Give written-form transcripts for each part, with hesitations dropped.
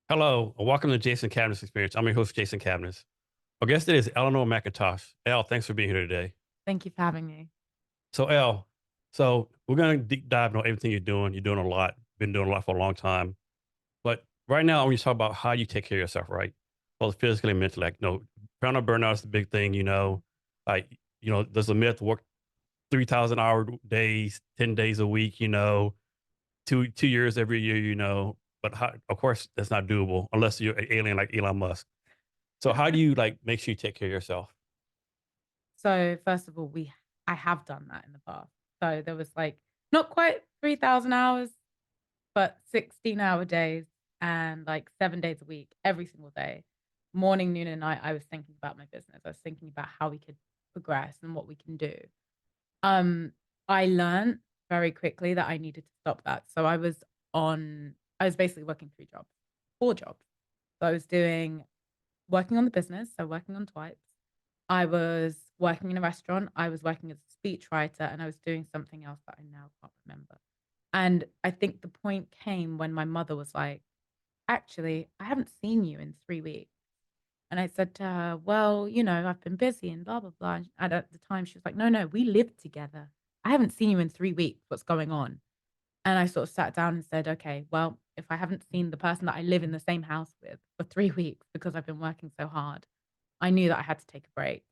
Hello, and welcome to Jason Cavness Experience. I'm your host, Jason Cavness. Our guest today is Ellenor McIntosh. Elle, thanks for being here today. Thank you for having me. So, Elle, we're going to deep dive into everything you're doing. You're doing a lot, been doing a lot for a long time. But right now, I want you to talk about how you take care of yourself, right? Both physically and mentally. Like, burnout is the big thing, there's a myth work 3,000-hour days, 10 days a week, two years every year, But of course, that's not doable unless you're an alien like Elon Musk. So how do you like make sure you take care of yourself? So first of all, I have done that in the past. So there was like not quite 3,000 hours, but 16-hour days and like 7 days a week, every single day. Morning, noon, and night, I was thinking about my business. I was thinking about how we could progress and what we can do. Um, I learned very quickly that I needed to stop that. So I was basically working 3 jobs, 4 jobs. So I was working on the business, so working on Twipes. I was working in a restaurant, I was working as a speechwriter, and I was doing something else that I now can't remember. And I think the point came when my mother was like, "Actually, I haven't seen you in 3 weeks." And I said to her, "Well, I've been busy and blah, blah, blah." And at the time, she was like, "No, no, we live together. I haven't seen you in 3 weeks. What's going on?" And I sort of sat down and said, "Okay, well, if I haven't seen the person that I live in the same house with for 3 weeks because I've been working so hard, I knew that I had to take a break."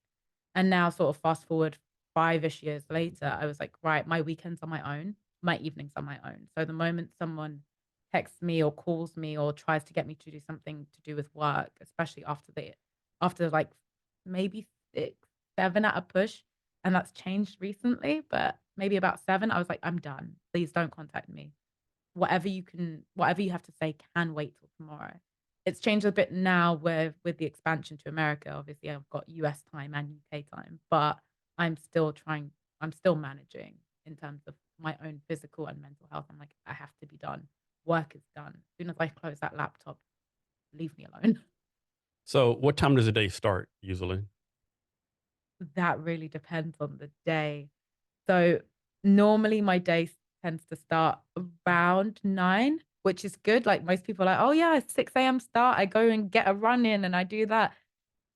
And now sort of fast forward 5-ish years later, I was like, right, my weekends are my own, my evenings are my own. So the moment someone texts me or calls me or tries to get me to do something to do with work, especially after like maybe 6, 7 at a push, and that's changed recently, but maybe about 7, I was like, "I'm done. Please don't contact me. Whatever you have to say can wait till tomorrow." It's changed a bit now with the expansion to America. Obviously, I've got US time and UK time, but I'm still trying I'm still managing in terms of my own physical and mental health. I'm like, I have to be done. Work is done. As soon as I close that laptop, leave me alone. So what time does the day start usually? That really depends on the day. So normally my day tends to start around 9, which is good. Like most people are like, oh yeah, 6 a.m. start. I go and get a run in and I do that.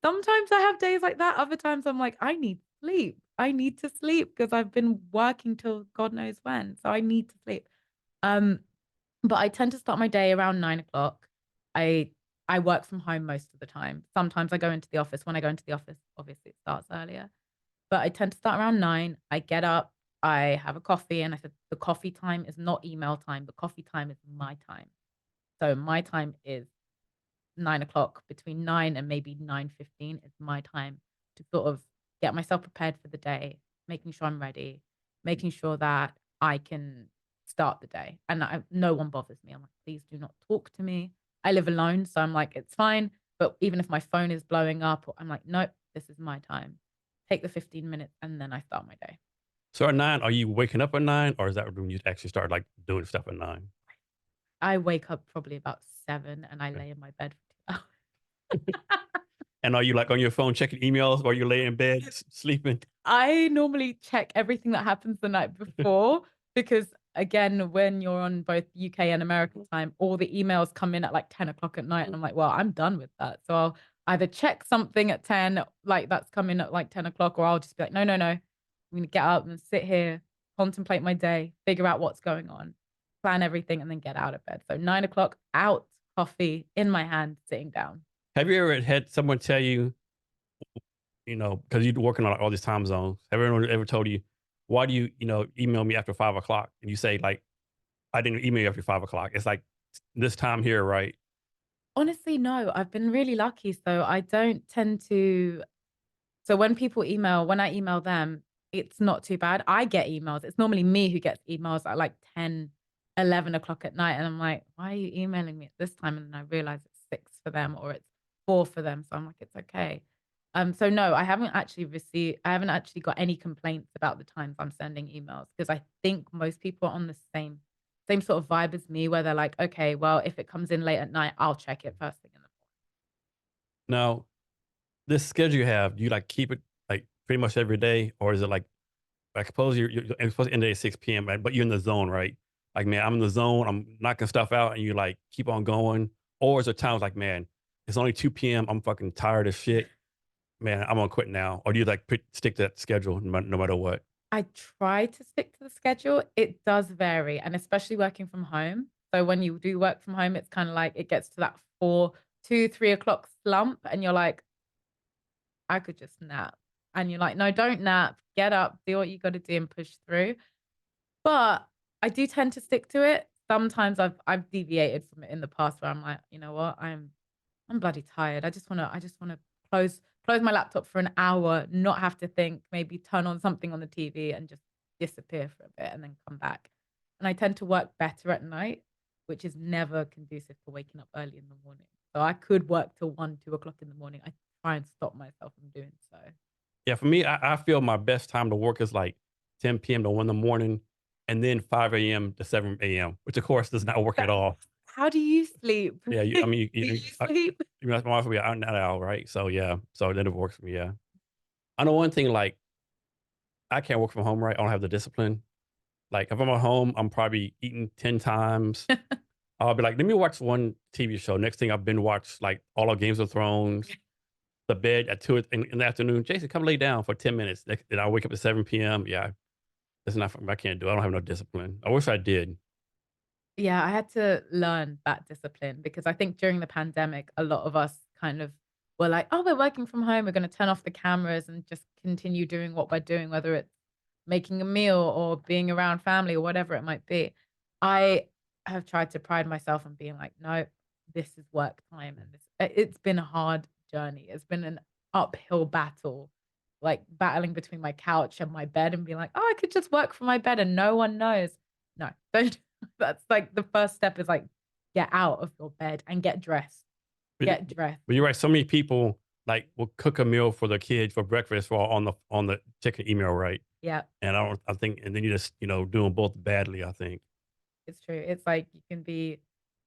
Sometimes I have days like that. Other times I'm like, I need sleep. I need to sleep because I've been working till God knows when. So I need to sleep. Um, but I tend to start my day around 9 o'clock. I I work from home most of the time. Sometimes I go into the office. When I go into the office, obviously it starts earlier. But I tend to start around 9. I get up, I have a coffee, and I said the coffee time is not email time. The coffee time is my time. So my time is 9 o'clock. Between 9 and maybe 9:15 is my time to sort of get myself prepared for the day, making sure I'm ready, making sure that I can start the day. And no one bothers me. I'm like, please do not talk to me. I live alone, so I'm like, it's fine. But even if my phone is blowing up, I'm like, nope, this is my time. Take the 15 minutes and then I start my day. So at 9, are you waking up at 9 or is that when you actually start like doing stuff at 9? I wake up probably about 7 and I Okay. lay in my bed for 2 hours. And are you like on your phone checking emails or you lay in bed sleeping? I normally check everything that happens the night before because, again, when you're on both UK and American time, all the emails come in at like 10 o'clock at night. And I'm like, well, I'm done with that. So I'll either check something at 10, like that's coming at like 10 o'clock, or I'll just be like, no, no, no. I'm going to get up and sit here, contemplate my day, figure out what's going on, plan everything, and then get out of bed. So 9 o'clock, out, coffee in my hand, sitting down. Have you ever had someone tell you, because you're working on all these time zones, have anyone ever told you, why do you, email me after 5 o'clock? And you say like, I didn't email you after 5 o'clock. It's like this time here, right? Honestly, no, I've been really lucky. So I don't tend to. So when I email them, it's not too bad. I get emails. It's normally me who gets emails at like 10, 11 o'clock at night. And I'm like, why are you emailing me at this time? And then I realize it's 6 for them or it's 4 for them. So I'm like, it's okay. So no, I haven't actually got any complaints about the times I'm sending emails because I think most people are on the same sort of vibe as me where they're like, okay, well, if it comes in late at night, I'll check it first thing in the Now, this schedule you have, do you like keep it like pretty much every day? Or is it like, I suppose you're supposed to end at 6 p.m., right? But you're in the zone, right? Like, man, I'm in the zone. I'm knocking stuff out, and you like keep on going. Or is there times like, man, it's only 2 p.m. I'm fucking tired as shit. Man, I'm gonna quit now. Or do you like stick to that schedule no matter what? I try to stick to the schedule. It does vary, and especially working from home. So when you do work from home, it's kind of like it gets to that 3 o'clock slump, and you're like, I could just nap. And you're like, no, don't nap. Get up, do what you got to do, and push through. But I do tend to stick to it. Sometimes I've deviated from it in the past where I'm like, you know what, I'm bloody tired. I just wanna close my laptop for an hour, not have to think, maybe turn on something on the TV and just disappear for a bit and then come back. And I tend to work better at night, which is never conducive to waking up early in the morning. So I could work till 1, 2 o'clock in the morning. I try and stop myself from doing so. Yeah, for me, I feel my best time to work is like 10 p.m. to 1 in the morning, and then 5 a.m. to 7 a.m., which of course does not work at That all. How do you sleep? Yeah, I mean, Do you sleep? that's my wife will be out and out, right? So yeah, so then it works for me. Yeah, I know one thing. Like, I can't work from home, right? I don't have the discipline. Like, if I'm at home, I'm probably eating 10 times. I'll be like, let me watch one TV show. Next thing I've been watched like all of Games of Thrones. The bed at 2 in the afternoon. Jason, come lay down for 10 minutes. Then I wake up at 7 p.m. Yeah, that's not for me. I can't do it. I don't have no discipline. I wish I did. Yeah, I had to learn that discipline because I think during the pandemic, a lot of us kind of were like, oh, we're working from home. We're going to turn off the cameras and just continue doing what we're doing, whether it's making a meal or being around family or whatever it might be. I have tried to pride myself on being like, no, this is work time. And it's been a hard journey. It's been an uphill battle, like battling between my couch and my bed and being like, oh, I could just work from my bed and no one knows. No, don't. That's like the first step is like get out of your bed and get dressed. But, Get dressed. but you're right. So many people like will cook a meal for their kids for breakfast while on the checking email, right? Yeah, And I think, and then you just doing both badly. I think. it's true. It's like you can be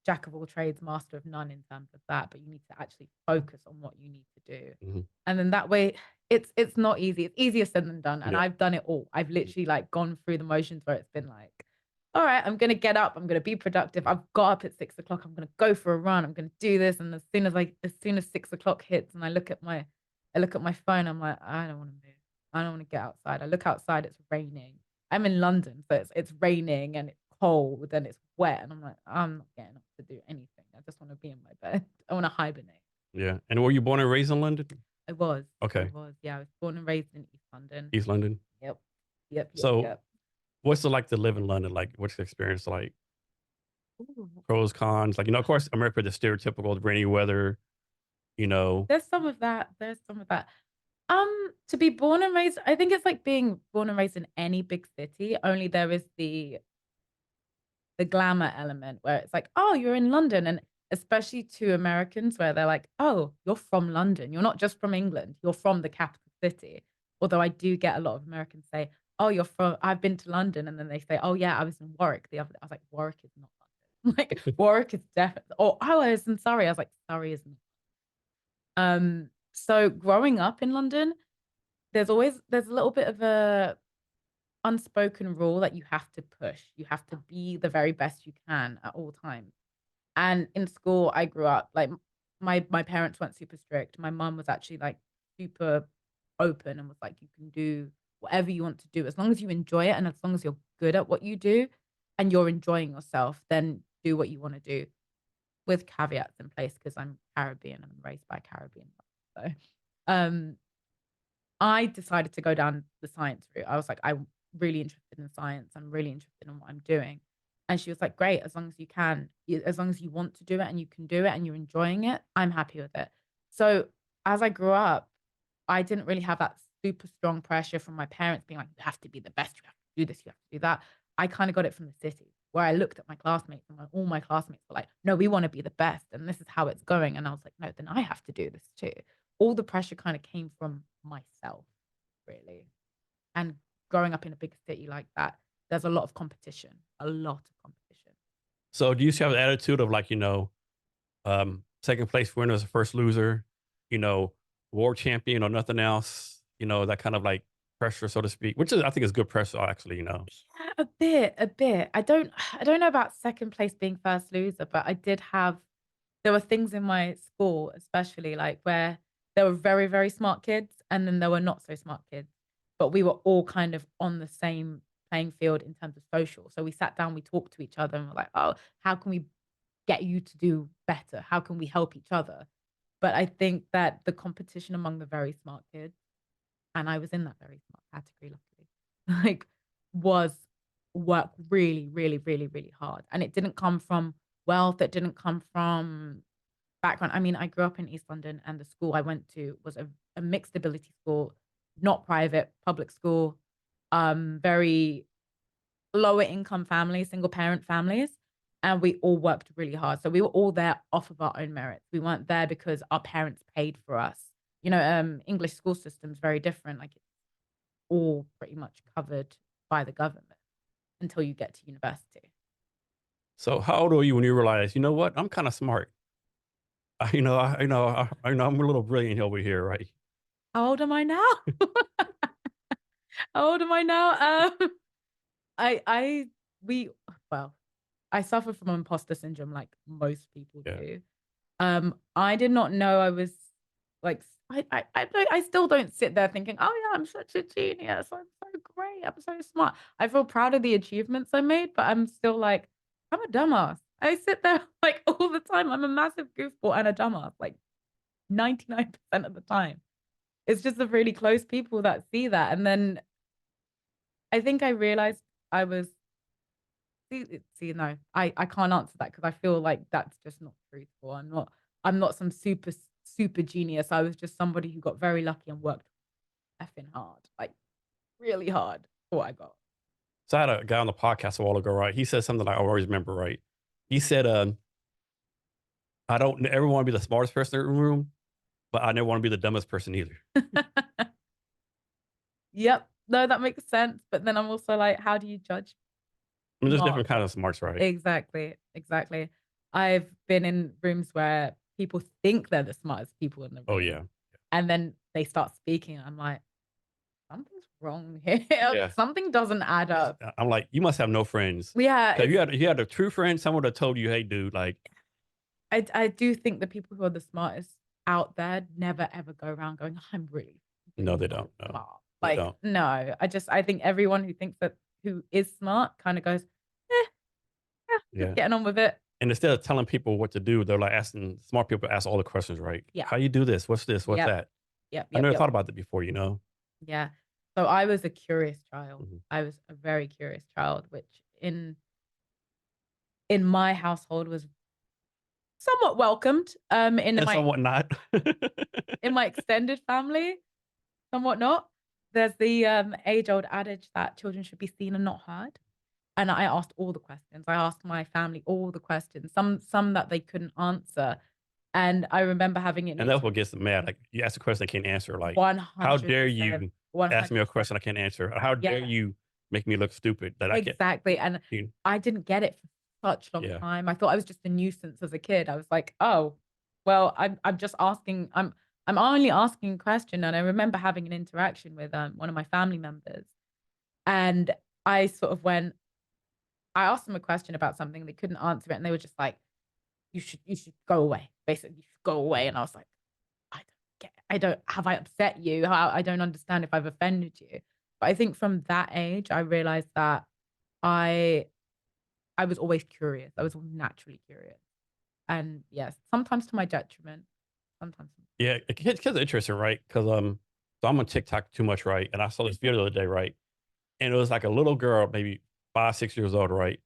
jack of all trades, master of none in terms of that, but you need to actually focus on what you need to do. Mhm. And then that way it's not easy. It's easier said than done. And Yeah. I've done it all. I've literally like gone through the motions where it's been like, all right, I'm gonna get up, I'm gonna be productive. I've got up at 6 o'clock, I'm gonna go for a run, I'm gonna do this. And as soon as 6 o'clock hits and I look at my phone, I'm like, I don't want to move. I don't want to get outside. I look outside, it's raining. I'm in London, so it's raining and it's cold and it's wet. And I'm like, I'm not getting up to do anything. I just want to be in my bed. I want to hibernate. Yeah. And were you born and raised in London? I was. I Okay. was. Yeah, I was born and raised in East London. East London. Yep. Yep. Yep. So Yep. what's it like to live in London? Like, what's the experience like? Ooh. Pros, cons. Like, of course, America, the stereotypical rainy weather. You know. There's some of that. There's some of that. To be born and raised, I think it's like being born and raised in any big city, only there is the glamour element where it's like, oh, you're in London. And especially to Americans where they're like, oh, you're from London. You're not just from England. You're from the capital city. Although I do get a lot of Americans say, oh, I've been to London. And then they say, oh yeah, I was in Warwick the other day. I was like, Warwick is not London. Like Warwick is definitely, oh, I was in Surrey. I was like, Surrey is not. So growing up in London, there's a little bit of a unspoken rule that you have to push. You have to be the very best you can at all times. And in school, I grew up like my parents weren't super strict. My mum was actually like super open and was like, you can do whatever you want to do as long as you enjoy it and as long as you're good at what you do and you're enjoying yourself, then do what you want to do with caveats in place because I'm Caribbean and I'm raised by Caribbean. So um I decided to go down the science route. I was like, I'm really interested in science. I'm really interested in what I'm doing. And she was like, great, as long as you can, as long as you want to do it and you can do it and you're enjoying it, I'm happy with it. So as I grew up, I didn't really have that super strong pressure from my parents being like, you have to be the best, you have to do this, you have to do that. I kind of got it from the city where I looked at my classmates and all my classmates were like, no, we want to be the best. And this is how it's going. And I was like, no, then I have to do this too. All the pressure kind of came from myself, really. And growing up in a big city like that, there's a lot of competition, a lot of competition. So do you have an attitude of like, second place winner is the first loser, you know, world champion or nothing else, that kind of like pressure, so to speak, which is, I think is good pressure actually. Yeah, a bit, a bit. I don't know about second place being first loser, but I did have there were things in my school, especially like where there were very, very smart kids and then there were not so smart kids, but we were all kind of on the same playing field in terms of social. So we sat down, we talked to each other and we're like, oh, how can we get you to do better? How can we help each other? But I think that the competition among the very smart kids, and I was in that very smart category, luckily, like was work really, really, really, really hard. And it didn't come from wealth. It didn't come from background. I mean, I grew up in East London and the school I went to was a mixed ability school, not private, public school, very lower income families, single parent families. And we all worked really hard. So we were all there off of our own merits. We weren't there because our parents paid for us. You know, English school system's very different. Like it's all pretty much covered by the government until you get to university. So how old were you when you realized, you know what, I'm kind of smart. I know I'm a little brilliant over here, right? How old am I now? How old am I now? I we well, I suffer from imposter syndrome like most people Yeah. do. I did not know I was like I still don't sit there thinking, oh yeah, I'm such a genius. I'm so great. I'm so smart. I feel proud of the achievements I made, but I'm still like, I'm a dumbass. I sit there like all the time. I'm a massive goofball and a dumbass, like 99% of the time. It's just the really close people that see that. And then I think I realized I was no, I can't answer that because I feel like that's just not truthful. I'm not some super genius. I was just somebody who got very lucky and worked effing hard, like really hard for what I got. So I had a guy on the podcast a while ago, right? He said something like I always remember, right? He said, I don't ever want to be the smartest person in the room, but I never want to be the dumbest person either. Yep. No, that makes sense. But then I'm also like, how do you judge I mean, there's smart? different kinds of smarts, right? Exactly. Exactly. I've been in rooms where people think they're the smartest people in the Oh room. yeah. And then they start speaking. And I'm like, something's wrong here. Yeah. Something doesn't add up. I'm like, you must have no friends. Yeah, Cause you had a true friend, someone that told you, hey dude, like, I do think the people who are the smartest out there never ever go around going, I'm really no, they so don't. No, smart. they Like, don't. no, I think everyone who thinks that who is smart kind of goes, eh, yeah, just Yeah. getting on with it. And instead of telling people what to do, they're like asking smart people ask all the questions, right? Yeah. How you do this? What's this? What's Yep. that? Yep. I Yep. never Yep. thought about that before, you know? Yeah. So I was a curious child. Mhm. I was a very curious child, which in my household was somewhat welcomed. And somewhat not. In my extended family, somewhat not. There's the age-old adage that children should be seen and not heard. And I asked all the questions. I asked my family all the questions, some that they couldn't answer. And I remember having an And that's what gets them mad. Like you ask a question they can't answer. Like, how dare 100%, you ask me a 100%. question I can't answer? How dare Yeah, you make me look stupid that I can't? exactly. And You- I didn't get it for such a long Yeah. time. I thought I was just a nuisance as a kid. I was like, oh, well, I'm just asking. I'm only asking a question. And I remember having an interaction with one of my family members, and I sort of went. I asked them a question about something. They couldn't answer it, and they were just like, you should go away. Basically, you should go away. And I was like, I don't have I upset you? I don't understand if I've offended you. But I think from that age, I realized that I I was always curious. I was naturally curious. And yes, sometimes to my detriment, sometimes. Yeah. Kids are interesting, right? Because so I'm on TikTok too much, right? And I saw this video the other day, right? And it was like a little girl, maybe 5, 6 years old, right?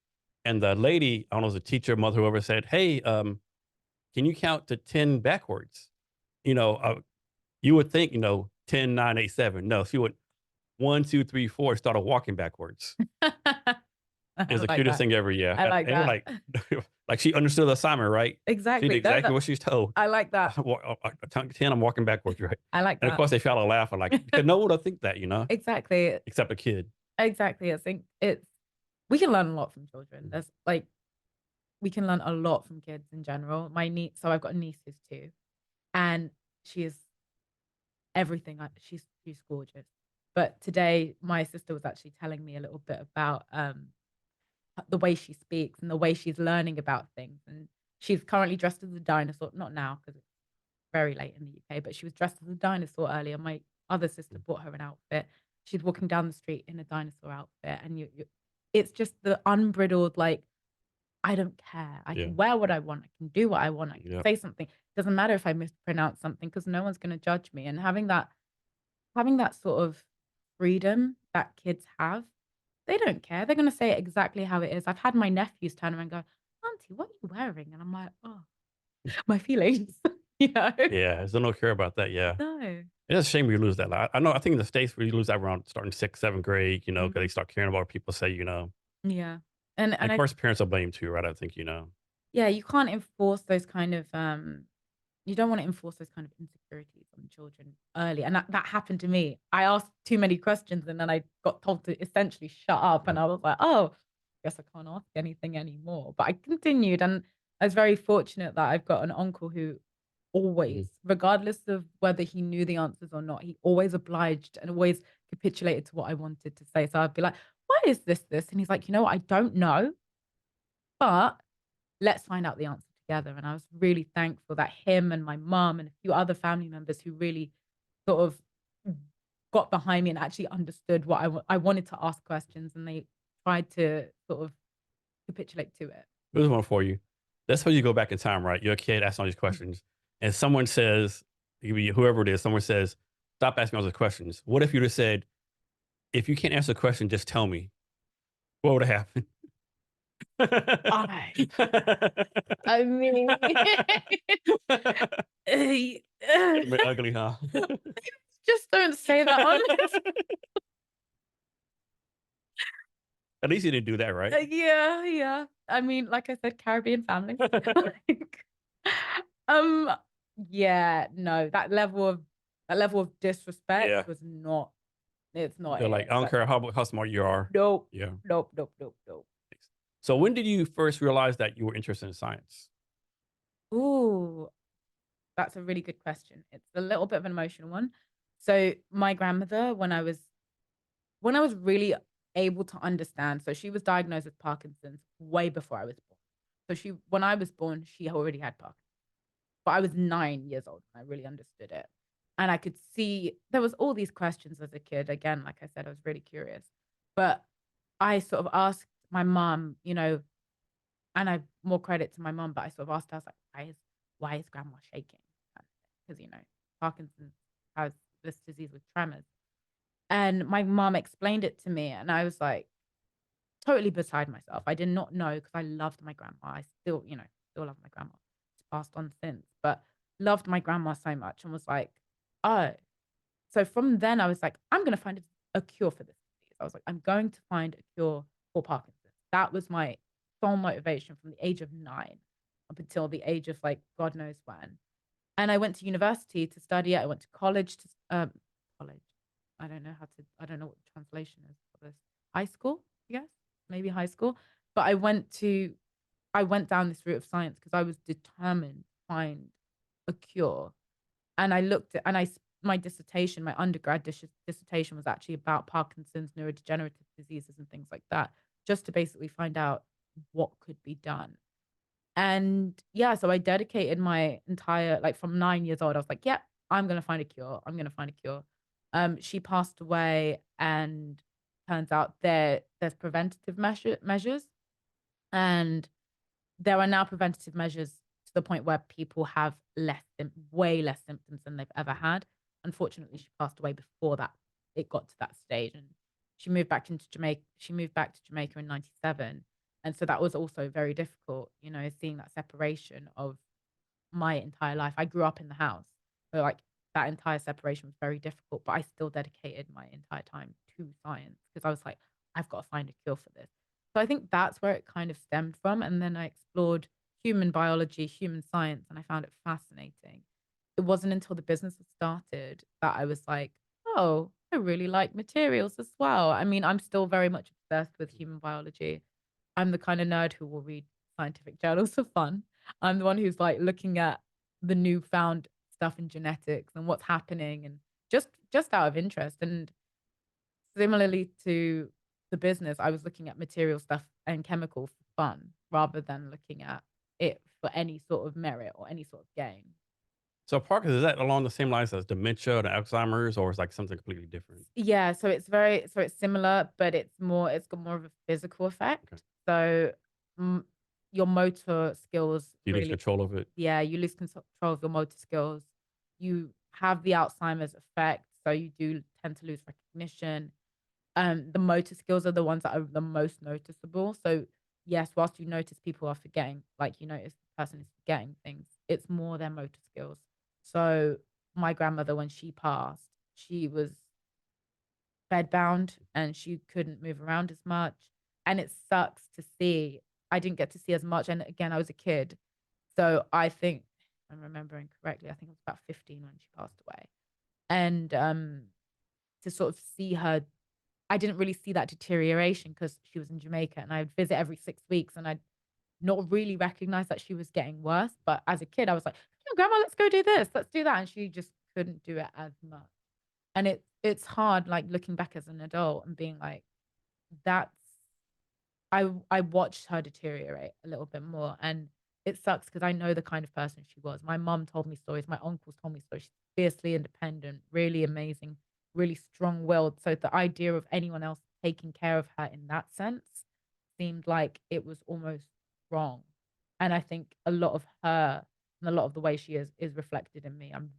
And the lady, I don't know, it was a teacher, mother, whoever said, hey, can you count to 10 backwards? You know, you would think, 10, 9, 8, 7. No, she would 1, 2, 3, 4, started walking backwards. I It was the like cutest that. thing ever. Yeah. I like And you're that. like, like she understood the assignment, right? She did Exactly. No, exactly what she's told. I like that. 10, I'm walking backwards, right? I like And of that. course they fell out laughing, like, because no one would think that, Exactly. except a kid. Exactly. I think we can learn a lot from children. There's like we can learn a lot from kids in general. My niece, so I've got a niece who's 2, and she is everything. She's gorgeous. But today, my sister was actually telling me a little bit about the way she speaks and the way she's learning about things. And She's currently dressed as a dinosaur. Not now, because it's very late in the UK, but she was dressed as a dinosaur earlier. My other sister bought her an outfit. She's walking down the street in a dinosaur outfit, and it's just the unbridled, like, I don't care. I Yeah. can wear what I want. I can do what I want. I can Yep. say something. Doesn't matter if I mispronounce something, because no one's going to judge me. And having that sort of freedom that kids have, they don't care. They're going to say it exactly how it is. I've had my nephews turn around and go, Auntie, what are you wearing? And I'm like, oh, my feelings, you know? Yeah. So no care about that. Yeah. No. It's a shame we lose that. I know. I think in the States we lose that around starting 6th, 7th grade. You know, because they Mhm. start caring about what people say. You know, Yeah. And and of I course parents are blamed too, right? I think you know. yeah, you can't enforce those kind of you don't want to enforce those kind of insecurities on children early. And that happened to me. I asked too many questions and then I got told to essentially shut up. And Yep. I was like, oh, guess I can't ask anything anymore. But I continued, and I was very fortunate that I've got an uncle who Mhm. always, regardless of whether he knew the answers or not, he always obliged and always capitulated to what I wanted to say. So I'd be like, why is this? And he's like, you know what? I don't know, but let's find out the answer together. And I was really thankful that him and my mum and a few other family members who really sort of got behind me and actually understood what I wanted to ask questions, and they tried to sort of capitulate to it. Here's one for you. That's how you go back in time, right? You're a kid asking all these Mm. questions, and someone says, it could be whoever it is, someone says, "Stop asking all those questions." What if you'd have said, "If you can't answer a question, just tell me." What would have happened? I, I mean, It'd been ugly, huh? just don't say that on. At least you didn't do that, right? Yeah, yeah. I mean, like I said, Caribbean family. Like, um, yeah, no, that level of disrespect Yeah. was not. It's not They're like, it. I don't But care how smart you are. nope, Yeah. nope, nope, nope, nope. So when did you first realize that you were interested in science? Ooh, that's a really good question. It's a little bit of an emotional one. So my grandmother, when I was really able to understand, so she was diagnosed with Parkinson's way before I was born. So when I was born, she already had Parkinson's. But I was 9 years old and I really understood it. And I could see there was all these questions as a kid. Again, like I said, I was really curious. But I sort of asked my mom, and I more credit to my mom, but I sort of asked her, I was like, why is grandma shaking? Because Parkinson's has this disease with tremors. And my mom explained it to me, and I was like totally beside myself. I did not know, because I loved my grandma. I still love my grandma. It's passed on since, but loved my grandma so much and was like, oh. So from then I was like, I'm going to find a cure for this disease. I was like, I'm going to find a cure for Parkinson's. That was my sole motivation from the age of 9 up until the age of, like, God knows when. And I went to university to study it. I went to college college. I don't know what the translation is for this. High school, I guess, maybe high school. But I went down this route of science because I was determined to find a cure. And I looked at, and my dissertation, my undergrad dissertation was actually about Parkinson's, neurodegenerative diseases, and things like that, just to basically find out what could be done. And yeah, so I dedicated my entire, like, from 9 years old, I was like, yeah, I'm gonna find a cure. I'm gonna find a cure. She passed away, and turns out there's preventative measures, and there are now preventative measures to the point where people have way less symptoms than they've ever had. Unfortunately, she passed away before that it got to that stage, and she moved back into Jamaica. She moved back to Jamaica in '97, and so that was also very difficult. Seeing that separation of my entire life. I grew up in the house, so, like, that entire separation was very difficult. But I still dedicated my entire time to science because I was like, I've got to find a cure for this. So I think that's where it kind of stemmed from. And then I explored human biology, human science, and I found it fascinating. It wasn't until the business had started that I was like, oh, I really like materials as well. I mean, I'm still very much obsessed with human biology. I'm the kind of nerd who will read scientific journals for fun. I'm the one who's, like, looking at the newfound stuff in genetics and what's happening, and just out of interest. And similarly to the business, I was looking at material stuff and chemical for fun rather than looking at it for any sort of merit or any sort of gain. So Parkinson's, is that along the same lines as dementia or Alzheimer's, or is like something completely different? Yeah, so it's similar, but it's got more of a physical effect. Okay. So your motor skills You lose really, control of it. yeah, you lose control of your motor skills. You have the Alzheimer's effect, so you do tend to lose recognition. The motor skills are the ones that are the most noticeable. So yes, whilst you notice people are forgetting, like you notice the person is forgetting things, it's more their motor skills. So my grandmother, when she passed, she was bedbound and she couldn't move around as much. And it sucks to see. I didn't get to see as much. And again, I was a kid. So I think I'm remembering correctly, I think I was about 15 when she passed away. And to sort of see her, I didn't really see that deterioration because she was in Jamaica and I'd visit every 6 weeks and I'd not really recognize that she was getting worse. But as a kid, I was like, "Oh, grandma, let's go do this. Let's do that." And she just couldn't do it as much. And it's hard, like looking back as an adult and being like, that's I watched her deteriorate a little bit more. And it sucks because I know the kind of person she was. My mum told me stories, my uncles told me stories. She's fiercely independent, really amazing, really strong-willed. So the idea of anyone else taking care of her in that sense seemed like it was almost wrong. And I think a lot of her and a lot of the way she is reflected in me. I'm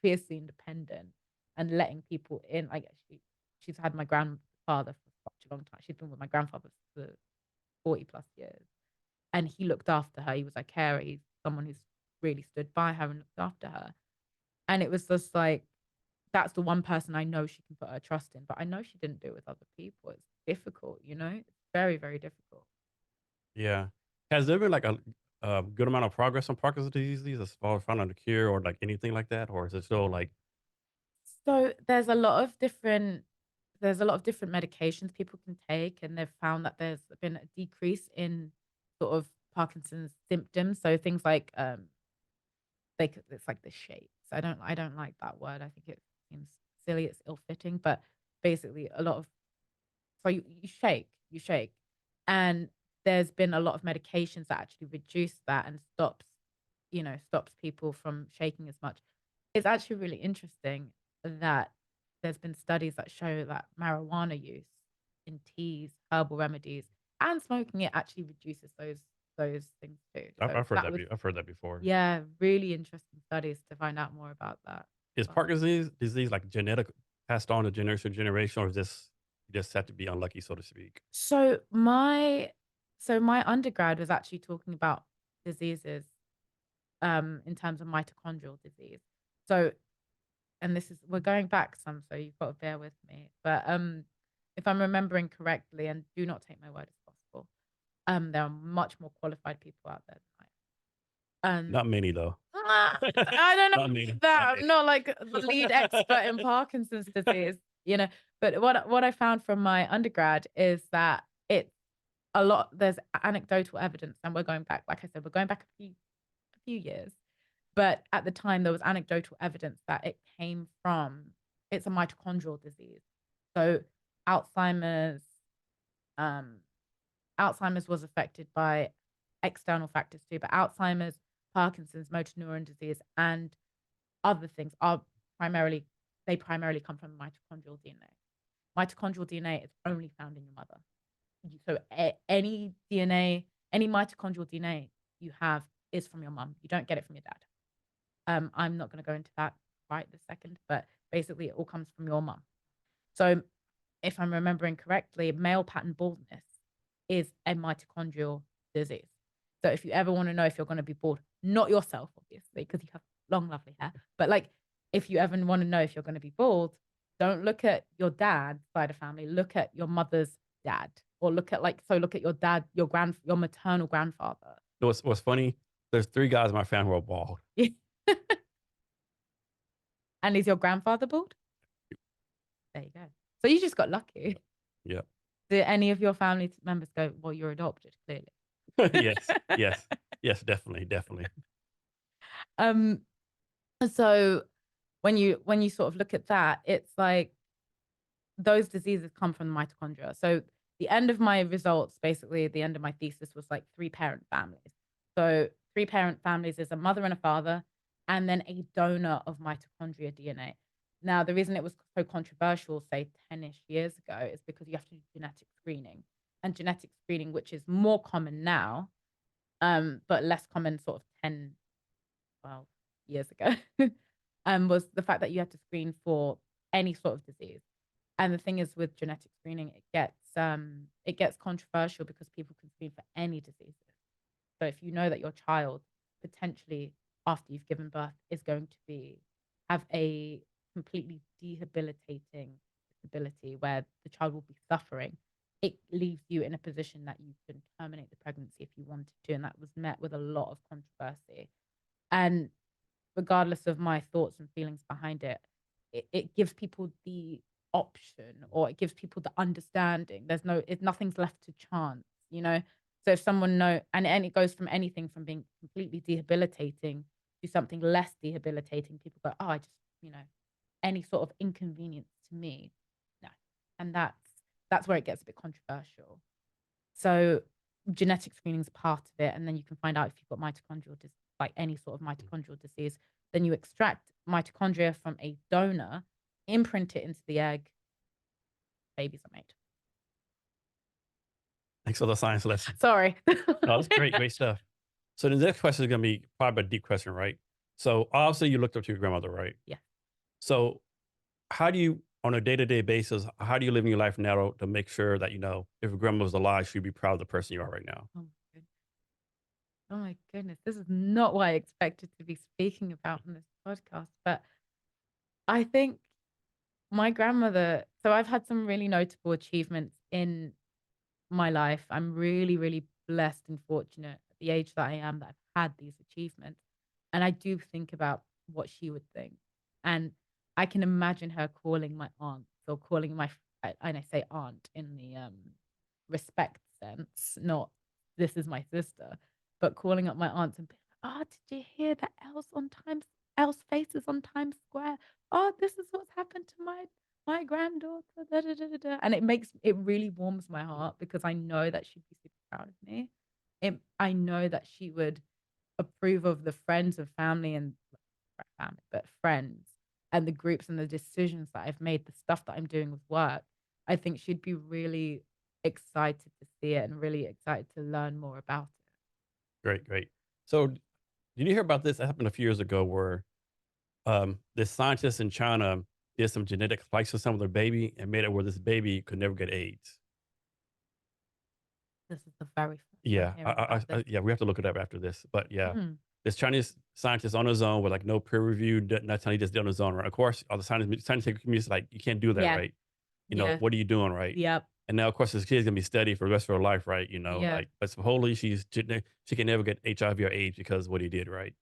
fiercely independent and letting people in. Like she's had my grandfather for such a long time. She's been with my grandfather for 40 plus years. And he looked after her. He was like carer. He's someone who's really stood by her and looked after her. And it was just like, that's the one person I know she can put her trust in. But I know she didn't do it with other people. It's difficult, you know? It's very, very difficult. Yeah. Has there been like a good amount of progress on Parkinson's disease as far as finding a cure or like anything like that? Or is it still like, So there's a lot of different medications people can take, and they've found that there's been a decrease in sort of Parkinson's symptoms. So things like it's like the shakes. I don't like that word. I think it seems silly. It's ill fitting, but basically a lot of so you shake, and there's been a lot of medications that actually reduce that and stops people from shaking as much. It's actually really interesting that there's been studies that show that marijuana use in teas, herbal remedies, and smoking it actually reduces those things too. So I've heard that was, I've heard that before. yeah, really interesting studies to find out more about that. Is Parkinson's disease like genetic, passed on to generation to generation, or is this you just have to be unlucky, so to speak? So my undergrad was actually talking about diseases in terms of mitochondrial disease. So, and this is, we're going back some, so you've got to bear with me. But if I'm remembering correctly, and do not take my word as possible, there are much more qualified people out there than I am. Not many though. I don't know Not many. that Not I'm many. not like the lead expert in Parkinson's disease, you know. But what I found from my undergrad is that it's a lot. There's anecdotal evidence, and we're going back, like I said, we're going back a few years. But at the time, there was anecdotal evidence that it's a mitochondrial disease. So Alzheimer's, um, Alzheimer's was affected by external factors too, but Alzheimer's, Parkinson's, motor neuron disease, and other things they primarily come from mitochondrial DNA. Mitochondrial DNA is only found in your mother. So any DNA, any mitochondrial DNA you have is from your mum. You don't get it from your dad. I'm not going to go into that right this second, but basically it all comes from your mum. So if I'm remembering correctly, male pattern baldness is a mitochondrial disease. So if you ever want to know if you're going to be bald, not yourself, obviously, because you have long, lovely hair, but like if you ever want to know if you're going to be bald, don't look at your dad's side of family, look at your mother's dad, or look at your dad, your maternal grandfather. What's funny? There's 3 guys in my family who are bald. And is your grandfather bald? There you go. So you just got lucky. Yeah. Did any of your family members go, well, you're adopted, clearly? Yes. Yes. Yes. Definitely. Definitely. Um, so when you sort of look at that, it's like those diseases come from the mitochondria. So the end of my results, basically the end of my thesis was like 3-parent families. So 3-parent families is a mother and a father, and then a donor of mitochondria DNA. Now, the reason it was so controversial, say 10-ish years ago, is because you have to do genetic screening. And genetic screening, which is more common now, but less common sort of 10, 12 years ago, was the fact that you have to screen for any sort of disease. And the thing is, with genetic screening, it gets controversial because people can screen for any diseases. So if you know that your child potentially after you've given birth is going to have a completely debilitating disability where the child will be suffering, it leaves you in a position that you can terminate the pregnancy if you wanted to. And that was met with a lot of controversy. And regardless of my thoughts and feelings behind it, it gives people the option, or it gives people the understanding. Nothing's left to chance, you know? So if someone and it goes from anything from being completely debilitating to something less debilitating, people go, oh, I just, any sort of inconvenience to me, no. And that's where it gets a bit controversial. So genetic screening is part of it. And then you can find out if you've got mitochondrial like any sort of mitochondrial disease. Then you extract mitochondria from a donor, imprint it into the egg, babies are made. Thanks for the science lesson. Sorry. No, that's great stuff. So the next question is going to be probably a deep question, right? So obviously you looked up to your grandmother, right? Yeah. So how do you, on a day-to-day basis, how do you live in your life now to make sure that, if your grandma was alive, she'd be proud of the person you are right now? Oh my goodness. This is not what I expected to be speaking about in this podcast, but I think my grandmother, so I've had some really notable achievements in my life. I'm really, really blessed and fortunate at the age that I am that I've had these achievements. And I do think about what she would think. And I can imagine her calling my aunt, or calling and I say aunt in the respect sense, not this is my sister, but calling up my aunts and being like, oh, did you hear that Elle's face is on Times Square? Oh, this is what's happened to my granddaughter. Da, da, da, da, da. And it really warms my heart because I know that she'd be super proud of me. I know that she would approve of the friends and family but friends and the groups and the decisions that I've made, the stuff that I'm doing with work. I think she'd be really excited to see it and really excited to learn more about it. Great. So did you hear about this? That happened a few years ago where this scientist in China did some genetic splicing on some of their baby and made it where this baby could never get AIDS. This is the very first Yeah, time we have to look it up after this. But yeah, Mhm. this Chinese scientist on his own with like no peer review, nothing. He just did on his own, right? Of course, all the scientific community is like, you can't do that, Yeah. right? Yeah. What are you doing, right? Yep. And now, of course, this kid's gonna be steady for the rest of her life, right? Yeah. But supposedly she can never get HIV or AIDS because of what he did, right?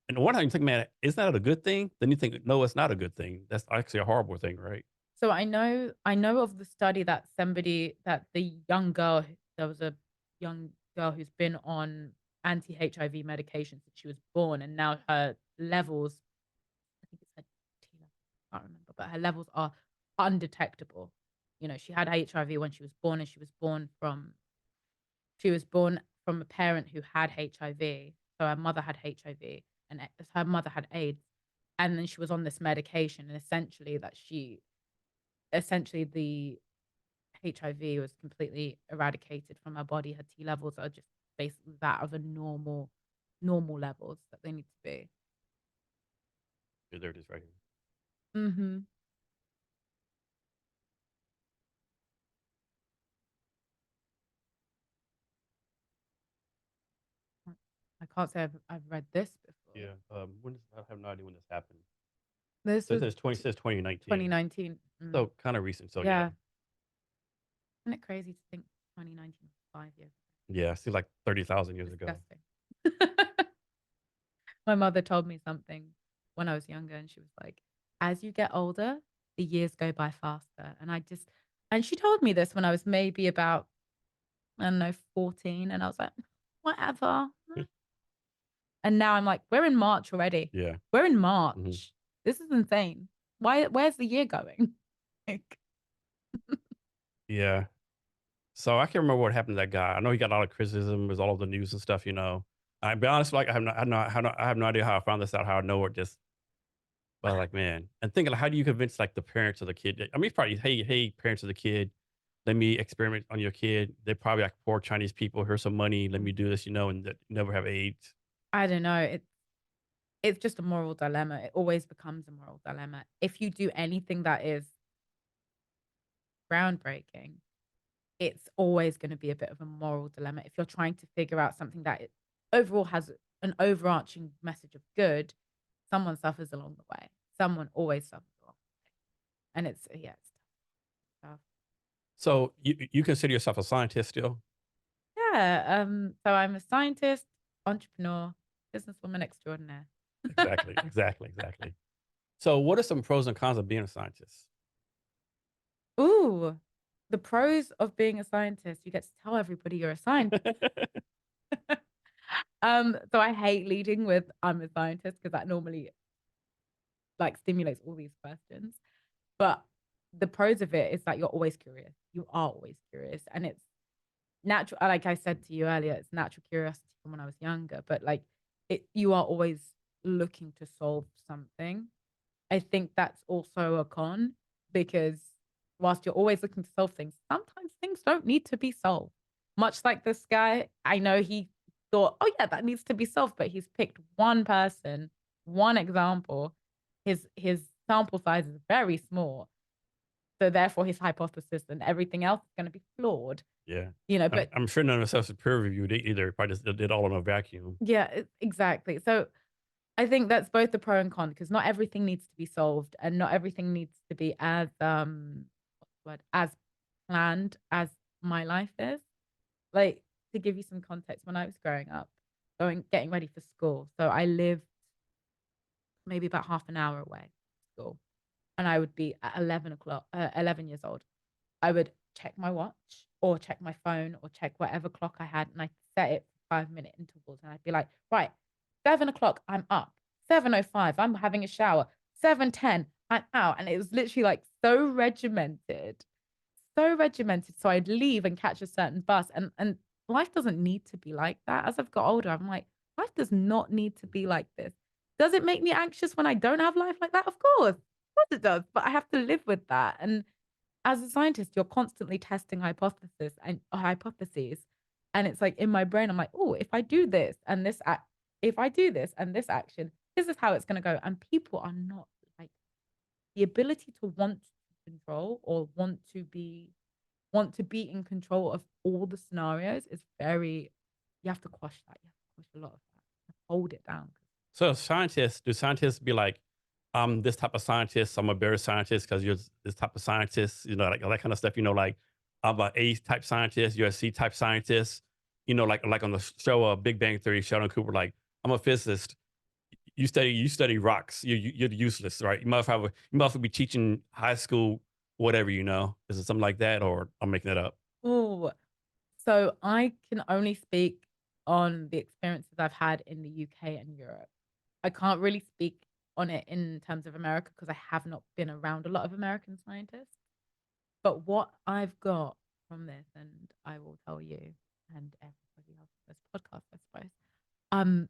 And one time you think, man, isn't that a good thing? Then you think, no, it's not a good thing. That's actually a horrible thing, right? So I know of the study that there was a young girl who's been on anti-HIV medication since she was born, and now her levels, I think it's her T level, I can't remember, but her levels are undetectable. She had HIV when she was born, and she was born from a parent who had HIV. So her mother had HIV, and her mother had AIDS, and then she was on this medication, and essentially the HIV was completely eradicated from her body. Her T levels are just basically that of a normal levels that they need to be. Yeah, there it is right here. Mm-hmm. I can't say I've read this before. Yeah. I have no idea when this happened. This So was it says 2019. 2019. So kind of recent. So Yeah. Isn't it crazy to think 2019 was 5 years ago? Yeah, it seems like 30,000 years ago. Disgusting. My mother told me something when I was younger, and she was like, as you get older, the years go by faster. And she told me this when I was maybe about, I don't know, 14. And I was like, whatever. And now I'm like, we're in March already. Yeah. We're in March. Mm-hmm. This is insane. Where's the year going? Like, yeah. So I can't remember what happened to that guy. I know he got a lot of criticism with all of the news and stuff, I'll be honest, like I have no idea how I found this out, how I know it just, but like, man, and thinking like, how do you convince like the parents of the kid? I mean, it's probably, hey, parents of the kid, let me experiment on your kid. They're probably like poor Chinese people. Here's some money. Let me do this, and that never have AIDS. I don't know. It's just a moral dilemma. It always becomes a moral dilemma. If you do anything that is groundbreaking, it's always going to be a bit of a moral dilemma. If you're trying to figure out something that overall has an overarching message of good, someone suffers along the way. Someone always suffers along the way. And it's tough. So you consider yourself a scientist still? Yeah. So I'm a scientist, entrepreneur, businesswoman extraordinaire. Exactly, exactly, exactly. So what are some pros and cons of being a scientist? Ooh, the pros of being a scientist, you get to tell everybody you're a scientist. So I hate leading with I'm a scientist because that normally like stimulates all these questions. But the pros of it is that you're always curious. You are always curious. And it's natural. Like I said to you earlier, it's natural curiosity from when I was younger. But like you are always looking to solve something. I think that's also a con because whilst you're always looking to solve things, sometimes things don't need to be solved. Much like this guy, I know he thought, oh yeah, that needs to be solved, but he's picked one person, one example. His sample size is very small. So therefore his hypothesis and everything else is going to be flawed. Yeah. But I'm sure none of us have peer reviewed either. Probably just did all in a vacuum. yeah, exactly. So I think that's both the pro and con because not everything needs to be solved and not everything needs to be as what's the word, as planned as my life is. Like to give you some context, when I was growing up, getting ready for school. So I lived maybe about half an hour away from school. And I would be at 11 o'clock, 11 years old. I would check my watch or check my phone or check whatever clock I had and I set it for 5 minute intervals. And I'd be like, right, 7 o'clock, I'm up. 7:05, I'm having a shower. 7:10, I'm out. And it was literally like so regimented, so regimented. So I'd leave and catch a certain bus. And life doesn't need to be like that. As I've got older, I'm like, life does not need to be like this. Does it make me anxious when I don't have life like that? Of course. Of course it does. But I have to live with that. And as a scientist, you're constantly testing hypotheses. And it's like in my brain, I'm like, oh, if I do this and this if I do this and this action, this is how it's gonna go. And people are not like the ability to want to control or want to be in control of all the scenarios is very you have to quash that. You have to quash a lot of that. Hold it down. So do scientists be like, I'm this type of scientist, I'm a better scientist because you're this type of scientist, like all that kind of stuff, like I'm a A type scientist, you're a C type scientist, like on the show Big Bang Theory, Sheldon Cooper, like I'm a physicist. You study rocks. You're useless, right? You must be teaching high school, whatever, Is it something like that, or I'm making it up? Oh, so I can only speak on the experiences I've had in the UK and Europe. I can't really speak on it in terms of America because I have not been around a lot of American scientists. But what I've got from this, and I will tell you and everybody else on this podcast, I suppose. Um,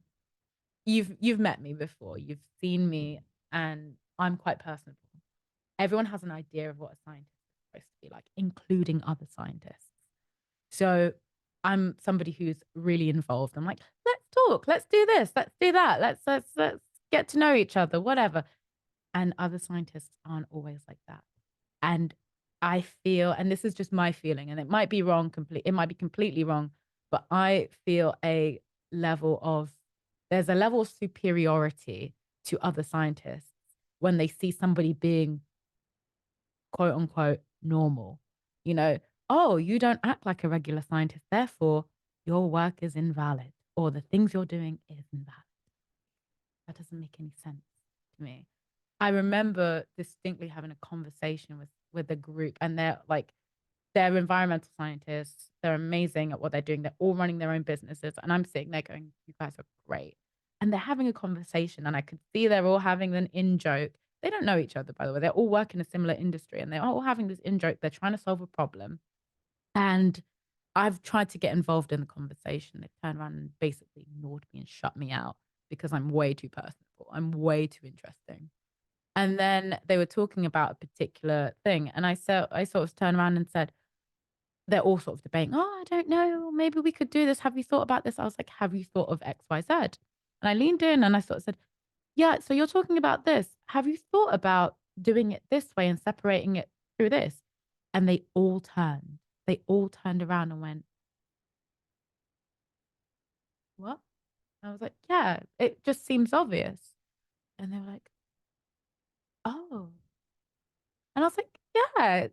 you've met me before, you've seen me, and I'm quite personable. Everyone has an idea of what a scientist is supposed to be like, including other scientists. So I'm somebody who's really involved. I'm like, let's talk, let's do this, let's do that, let's get to know each other, whatever. And other scientists aren't always like that. And I feel, and this is just my feeling, and it might be wrong, it might be completely wrong, but I feel there's a level of superiority to other scientists when they see somebody being quote unquote normal. You know, oh, you don't act like a regular scientist, therefore your work is invalid or the things you're doing is invalid. That doesn't make any sense to me. I remember distinctly having a conversation with a group, and they're environmental scientists. They're amazing at what they're doing. They're all running their own businesses, and I'm sitting there going, "You guys are great." And they're having a conversation, and I could see they're all having an in joke. They don't know each other, by the way. They're all working a similar industry, and they're all having this in joke. They're trying to solve a problem, and I've tried to get involved in the conversation. They turned around and basically ignored me and shut me out because I'm way too personable. I'm way too interesting. And then they were talking about a particular thing. And I sort of turned around and said, they're all sort of debating, oh, I don't know, maybe we could do this. Have you thought about this? I was like, have you thought of X, Y, Z? And I leaned in and I sort of said, yeah, so you're talking about this. Have you thought about doing it this way and separating it through this? And they all turned around and went, what? I was like, yeah, it just seems obvious. And they were like, oh. And I was like, yeah,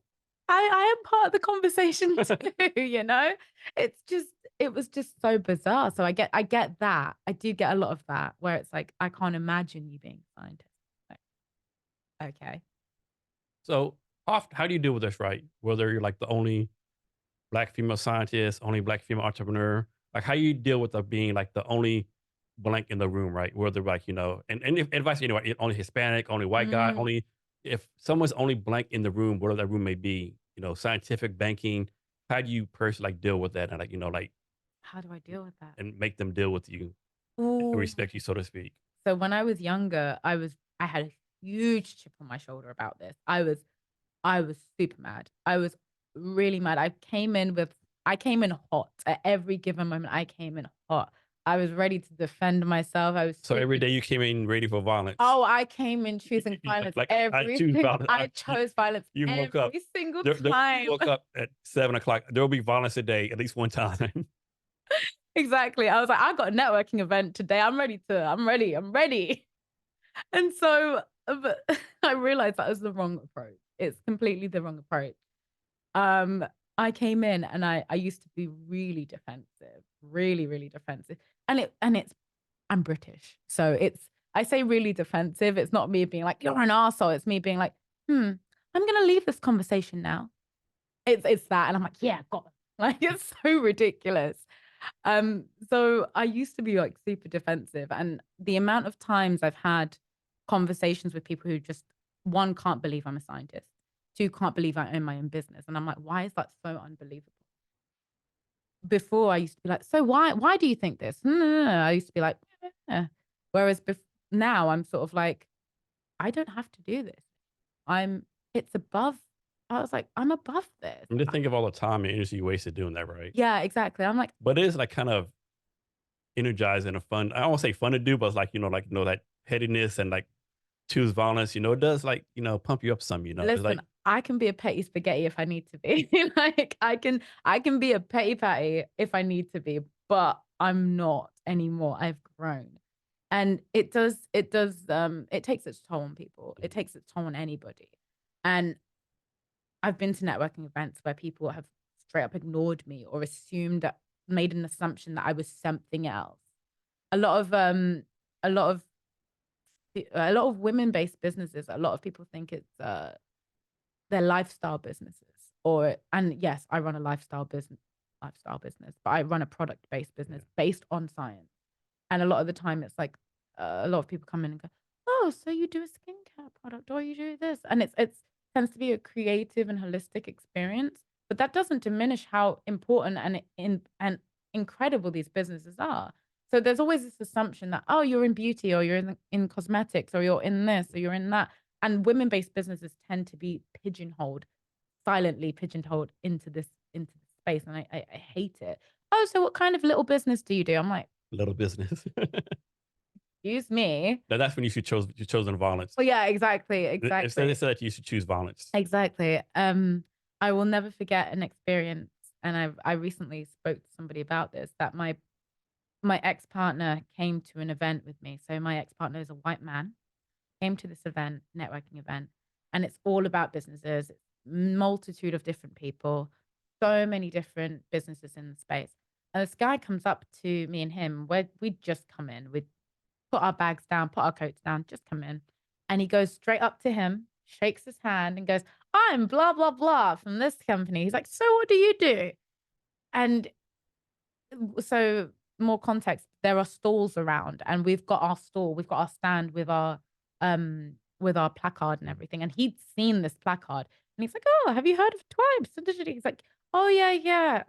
I am part of the conversation too, you know? It's just, it was just so bizarre. So I get that. I do get a lot of that where it's like, I can't imagine you being a scientist. Like, okay. So how do you deal with this, right? Whether you're like the only Black female scientist, only Black female entrepreneur, like how you deal with the being like the only blank in the room, right? Whether like, and if advice anyway, only Hispanic, only white guy, Mm, only if someone's only blank in the room, whatever that room may be, scientific banking, how do you personally like deal with that and like how do I deal with that? and make them deal with you and Ooh. respect you, so to speak? So when I was younger, I had a huge chip on my shoulder about this. I was super mad. I was really mad. I came in hot at every given moment. I came in hot. I was ready to defend myself. I was So every super. day you came in ready for violence. Oh, I came in choosing violence I choose violence. I chose violence You woke up. every single You time. woke up at 7 o'clock. There will be violence a day at least one time. Exactly. I was like, I got a networking event today. I'm ready. I'm ready. And so, but I realized that was the wrong approach. It's completely the wrong approach. Um, I came in and I used to be really defensive, really, really defensive. And I'm British. So I say really defensive. It's not me being like, you're an arsehole. It's me being like, I'm gonna leave this conversation now. It's that. And I'm like, yeah, got it. Like it's so ridiculous. So I used to be like super defensive. And the amount of times I've had conversations with people who just, one, can't believe I'm a scientist, two, can't believe I own my own business. And I'm like, why is that so unbelievable? Before I used to be like, so why do you think this? No, no, no. I used to be like, yeah. Whereas now I'm sort of like, I don't have to do this. It's above. I was like, I'm above this. And just think of all the time and energy you wasted doing that, right? Yeah, exactly. I'm like, But it is like kind of energizing and fun. I don't want to say fun to do, but it's like, that pettiness and like choose violence, it does like, pump you up some, it's listen, like, I can be a petty spaghetti if I need to be. Like I can be a petty patty if I need to be, but I'm not anymore. I've grown. And it takes its toll on people. It takes its toll on anybody. And I've been to networking events where people have straight up ignored me or made an assumption that I was something else. A lot of a lot of women-based businesses, a lot of people think it's they're lifestyle businesses. And yes, I run a lifestyle business, but I run a product-based business based on science. And a lot of the time it's like a lot of people come in and go, oh, so you do a skincare product or you do this. And it's tends to be a creative and holistic experience, but that doesn't diminish how important and incredible these businesses are. So there's always this assumption that, oh, you're in beauty or you're in cosmetics or you're in this or you're in that. And women-based businesses tend to be silently pigeonholed into this space. And I hate it. Oh, so what kind of little business do you do? I'm like, little business. excuse me. That's when you chosen violence. Well, yeah, exactly. Instead they said that you should choose violence. Exactly. I will never forget an experience, and I recently spoke to somebody about this, that my ex-partner came to an event with me. So my ex-partner is a white man, came to this event, networking event, and it's all about businesses, it's multitude of different people, so many different businesses in the space. And this guy comes up to me and him, where we'd just come in, we'd put our bags down, put our coats down, just come in. And he goes straight up to him, shakes his hand and goes, I'm blah, blah, blah from this company. He's like, so what do you do? And so more context, there are stalls around and we've got our stand with our placard and everything. And he'd seen this placard and he's like, oh, have you heard of Twipes? He's like, oh yeah, yeah.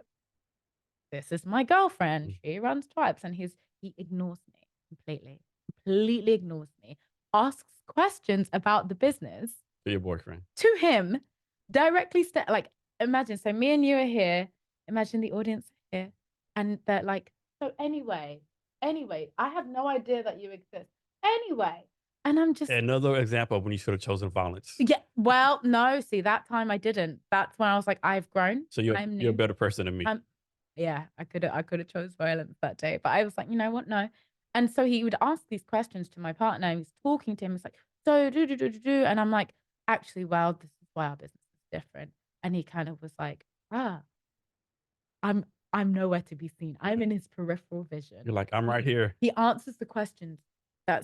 this is my girlfriend. She runs Twipes. And he ignores me completely ignores me, asks questions about the business. To your boyfriend. To him, directly, like, imagine, so me and you are here, imagine the audience here, and they're like, so anyway, I have no idea that you exist. Anyway, and I'm just... Another example of when you should have chosen violence. Yeah, well, no, see, that time I didn't. That's when I was like, I've grown. So you're a better person than me. Yeah, I could have chose violence that day, but I was like, you know what, no. And so he would ask these questions to my partner. He was talking to him. He's like, so and I'm like, actually, well, this is why our business is different. And he kind of was like, I'm nowhere to be seen. I'm in his peripheral vision. You're like, I'm right here. He answers the questions.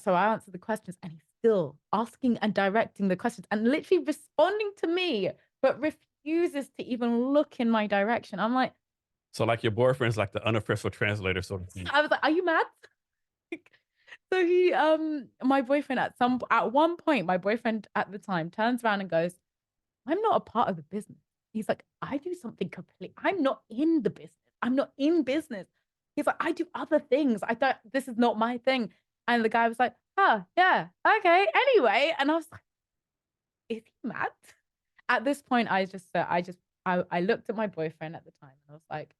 So I answer the questions, and he's still asking and directing the questions and literally responding to me, but refuses to even look in my direction. I'm like, so like your boyfriend's like the unofficial translator sort of thing. I was like, are you mad? So he, my boyfriend at one point, my boyfriend at the time turns around and goes, I'm not a part of the business. He's like, I do something completely, I'm not in the business. I'm not in business. He's like, I do other things. This is not my thing. And the guy was like, oh, yeah, okay, anyway. And I was like, is he mad? At this point, I looked at my boyfriend at the time and I was like,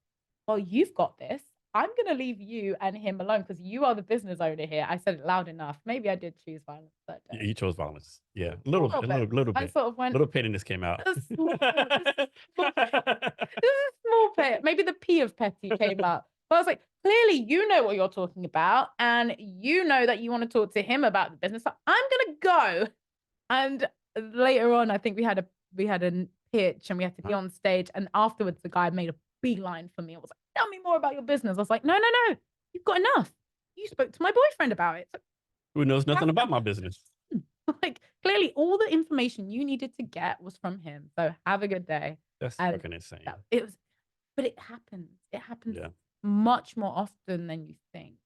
well, you've got this. I'm going to leave you and him alone because you are the business owner here. I said it loud enough. Maybe I did choose violence that day. You chose violence. Yeah. A little bit. I sort of went, little pettiness came out. This is small pet. Maybe the P of petty came out. But I was like, clearly you know what you're talking about. And you know that you want to talk to him about the business. So I'm going to go. And later on, I think we had a pitch and we had to be on stage. And afterwards, the guy made a beeline for me. I was like, tell me more about your business. I was like, no, you've got enough. You spoke to my boyfriend about it. Who knows nothing about my business? Like, clearly all the information you needed to get was from him. So have a good day. That's fucking insane. But it happens. It happens much more often than you think,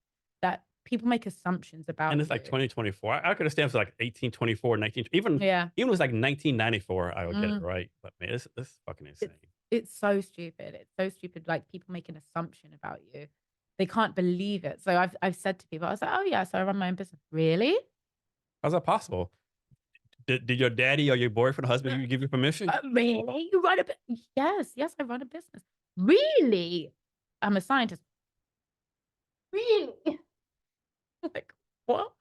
that people make assumptions about. And it's like 2024. I could understand for like 1824, 19, even it was like 1994. I would get it right. But man, it's fucking insane. It's so stupid. It's so stupid. Like, people make an assumption about you. They can't believe it. So I've said to people, I was like, oh yeah, so I run my own business. Really? How's that possible? Did your daddy or your boyfriend, husband, give you permission? Really? You run a business? Yes, I run a business. Really? I'm a scientist. Really? Like, what?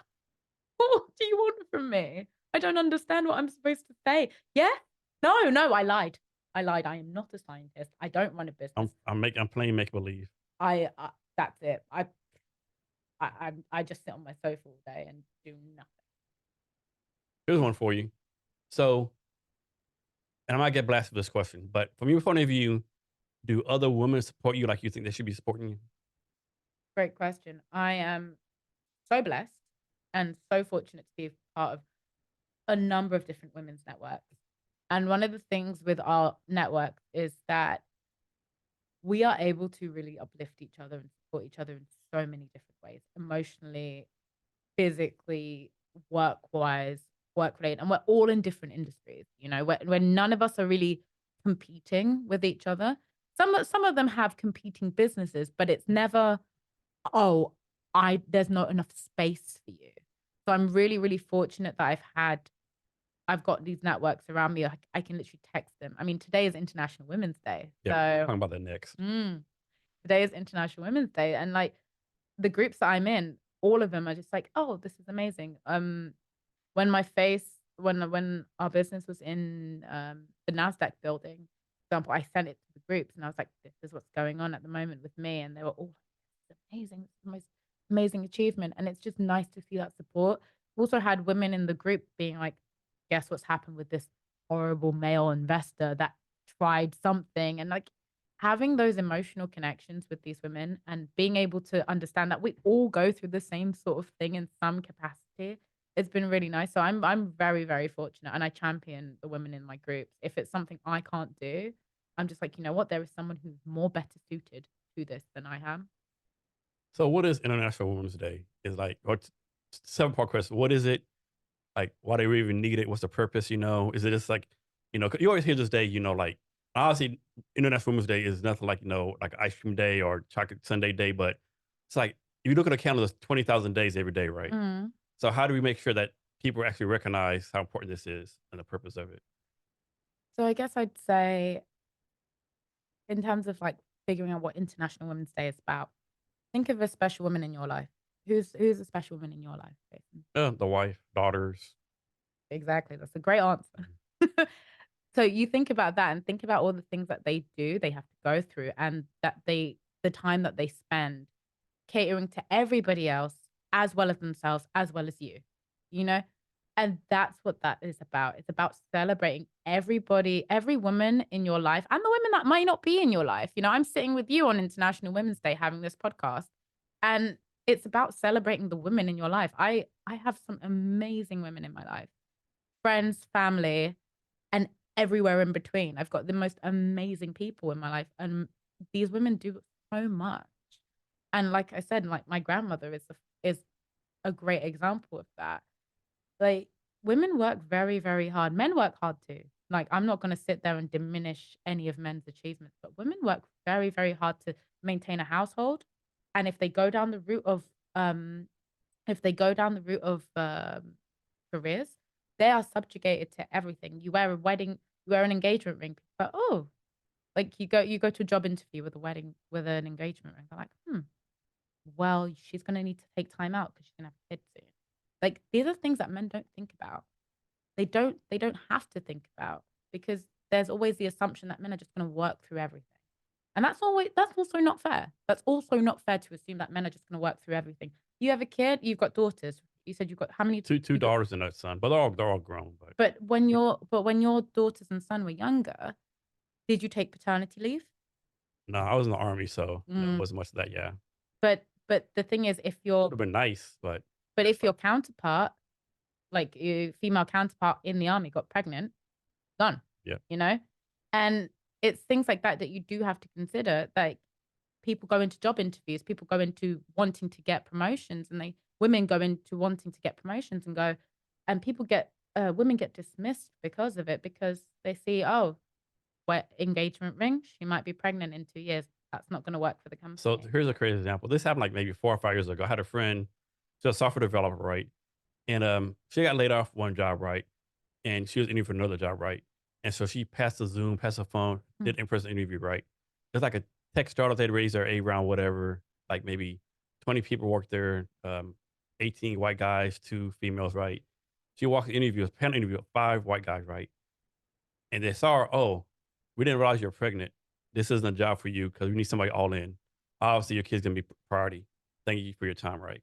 What do you want from me? I don't understand what I'm supposed to say. Yeah? No, I lied. I am not a scientist. I don't run a business. I'm playing make believe. That's it. I just sit on my sofa all day and do nothing. Here's one for you. So, and I might get blasted with this question, but from your point of view, do other women support you like you think they should be supporting you? Great question. I am so blessed and so fortunate to be part of a number of different women's networks. And one of the things with our network is that we are able to really uplift each other and support each other in so many different ways, emotionally, physically, work-wise, work-related. And we're all in different industries, you know, where none of us are really competing with each other. Some of them have competing businesses, but it's never, there's not enough space for you. So I'm really, really fortunate that I've got these networks around me. I can literally text them. I mean, today is International Women's Day. Yeah, so talking about that next. Today is International Women's Day. And like, the groups that I'm in, all of them are just like, oh, this is amazing. When our business was in the NASDAQ building, for example, I sent it to the groups and I was like, this is what's going on at the moment with me. And they were all like, it's amazing. It's the most amazing achievement. And it's just nice to see that support. We also had women in the group being like, guess what's happened with this horrible male investor that tried something. And like, having those emotional connections with these women and being able to understand that we all go through the same sort of thing in some capacity, it's been really nice. So I'm very, very fortunate, and I champion the women in my groups. If it's something I can't do, I'm just like, you know what, there is someone who's more better suited to this than I am. So what is International Women's Day? Is like, or 7-part question. What is it? Like, why do we even need it? What's the purpose? You know, is it just like, you know, you always hear this day, you know, like Honestly, International Women's Day is nothing like, like ice cream day or chocolate Sunday day, but it's like, if you look at the calendar, there's 20,000 days every day, right? Mm. So how do we make sure that people actually recognize how important this is and the purpose of it? So I guess I'd say, in terms of like figuring out what International Women's Day is about, think of a special woman in your life. Who's a special woman in your life, Jason? The wife, daughters. Exactly. That's a great answer. Mhm. So you think about that and think about all the things that they do, they have to go through, and that the time that they spend catering to everybody else as well as themselves, as well as you know? And that's what that is about. It's about celebrating everybody, every woman in your life and the women that might not be in your life. I'm sitting with you on International Women's Day having this podcast, and it's about celebrating the women in your life. I have some amazing women in my life, friends, family, and everywhere in between. I've got the most amazing people in my life, and these women do so much. And like I said, like my grandmother is a great example of that. Like, women work very, very hard. Men work hard too. Like, I'm not going to sit there and diminish any of men's achievements, but women work very, very hard to maintain a household. And um, if they go down the route of careers, they are subjugated to everything. You wear an engagement ring. But oh, like you go to a job interview with a wedding with an engagement ring. They're like, well, she's gonna need to take time out because she's gonna have a kid soon. Like, these are things that men don't think about. They don't have to think about, because there's always the assumption that men are just gonna work through everything. And that's also not fair. That's also not fair to assume that men are just gonna work through everything. You have a kid, you've got daughters. You said you've got how many? Two You got, daughters and a son, but they're all grown. But but when your daughters and son were younger, did you take paternity leave? no, I was in the army, so no, it Mm. wasn't much of that. Yeah, But the thing is, would have been nice, but if your counterpart, like your female counterpart in the army, got pregnant, done, yeah. you know? And it's things like that that you do have to consider. Like, people go into job interviews, people go into wanting to get promotions, and women go into wanting to get promotions and go, and women get dismissed because of it, because they see, oh, what engagement ring? She might be pregnant in 2 years. That's not going to work for the So company. here's a crazy example. This happened like maybe 4 or 5 years ago. I had a friend, she's a software developer, right? And she got laid off one job, right? And she was interviewing for another job, right? And so she passed the Zoom, passed the phone, Hmm. did in-person interview, right? It's like a tech startup. They'd raise their A round, whatever. Like maybe 20 people worked there, 18 white guys, two females, right? She walked the interview, a panel interview with 5 white guys, right? And they saw her, oh, we didn't realize you're pregnant. This isn't a job for you because we need somebody all in. Obviously, your kid's gonna be priority. Thank you for your time, right?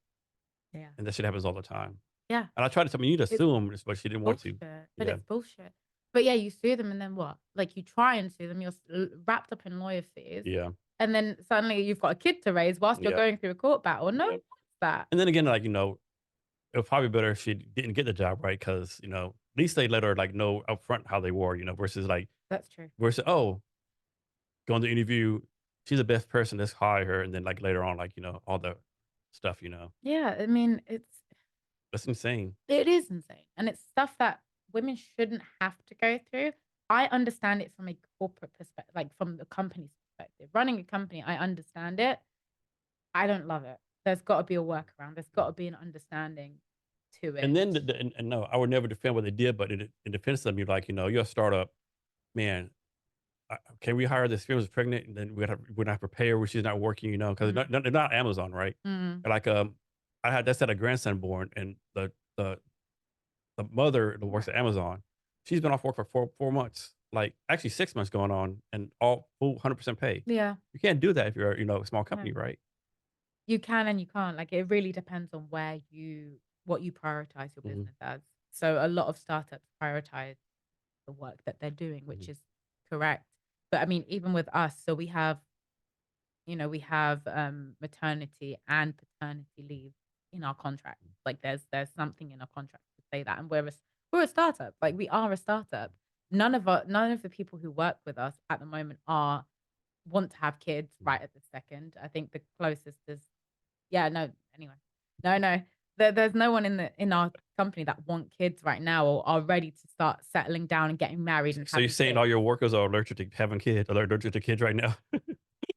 Yeah. And that shit happens all the time. Yeah. And I tried to tell me you need to It's sue them, but she didn't want to. bullshit. But Yeah, it's bullshit. But yeah, you sue them and then what? Like, you try and sue them, you're wrapped up in lawyer fees, yeah, and then suddenly you've got a kid to raise whilst you're yeah. going through a court battle. No one wants that. And then again, like, it was probably better if she didn't get the job, right? Because, at least they let her like know upfront how they were, versus like That's true. oh, going to interview, she's the best person, let's hire her, and then like later on, like, all the stuff. Yeah, I mean, That's insane. it is insane, and it's stuff that women shouldn't have to go through. I understand it from a corporate perspective, like from the company's perspective. Running a company, I understand it. I don't love it. There's got to be a workaround. There's got to be an understanding to And it. then, and no, I would never defend what they did, but in defense of them, you're like, you're a startup, man. Can we hire this female who's pregnant, and then we're not prepared where she's not working, because Mm, they're not Amazon, right? mm, Like, I had a grandson born, and the mother that works at Amazon, she's been off work for 4 months, like actually 6 months going on, and all full 100% pay. yeah, You can't do that if you're a small no. company, right? You can and you can't. Like, it really depends on what you prioritize your Hmm. business as. So a lot of startups prioritize the work that they're doing, which Hmm. is correct. But I mean, even with us, so we have maternity and paternity leave in our contract. Like, there's something in our contract to say that, and we're a startup. Like, we are a startup. None of the people who work with us at the moment want to have kids right at the second. I think the closest is, yeah, no, anyway. No, no. there's no one in our company that want kids right now or are ready to start settling down and getting married and So you're having saying kids. all your workers are allergic to having kids, or they're allergic to kids right now?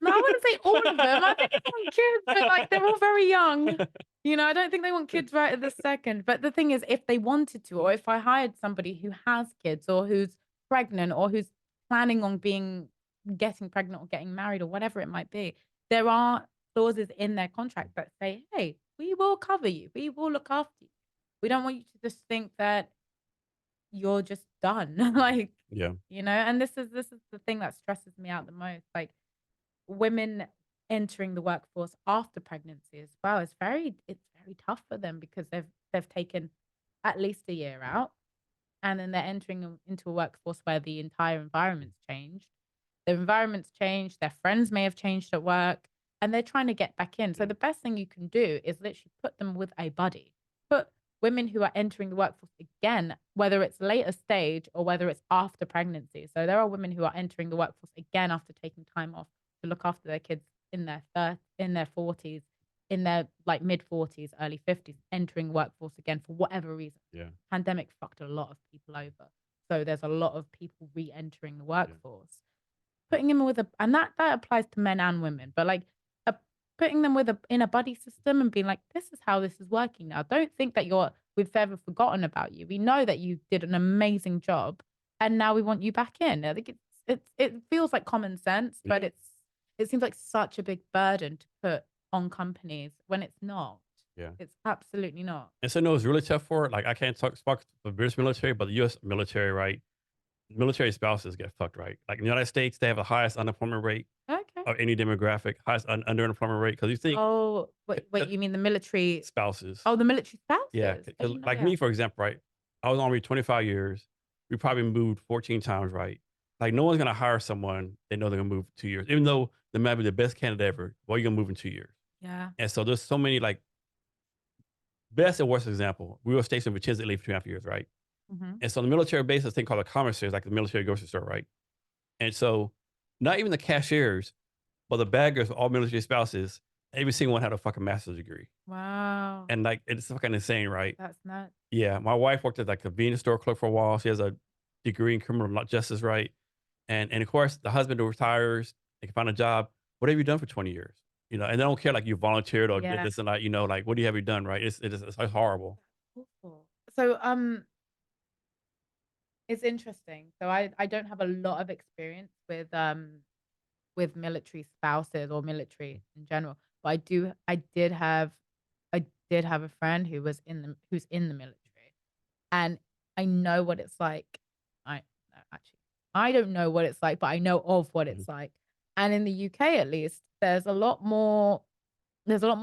No, I wouldn't say all of them. I think they want kids, but like they're all very young. You know, I don't think they want kids right at this second. But the thing is, if they wanted to, or if I hired somebody who has kids or who's pregnant or who's planning on getting pregnant or getting married or whatever it might be, there are clauses in their contract that say, hey, we will cover you. We will look after you. We don't want you to just think that you're just done. Like, Yeah. you know, and this is the thing that stresses me out the most. Like women entering the workforce after pregnancy as well is it's very tough for them because they've taken at least a year out, and then they're entering into a workforce where the entire environment's changed. Their environment's changed, their friends may have changed at work, and they're trying to get back in. So the best thing you can do is literally put them with a buddy. Put women who are entering the workforce again, whether it's later stage or whether it's after pregnancy. So there are women who are entering the workforce again after taking time off to look after their kids in their 40s, in their like mid 40s, early 50s, entering workforce again for whatever reason. Yeah. Pandemic fucked a lot of people over. So there's a lot of people re-entering the workforce. Putting them with and that applies to men and women, but like putting them in a buddy system and being like, this is how this is working now. Don't think that we've ever forgotten about you. We know that you did an amazing job and now we want you back in. I think it feels like common sense, but it seems like such a big burden to put on companies when it's not. Yeah. It's absolutely not. And so, no, it's really tough for it. Like, I can't talk about the British military, but the U.S. military, right? Military spouses get fucked, right? Like in the United States, they have the highest unemployment rate Okay. of any demographic, highest underemployment rate. Because you think Oh, wait, you mean the military? spouses. Oh, the military Yeah. spouses. I Because didn't know, like yeah. me, for example, right? I was on Army 25 years. We probably moved 14 times, right? Like, no one's going to hire someone they know they're going to move 2 years, even though they might be the best candidate ever. Well, you're going to move in 2 years. Yeah. And so there's so many, like, best and worst example. We were stationed in Virginia, Italy for 2.5 years, right? Mm-hmm. And so the military base is a thing called a commissary, like the military grocery store, right? And so not even the cashiers, but the baggers, all military spouses, every single one had a fucking master's degree. Wow. And like, it's fucking insane, right? That's nuts. Yeah. My wife worked as like a convenience store clerk for a while. She has a degree in criminal justice, right? And of course, the husband who retires, they can find a job. What have you done for 20 years? You know, and they don't care like you volunteered or did Yeah. this and that, you know, like, what do you have you done, right? It's horrible. Awful. So it's interesting. So I don't have a lot of experience with military spouses or military in general, but I did have a friend who's in the military, and I know what it's like. I no, actually I don't know what it's like, but I know of what Mhm. it's like. And in the UK at least, there's a lot more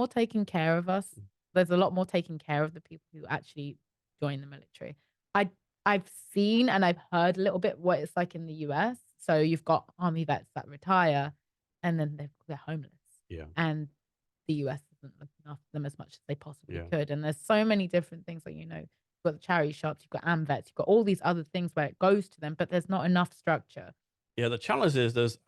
taking care of us. There's a lot more taking care of the people who actually join the military. I I've seen and I've heard a little bit what it's like in the US. So you've got army vets that retire and then they're homeless. Yeah. And the US isn't looking after them as much as they possibly Yeah. could. And there's so many different things like, you've got the charity shops, you've got AMVETS, you've got all these other things where it goes to them, but there's not enough structure. Yeah, the challenge is there's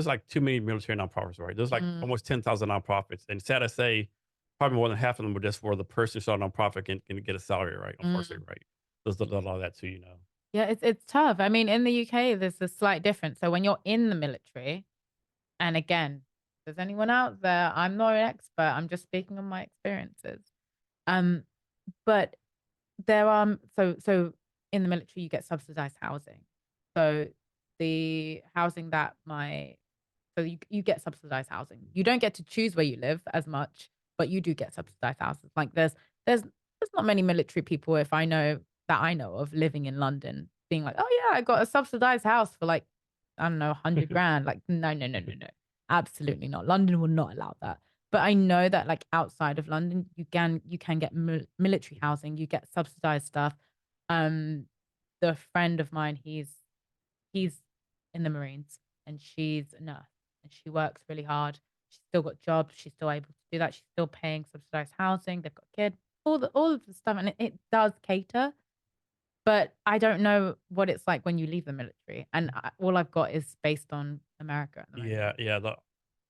like too many military nonprofits, right? There's like Mm, almost 10,000 nonprofits. And sad to say, probably more than half of them are just for the person who started a nonprofit can get a salary, right? Unfortunately, mm. right? There's a lot of that too, you know. Yeah, it's tough. I mean, in the UK, there's a slight difference. So when you're in the military, and again, if there's anyone out there, I'm not an expert. I'm just speaking on my experiences. Um, but there are so in the military, you get subsidized housing. So the housing that you get subsidized housing. You don't get to choose where you live as much, but you do get subsidized houses. Like there's not many military people if I know of living in London being like, oh yeah, I got a subsidized house for like, I don't know, 100 grand. Like, no, no, no, no, no. Absolutely not. London will not allow that. But I know that like outside of London, you can get military housing, you get subsidized stuff. Um, the friend of mine, he's in the Marines and she's a nurse and she works really hard. She's still got jobs. She's still able to do that. She's still paying subsidized housing. They've got a kid, all of the stuff. And it does cater, but I don't know what it's like when you leave the military. And all I've got is based on America at the moment. Yeah, yeah.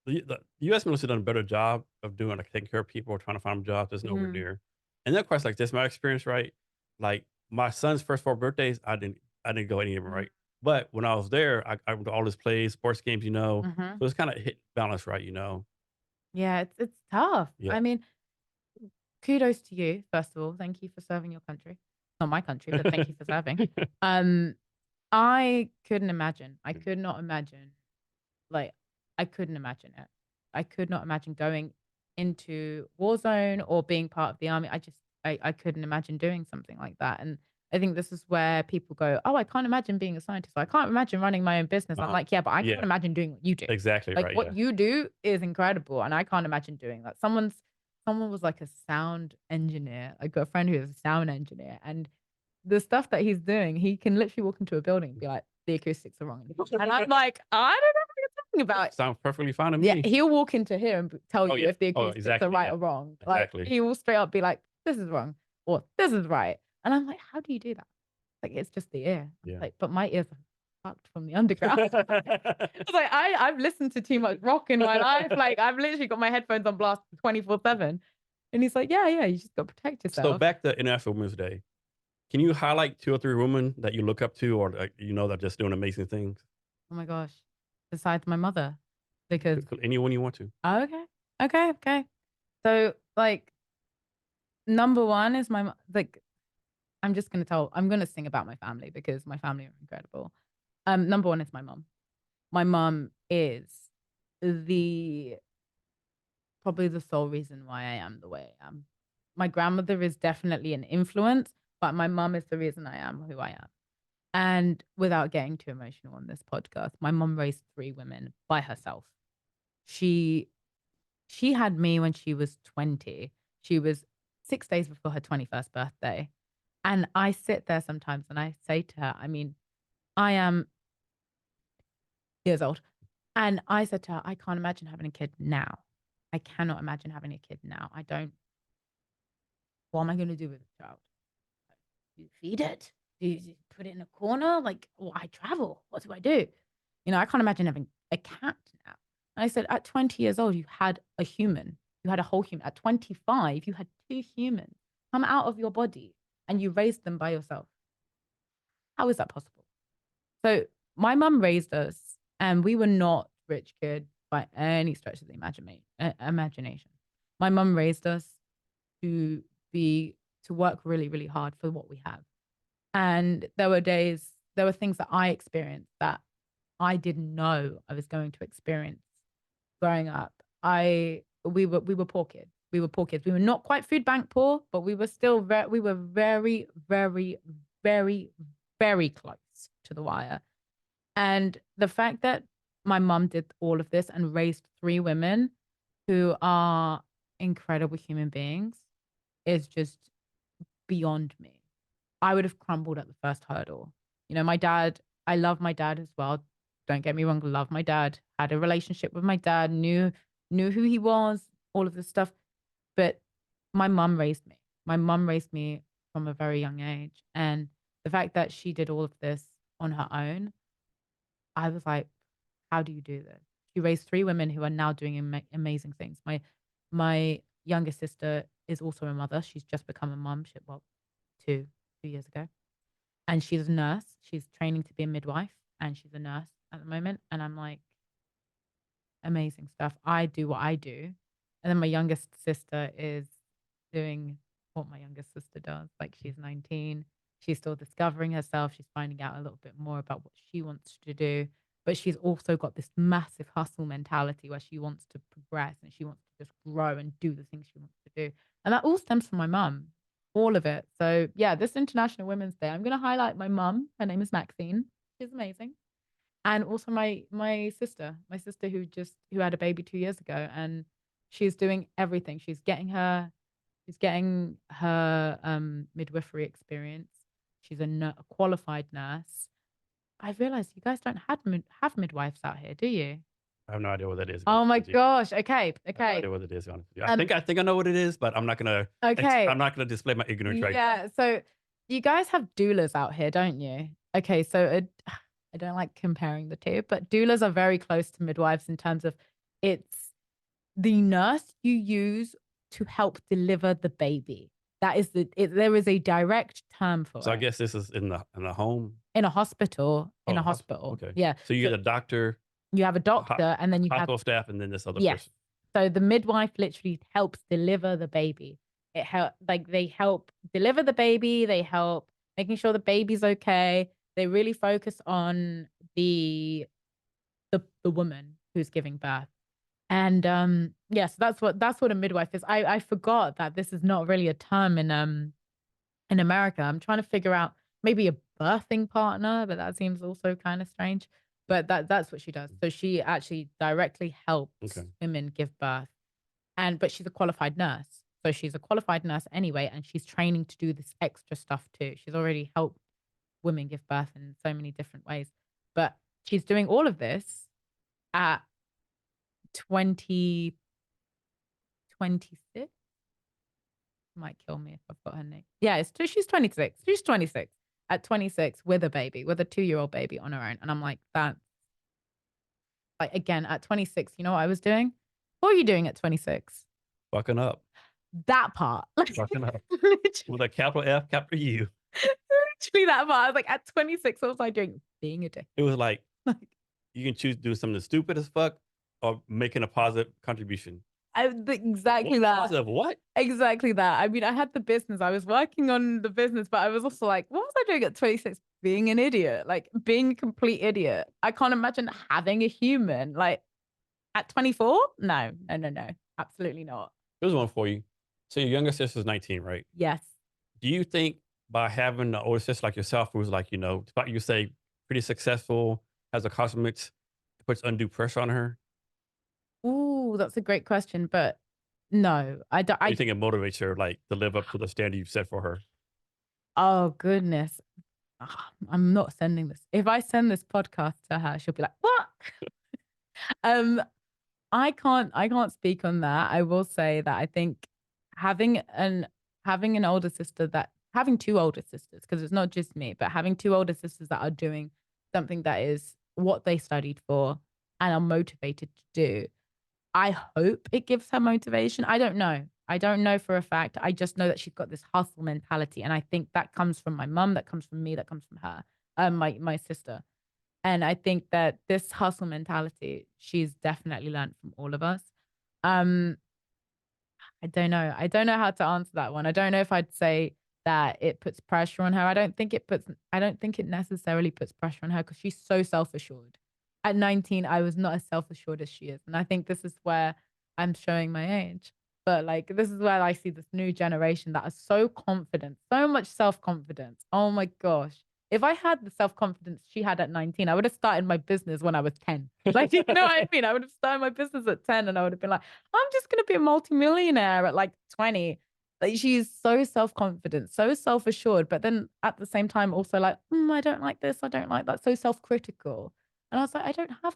The U.S. military done a better job of doing like taking care of people or trying to find them jobs. There's nowhere Mm. near. And then of course, like this, my experience, right? Like my son's first 4 birthdays, I didn't go any of them, right? But when I was there, I went to all his plays, sports games, Mm-hmm. so it's kind of hit balance, right? Yeah, it's tough. Yeah. I mean, kudos to you, first of all. Thank you for serving your country. Not my country, but thank you for serving. I couldn't imagine. I could not imagine. Like, I couldn't imagine it. I could not imagine going into war zone or being part of the army. I couldn't imagine doing something like that. And I think this is where people go, oh, I can't imagine being a scientist. I can't imagine running my own business. I'm like, yeah, but I can't Yeah, imagine doing what you do. exactly Like right. what Yeah. you do is incredible. And I can't imagine doing that. Someone was like a sound engineer. I got a friend who is a sound engineer, and the stuff that he's doing, he can literally walk into a building and be like, the acoustics are wrong. And I'm like, I don't know what you're talking about. Sounds perfectly fine to Yeah, me. he'll walk into here and tell Oh, you yeah. if the Oh, acoustics exactly. are right Yeah. or wrong. Like Exactly. he will straight up be like, this is wrong or this is right. And I'm like, how do you do that? Like it's just the ear. Yeah. Like, but my ears are fucked from the underground. It's like I've listened to too much rock in my life. Like I've literally got my headphones on blast 24/7. And he's like, yeah, you just got to protect So yourself. back to International Women's Day. Can you highlight 2 or 3 women that you look up to or that that are just doing amazing things? Oh my gosh. Besides my mother. Because Anyone you want to. oh, okay. So like number one is like I'm gonna sing about my family because my family are incredible. Number one is my mom. My mom is probably the sole reason why I am the way I am. My grandmother is definitely an influence, but my mom is the reason I am who I am. And without getting too emotional on this podcast, my mom raised 3 women by herself. She had me when she was 20. She was 6 days before her 21st birthday. And I sit there sometimes and I say to her, I mean, I am years old. And I said to her, I can't imagine having a kid now. I cannot imagine having a kid now. What am I going to do with a child? Do you feed it? Do you put it in a corner? Like, well, I travel. What do I do? I can't imagine having a cat now. And I said, at 20 years old, you had a human. You had a whole human. At 25, you had 2 humans come out of your body and you raised them by yourself. How is that possible? So my mum raised us and we were not rich kids by any stretch of the imagination. My mum raised us to work really, really hard for what we have. And there were things that I experienced that I didn't know I was going to experience growing up. We were poor kids. We were poor kids. We were not quite food bank poor, but we were still we were very, very, very, very close to the wire. And the fact that my mum did all of this and raised 3 women who are incredible human beings is just beyond me. I would have crumbled at the first hurdle. My dad, I love my dad as well. Don't get me wrong, love my dad. Had a relationship with my dad, knew who he was, all of this stuff. But my mum raised me. My mum raised me from a very young age. And the fact that she did all of this on her own, I was like, how do you do this? She raised 3 women who are now doing amazing things. My youngest sister is also a mother. She's just become a mum. Two years ago. And she's a nurse. She's training to be a midwife and she's a nurse at the moment. And I'm like, amazing stuff. I do what I do. And then my youngest sister is doing what my youngest sister does. Like she's 19. She's still discovering herself. She's finding out a little bit more about what she wants to do. But she's also got this massive hustle mentality where she wants to progress and she wants to just grow and do the things she wants to do. And that all stems from my mum, all of it. So yeah, this International Women's Day, I'm going to highlight my mum. Her name is Maxine. She's amazing. And also my sister who had a baby 2 years ago, and she's doing everything. She's getting her midwifery experience. She's a qualified nurse. I realized you guys don't have midwives out here, do you? I have no idea what that is. Oh my gosh. Okay. I have no Okay. idea what it is. Honestly. I think I know what it is, but I'm not gonna. Okay. I'm not gonna display my ignorance right now. Yeah. So you guys have doulas out here, don't you? Okay. So I don't like comparing the two, but doulas are very close to midwives in terms of it's the nurse you use to help deliver the baby. That is there is a direct term for So it. I guess this is in the home. In a hospital. In a Hospital. hospital. Okay. Yeah. So you get a doctor, you have a doctor, and then you have hospital staff, and then this other yes. person. So the midwife literally helps deliver the baby. They help deliver the baby. They help making sure the baby's okay. They really focus on the woman who's giving birth. And yes, that's what a midwife is. I forgot that this is not really a term in America. I'm trying to figure out maybe a birthing partner, but that seems also kind of strange. But that's what she does. So she actually directly helps women give birth. But she's a qualified nurse. So she's a qualified nurse anyway, and she's training to do this extra stuff too. She's already helped women give birth in so many different ways. But she's doing all of this at 26. Might kill me if I've got her name. Yeah, she's 26. She's 26 at 26 with a baby, with a 2-year-old baby on her own. And I'm like, that's like, again, at 26, you know what I was doing? What were you doing at 26? Fucking up. That part. Fucking up. With a capital F, capital U. Literally that part. I was like, at 26, what was I doing? Being a dick. It was like, you can choose to do something stupid as fuck or making a positive contribution. Exactly that. Positive what? Exactly that. I mean, I had the business. I was working on the business, but I was also like, what was I doing at 26? Being an idiot, like being a complete idiot. I can't imagine having a human like at 24. No, absolutely not. Here's one for you. So your younger sister's 19, right? Yes. Do you think by having an older sister like yourself, who's like, you say pretty successful, has accomplishments, it puts undue pressure on her? Ooh, that's a great question, but no, I don't. You think it motivates her like to live up to the standard you've set for her? Oh goodness, I'm not sending this. If I send this podcast to her, she'll be like, "What?" I can't speak on that. I will say that I think having an older sister having two older sisters, because it's not just me, but having two older sisters that are doing something that is what they studied for and are motivated to do. I hope it gives her motivation. I don't know. I don't know for a fact. I just know that she's got this hustle mentality. And I think that comes from my mum, that comes from me, that comes from her, my sister. And I think that this hustle mentality, she's definitely learned from all of us. Um, I don't know. I don't know how to answer that one. I don't know if I'd say that it puts pressure on her. I don't think it necessarily puts pressure on her because she's so self-assured. At 19, I was not as self-assured as she is. And I think this is where I'm showing my age. But like, this is where I see this new generation that are so confident, so much self-confidence. Oh my gosh. If I had the self-confidence she had at 19, I would have started my business when I was 10. Like, you know what I mean? I would have started my business at 10 and I would have been like, I'm just going to be a multimillionaire at like 20. Like, she's so self-confident, so self-assured, but then at the same time also like, I don't like this, I don't like that, so self-critical. And I was like, I don't have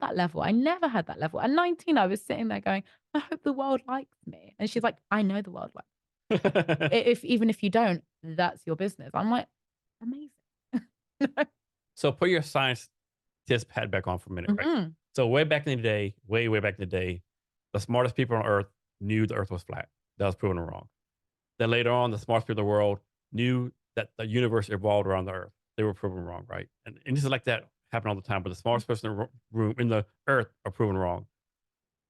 that level. I never had that level. At 19, I was sitting there going, I hope the world likes me. And she's like, I know the world likes me. Even if you don't, that's your business. I'm like, amazing. So put your science test hat back on for a minute, right? So way back in the day, way back in the day, the smartest people on Earth knew the Earth was flat. That was proven wrong. Then later on, the smartest people in the world knew that the universe evolved around the Earth. They were proven wrong, right? And this is like that happen all the time. But the smartest person in the room in the Earth are proven wrong.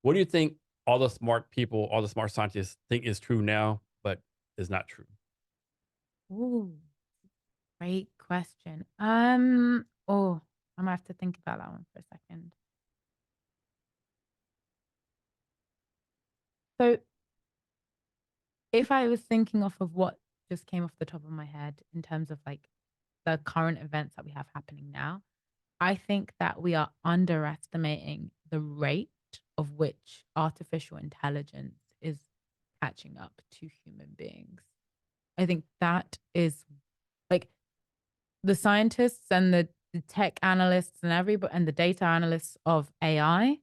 What do you think all the smart people, all the smart scientists think is true now, but is not true? Ooh, great question. Oh, I'm gonna have to think about that one for a second. So if I was thinking off of what just came off the top of my head in terms of like the current events that we have happening now, I think that we are underestimating the rate of which artificial intelligence is catching up to human beings. I think that is like the scientists and the tech analysts and everybody and the data analysts of AI,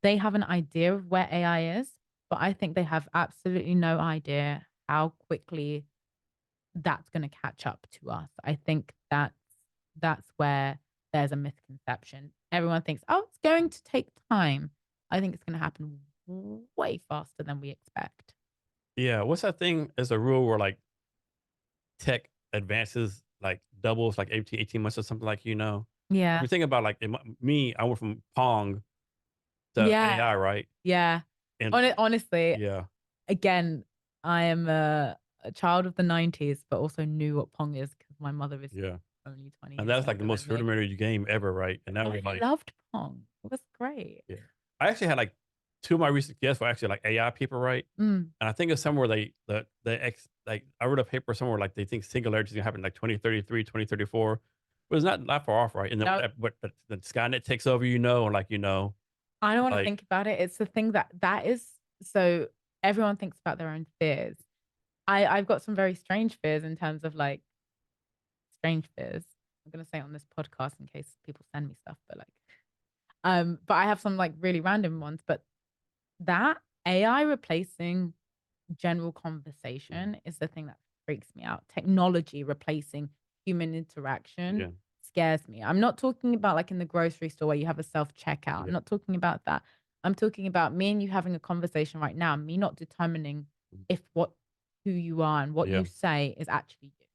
they have an idea of where AI is, but I think they have absolutely no idea how quickly that's going to catch up to us. I think that's where there's a misconception. Everyone thinks, oh, it's going to take time. I think it's going to happen way faster than we expect. Yeah. What's that thing? There's a rule where like tech advances like doubles like 18 months or something like, If Yeah. you think about like me, I went from Pong to Yeah. AI, right? Yeah. And Honestly, yeah, again, I am a child of the 90s, but also knew what Pong is because my mother is yeah. only 20 And years that's like the younger than most me. rudimentary game ever, right? And now And we're I like, loved Pong. It was great. yeah. I actually had like two of my recent guests were actually like AI people, right? Mm. And I think it's somewhere like I read a paper somewhere like they think singularity is gonna happen like 2033, 2034. But it's not far off, right? And then No, but the Skynet takes over, and like, I don't want to like think about it. It's the thing that is so everyone thinks about their own fears. I've got some very strange fears in terms of like strange fears. I'm gonna say it on this podcast in case people send me stuff, but I have some like really random ones. But that AI replacing general Mhm. conversation is the thing that freaks me out. Technology replacing human interaction Yeah, scares me. I'm not talking about like in the grocery store where you have a self checkout. I'm yeah, not talking about that. I'm talking about me and you having a conversation right now, me not determining mhm, if who you are and what yeah, you say is actually you.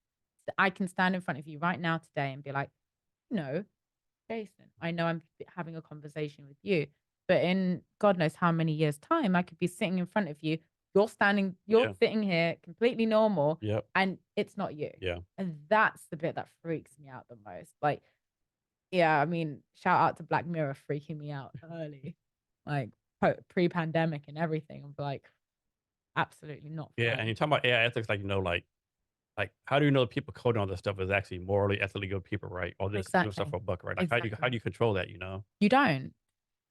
So I can stand in front of you right now today and be like, no, Jason, I know I'm having a conversation with you, but in God knows how many years' time, I could be sitting in front of you. You're yeah, sitting here completely normal, yep, and it's not you. yeah, And that's the bit that freaks me out the most. Like, yeah, I mean, shout out to Black Mirror freaking me out early, like pre-pandemic and everything. I'm like, absolutely not yeah. And you're fun. talking about AI ethics, like like how do you know the people coding all this stuff is actually morally, ethically good people, right? Or just doing stuff Exactly. for a buck, right? Like how do Exactly. you control that? You don't.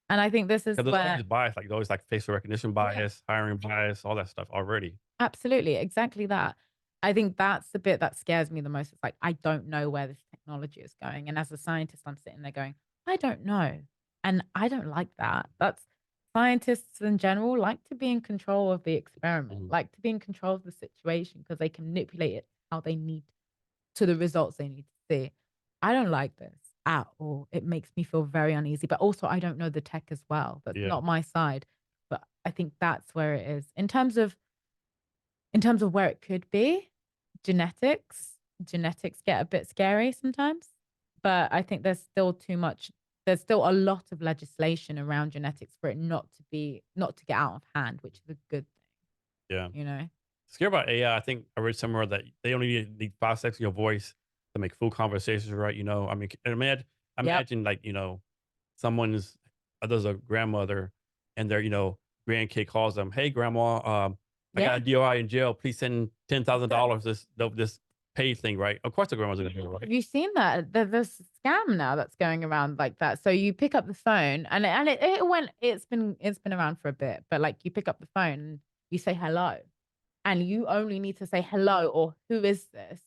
And I think this is Because there's always where bias, like there's always like facial recognition yeah. bias, hiring bias, all that stuff already. Absolutely, exactly that. I think that's the bit that scares me the most. It's like, I don't know where this technology is going. And as a scientist, I'm sitting there going, I don't know. And I don't like that. That's scientists in general like to be in control of the experiment, Mhm. like to be in control of the situation because they can manipulate it how they need to the results they need to see. I don't like this at all. It makes me feel very uneasy. But also I don't know the tech as well. That's Yeah, not my side. But I think that's where it is. In terms of where it could be, genetics get a bit scary sometimes, but I think there's still a lot of legislation around genetics for it not to get out of hand, which is a good yeah. thing, you know? Scared about AI, I think I read somewhere that they only need 5 seconds of your voice to make full conversations, right? I mean, Yep. imagine like, someone's there's a grandmother and their, grandkid calls them, "Hey grandma, I got a Yeah. DOI in jail. Please send So, $10,000 this pay thing," right? Of course the grandma's gonna do it, have right? you seen that? There's a scam now that's going around like that. So you pick up the phone it's been around for a bit, but like you pick up the phone and you say hello and you only need to say hello or who is this?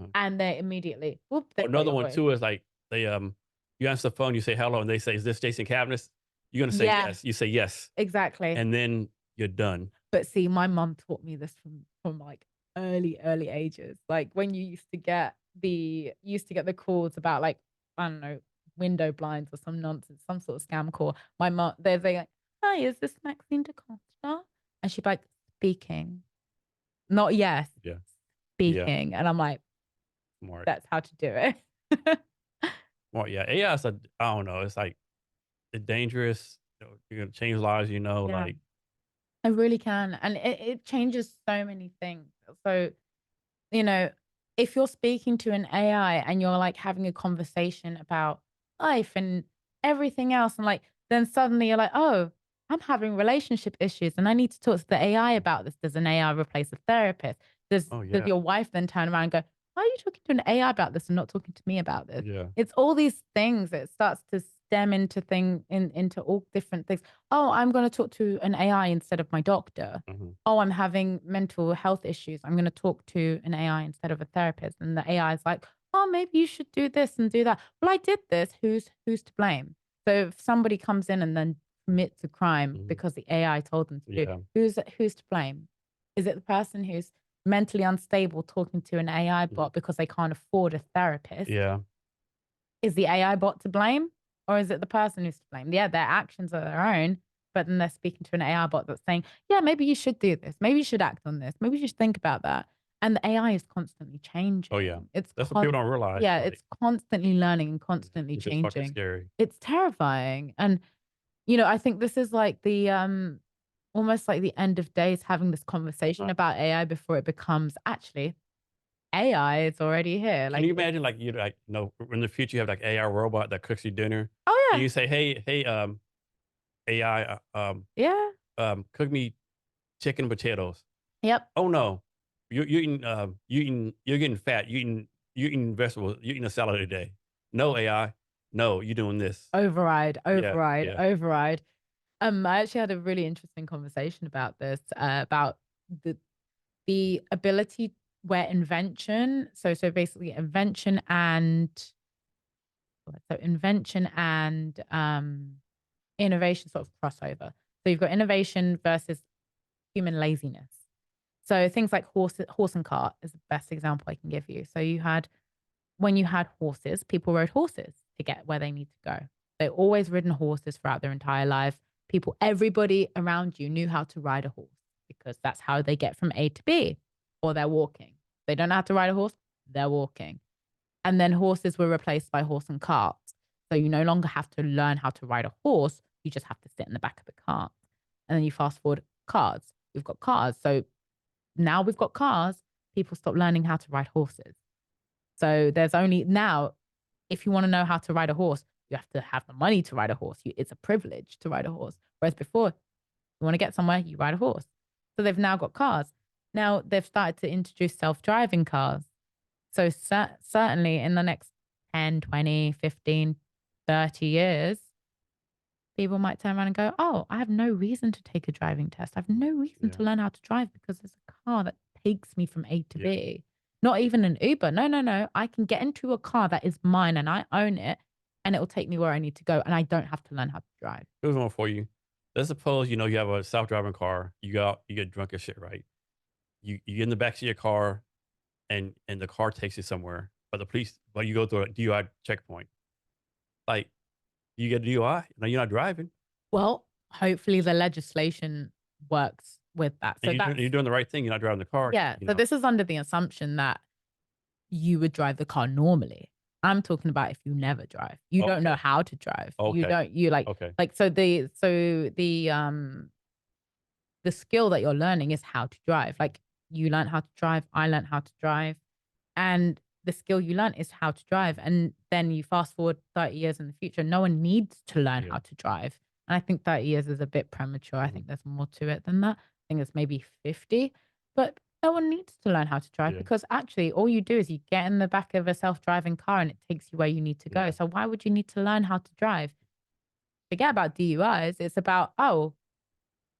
Uh, And they immediately, whoop, they've got Another your one voice. too is like you answer the phone, you say hello, and they say, "Is this Jason Cavness?" You're gonna say Yeah, yes. You say yes, exactly. and then you're done. But see, my mum taught me this from like early ages. Like when you used to get the calls about like, I don't know, window blinds or some nonsense, some sort of scam call. My mum, they're like, "Hi, is this Maxine DaCosta?" And she'd be like, "Speaking." Not yes, Yeah, yeah, speaking. And I'm like, smart. that's how to do it. Well, yeah, AI is I don't know. It's like it's dangerous. You're gonna change lives. Yeah. Like I really can. And it changes so many things. So, you know, if you're speaking to an AI and you're like having a conversation about life and everything else, and like, then suddenly you're like, oh, I'm having relationship issues and I need to talk to the AI about this. Does an AI replace a therapist? oh Does yeah, your wife then turn around and go, why are you talking to an AI about this and not talking to me about this? yeah, It's all these things. It starts to stem into all different things. Oh, I'm going to talk to an AI instead of my doctor. mhm, Oh, I'm having mental health issues. I'm going to talk to an AI instead of a therapist. And the AI is like, oh, maybe you should do this and do that. Well, I did this. Who's to blame? So if somebody comes in and then commits a crime mhm, because the AI told them to do, yeah, who's to blame? Is it the person who's mentally unstable talking to an AI mhm, bot because they can't afford a therapist? yeah, Is the AI bot to blame? Or is it the person who's to blame? Yeah, their actions are their own, but then they're speaking to an AI bot that's saying, yeah, maybe you should do this. Maybe you should act on this. Maybe you should think about that. And the AI is constantly changing. Oh yeah. It's That's what people don't realize. yeah, Like, it's constantly learning and constantly it's just fucking changing. scary. It's terrifying. And, you know, I think this is like the almost like the end of days having this conversation about AI before it becomes actually AI is already here. Can Like, you imagine like you like in the future you have like AI robot that cooks you dinner? oh And yeah, you say, hey, AI, yeah, cook me chicken and potatoes. yep. Oh no, you're getting fat. You eating vegetables. You eating a salad a day. No AI. No, you're doing this. Override, Yeah, override, yeah, override. I actually had a really interesting conversation about this, about the ability where invention, so basically invention and innovation sort of crossover. So you've got innovation versus human laziness. So things like horse and cart is the best example I can give you. So when you had horses, people rode horses to get where they need to go. They always ridden horses throughout their entire life. Everybody around you knew how to ride a horse because that's how they get from A to B, or they're walking. They don't know how to ride a horse, they're walking. And then horses were replaced by horse and carts. So you no longer have to learn how to ride a horse, you just have to sit in the back of the cart. And then you fast forward cars. We've got cars. So now we've got cars, people stop learning how to ride horses. So there's only now, if you want to know how to ride a horse, you have to have the money to ride a horse. It's a privilege to ride a horse. Whereas before, you want to get somewhere, you ride a horse. So they've now got cars. Now they've started to introduce self-driving cars. So certainly in the next 10, 20, 15, 30 years, people might turn around and go, oh, I have no reason to take a driving test. I have no reason to learn how to drive because there's a car that takes me from A to B. Not even an Uber. No, no, no. I can get into a car that is mine and I own it and it will take me where I need to go and I don't have to learn how to drive. Here's one for you. Let's suppose you have a self-driving car. You get drunk as shit, right? You get in the back of your car, and the car takes you somewhere, but you go through a DUI checkpoint. Like, you get a DUI, now you're not driving, Well, hopefully the legislation works with that. So and you're doing the right thing. You're not driving the car. yeah. So this is under the assumption that you would drive the car normally. I'm talking about if you never drive. You don't know how to drive. You Okay. don't, you like, Okay. so the skill that you're learning is how to drive. Like you learn how to drive, I learned how to drive. And the skill you learn is how to drive. And then you fast forward 30 years in the future, no one needs to learn how to drive. And I think 30 years is a bit premature. I think there's more to it than that. I think it's maybe 50, but no one needs to learn how to drive because actually all you do is you get in the back of a self-driving car and it takes you where you need to go. So why would you need to learn how to drive? Forget about DUIs. It's about, oh,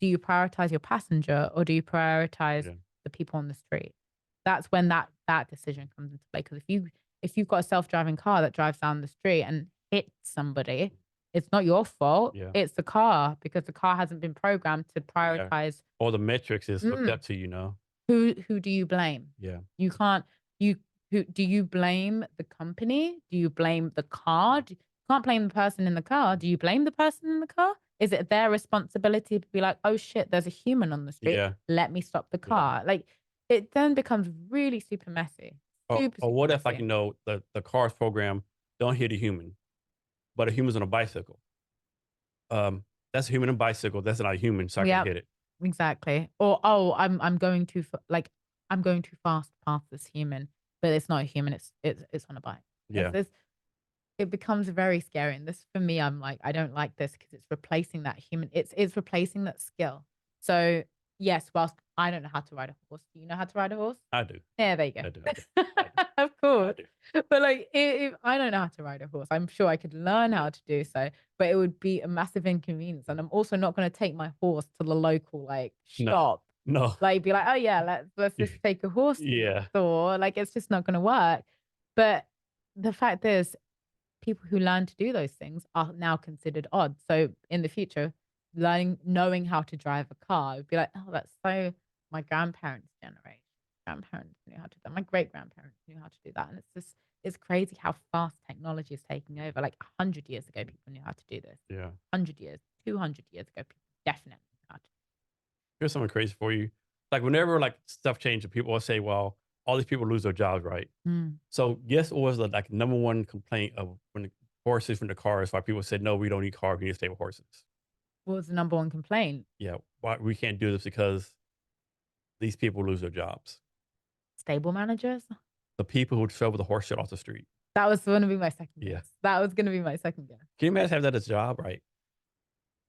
do you prioritize your passenger or do you prioritize the people on the street? That's when that decision comes into play. Because if you've got a self-driving car that drives down the street and hits somebody, it's not your fault. It's the car because the car hasn't been programmed to prioritize. All the metrics is hooked up to, Who do you blame? Yeah. You can't who do you blame the company? Do you blame the car? You can't blame the person in the car. Do you blame the person in the car? Is it their responsibility to be like, oh shit, there's a human on the street. Let me stop the car. Like it then becomes really super messy. Or what if, like, messy. the car's program don't hit a human, but a human's on a bicycle? That's a human on a bicycle. That's not a human, so I can hit it. Exactly. Or oh, I'm going too I'm going too fast past this human, but it's not a human. It's on a bike. Yeah. It becomes very scary. And this for me, I'm like, I don't like this because it's replacing that human. It's replacing that skill. So yes, whilst I don't know how to ride a horse, do you know how to ride a horse? I do. Yeah, there you go. I do. Of course. But like, if I don't know how to ride a horse, I'm sure I could learn how to do so, but it would be a massive inconvenience. And I'm also not going to take my horse to the local like shop. No. Like be like, oh yeah, let's just take a horse to the store. Like it's just not going to work. But the fact is, people who learn to do those things are now considered odd. So in the future, knowing how to drive a car would be like, oh, that's so my grandparents' generation. Grandparents knew how to do that. My great grandparents knew how to do that. And it's crazy how fast technology is taking over. Like 100 years ago, people knew how to do this. 100 years, 200 years ago, people definitely not. Here's something crazy for you. Like whenever like stuff changes, people will say, well, all these people lose their jobs, right? So guess what was the like number one complaint of when the horses from the cars, why people said, no, we don't need cars, we need to stay with horses. What was the number one complaint? Yeah, why we can't do this because these people lose their jobs. Stable managers? The people who shovel the horse shit off the street. That was going to be my second Yeah. guess. That was going to be my second guess. Can you imagine have that as a job, right?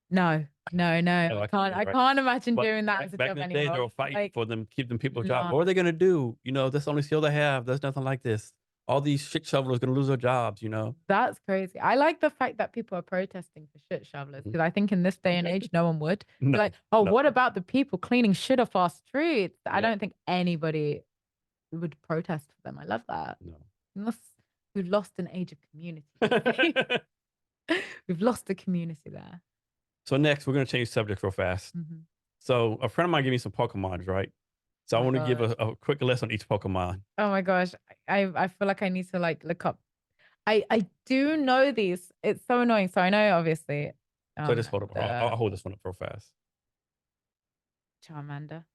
No. No, I can't imagine doing that as a back job in the anymore. day, they were fighting Like, for them, keep them people jobs. no. What are they going to do? You know, that's the only skill they have. There's nothing like this. All these shit shovelers going to lose their jobs, you know? That's crazy. I like the fact that people are protesting for shit shovelers because I think in this day and age, no one would. No, Like, oh, no. what about the people cleaning shit off our streets? I Yeah. don't think anybody would protest for them. I love that. No. We've lost an age of community. We've lost a community there. So next, we're going to change subjects real fast. So a friend of mine gave me some Pokemons, right? So I want to give a quick list on each Pokemon. Oh my gosh. I feel like I need to like look up. I do know these. It's so annoying. So I know obviously. So just hold up. I'll hold this one up real fast. Charmander.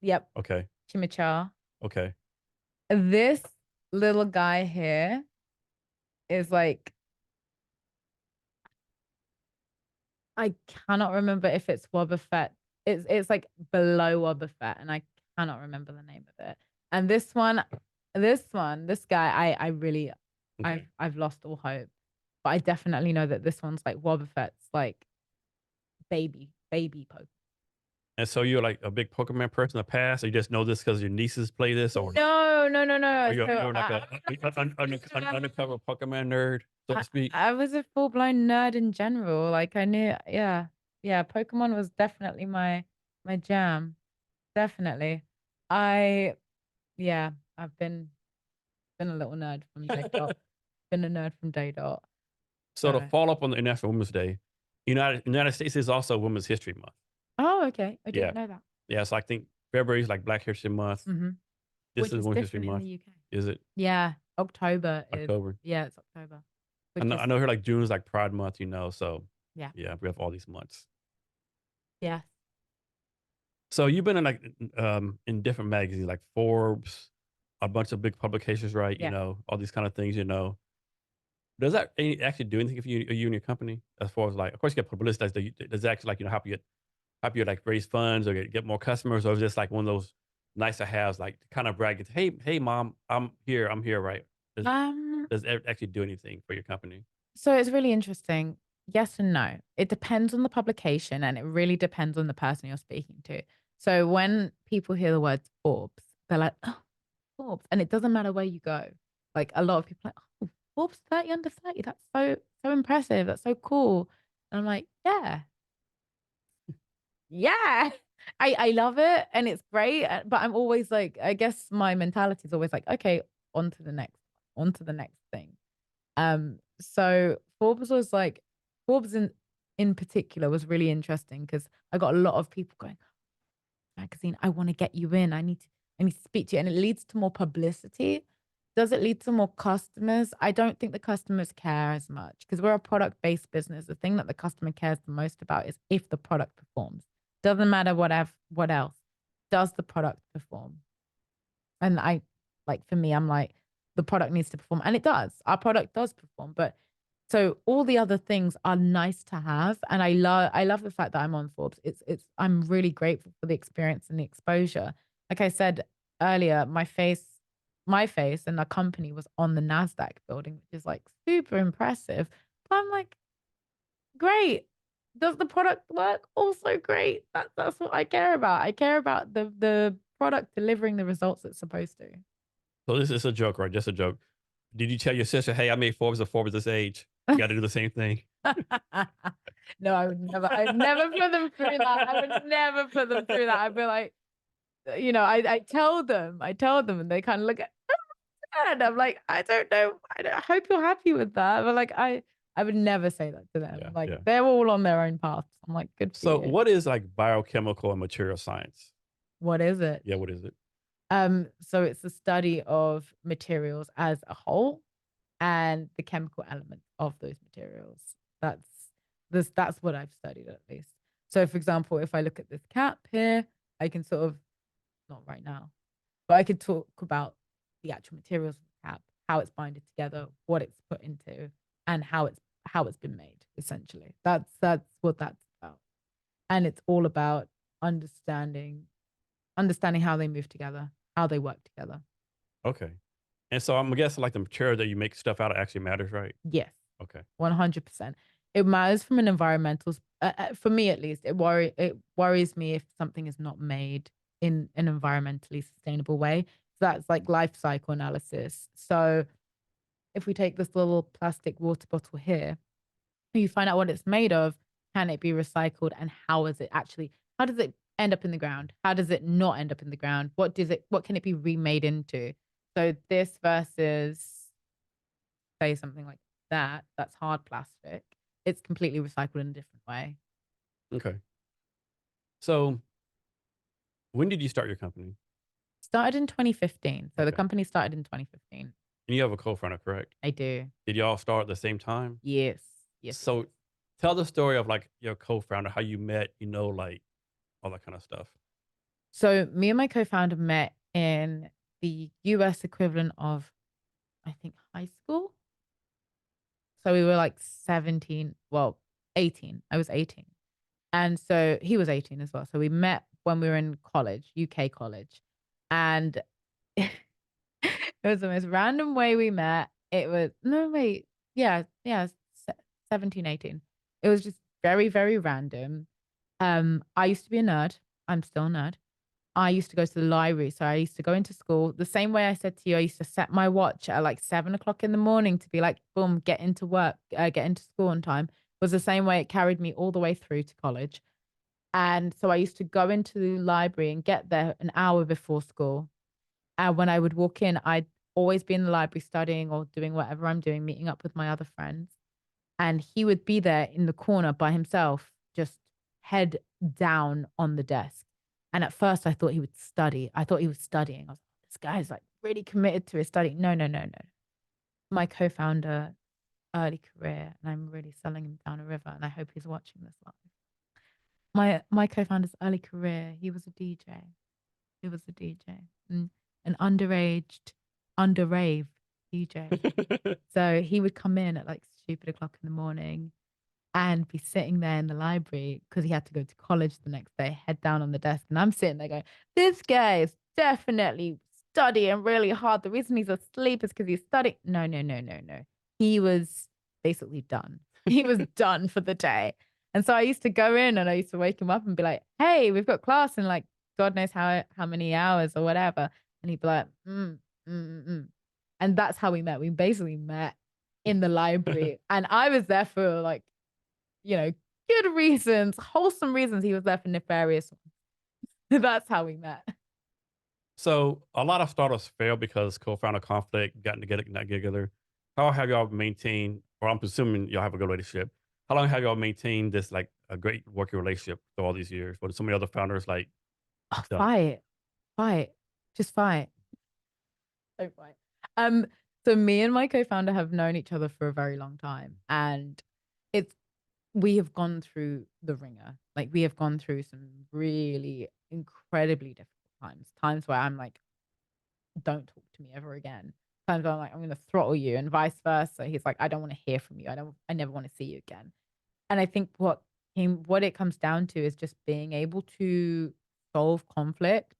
Yep. Okay. Chimichar. Okay. This little guy here is like, I cannot remember if it's Wobbuffet. It's like below Wobbuffet, and I cannot remember the name of it. And this guy, I really, okay. I've lost all hope. But I definitely know that this one's like Wobbuffet's like baby Pokemon. And so you're like a big Pokemon person in the past, or you just know this because your nieces play this, or no. Or you're like an undercover Pokemon nerd, so to speak. I was a full-blown nerd in general. Like I knew, yeah. Pokemon was definitely my jam. Definitely. I've been a little nerd from day dot. Been a nerd from day dot. So to follow up on the International Women's Day, United States is also Women's History Month. Oh, okay. I didn't know that. Yeah, so I think February is like Black History Month. This is Women's History Month. In the UK. Is it? Yeah, October. Yeah, it's October. I know here like June is like Pride Month, you know. So yeah, we have all these months. Yeah. So you've been in like in different magazines like Forbes, a bunch of big publications, right? Yeah. You know, all these kind of things, you know. Does that actually do anything for you and your company? As far as like, of course, you get publicity. Does that actually like, you know, help you like raise funds or get more customers, or is it just like one of those nice to haves, like kind of bragging, hey mom, I'm here, right? Does it actually do anything for your company? So it's really interesting. Yes and no. It depends on the publication, and it really depends on the person you're speaking to. So when people hear the word Forbes, they're like, oh, Forbes. And it doesn't matter where you go. Like a lot of people are like, oh, Forbes 30 under 30. That's so impressive. That's so cool. And I'm like, yeah. I love it and it's great. But I'm always like, I guess my mentality is always like, okay, on to the next thing. So Forbes in particular was really interesting because I got a lot of people going, magazine, I want to get you in. I need to speak to you. And it leads to more publicity. Does it lead to more customers? I don't think the customers care as much because we're a product-based business. The thing that the customer cares the most about is if the product performs. Doesn't matter what else. Does the product perform? And for me, I'm like, the product needs to perform. And it does. Our product does perform. But so all the other things are nice to have. And I love the fact that I'm on Forbes. I'm really grateful for the experience and the exposure. Like I said earlier, my face and the company was on the NASDAQ building, which is like super impressive. But I'm like, great. Does the product work? Also great. That's what I care about. I care about the product delivering the results it's supposed to. So this is a joke, right? Just a joke. Did you tell your sister, hey, I made Forbes at Forbes this age? You got to do the same thing. No, I'd never put them through that. I would never put them through that. I'd be like, you know, I tell them and they kind of look at, and I'm like, I don't know. I hope you're happy with that. But like, I would never say that to them. They're all on their own paths. I'm like, good for you. So what is like biochemical and material science? What is it? Yeah, what is it? So it's the study of materials as a whole and the chemical elements of those materials. That's what I've studied at least. So for example, if I look at this cap here, I can sort of, not right now, but I could talk about the actual materials of the cap, how it's binded together, what it's put into, and how it's been made, essentially. That's what that's about. And it's all about understanding how they move together, how they work together. Okay. And so I'm guessing like the material that you make stuff out of actually matters, right? Yes, Okay. 100%. It matters from an environmental, for me at least, it worries me if something is not made in an environmentally sustainable way. So that's like life cycle analysis. So if we take this little plastic water bottle here, you find out what it's made of, can it be recycled, and how does it end up in the ground? How does it not end up in the ground? What can it be remade into? So this versus say something like that's hard plastic. It's completely recycled in a different way. Okay. So when did you start your company? Started in 2015. So the Okay. company started in 2015. And you have a co-founder, correct? I do. Did y'all start at the same time? Yes. Yes. So tell the story of like your co-founder, how you met, like all that kind of stuff. So me and my co-founder met in the US equivalent of, I think, high school. So we were like 17, well, 18. I was 18. And so he was 18 as well. So we met when we were in college, UK college. And it was the most random way we met. It was, no, wait. Yeah, 17, 18. It was just very, very random. I used to be a nerd. I'm still a nerd. I used to go to the library. So I used to go into school the same way I said to you. I used to set my watch at like 7 o'clock in the morning to be like, boom, get into work, get into school on time. Was the same way it carried me all the way through to college. And so I used to go into the library and get there an hour before school. And when I would walk in, I'd always be in the library studying or doing whatever I'm doing, meeting up with my other friends. And he would be there in the corner by himself, just head down on the desk. And at first I thought he would study. I thought he was studying. I was like, this guy's like really committed to his study. No, no, no, no. My co-founder, early career, and I'm really selling him down a river. And I hope he's watching this live. My co-founder's early career, he was a DJ. He was a DJ. An underaged, underrave DJ. So he would come in at like stupid o'clock in the morning and be sitting there in the library because he had to go to college the next day, head down on the desk. And I'm sitting there going, this guy is definitely studying really hard. The reason he's asleep is because he's studying. No, no, no, no, no. He was basically done. He was done for the day. And so I used to go in and I used to wake him up and be like, hey, we've got class in like God knows how many hours or whatever. And he'd be like, And that's how we met. We basically met in the library. And I was there for like, good reasons, wholesome reasons. He was there for nefarious ones. That's how we met. So a lot of startups fail because co-founder conflict, gotten together, not together. How have y'all maintained, or I'm presuming y'all have a good relationship. How long have y'all maintained this like a great working relationship for all these years? What are some of the other founders like Oh, done? fight, just fight. Don't fight. So me and my co-founder have known each other for a very long time, and it's we have gone through the ringer. Like we have gone through some really incredibly difficult times where I'm like, don't talk to me ever again. Times where I'm like, I'm going to throttle you, and vice versa. He's like, I don't want to hear from you. I never want to see you again. And I think what it comes down to is just being able to solve conflict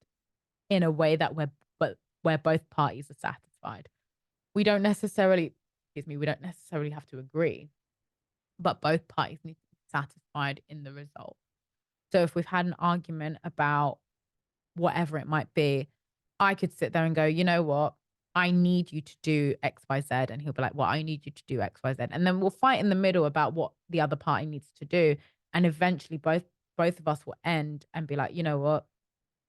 in a way that where both parties are satisfied. We don't necessarily have to agree, but both parties need to be satisfied in the result. So if we've had an argument about whatever it might be, I could sit there and go, you know what? I need you to do X, Y, Z. And he'll be like, well, I need you to do X, Y, Z. And then we'll fight in the middle about what the other party needs to do. And eventually both of us will end and be like, you know what?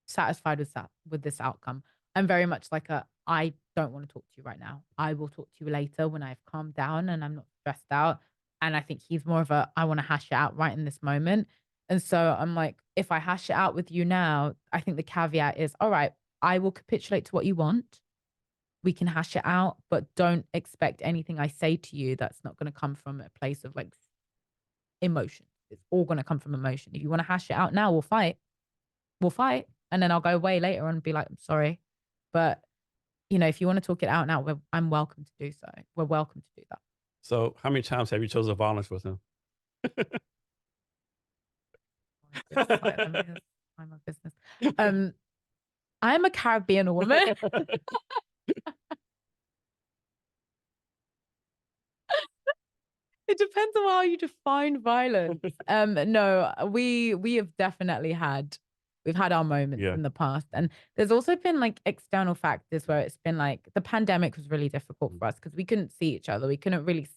Satisfied with this outcome. I'm very much like I don't want to talk to you right now. I will talk to you later when I've calmed down and I'm not stressed out. And I think he's more of I want to hash it out right in this moment. And so I'm like, if I hash it out with you now, I think the caveat is, all right, I will capitulate to what you want. We can hash it out, but don't expect anything I say to you that's not going to come from a place of like emotion. it's all going to come from emotion. If you want to hash it out now, we'll fight. And then I'll go away later and be like, I'm sorry. But, if you want to talk it out now, I'm welcome to do so. We're welcome to do that. So how many times have you chosen violence with him? I'm a business. I am a Caribbean woman. It depends on how you define violence. No, we have definitely we've had our moments in the past. And there's also been like external factors where it's been like the pandemic was really difficult for us because we couldn't see each other. We couldn't really.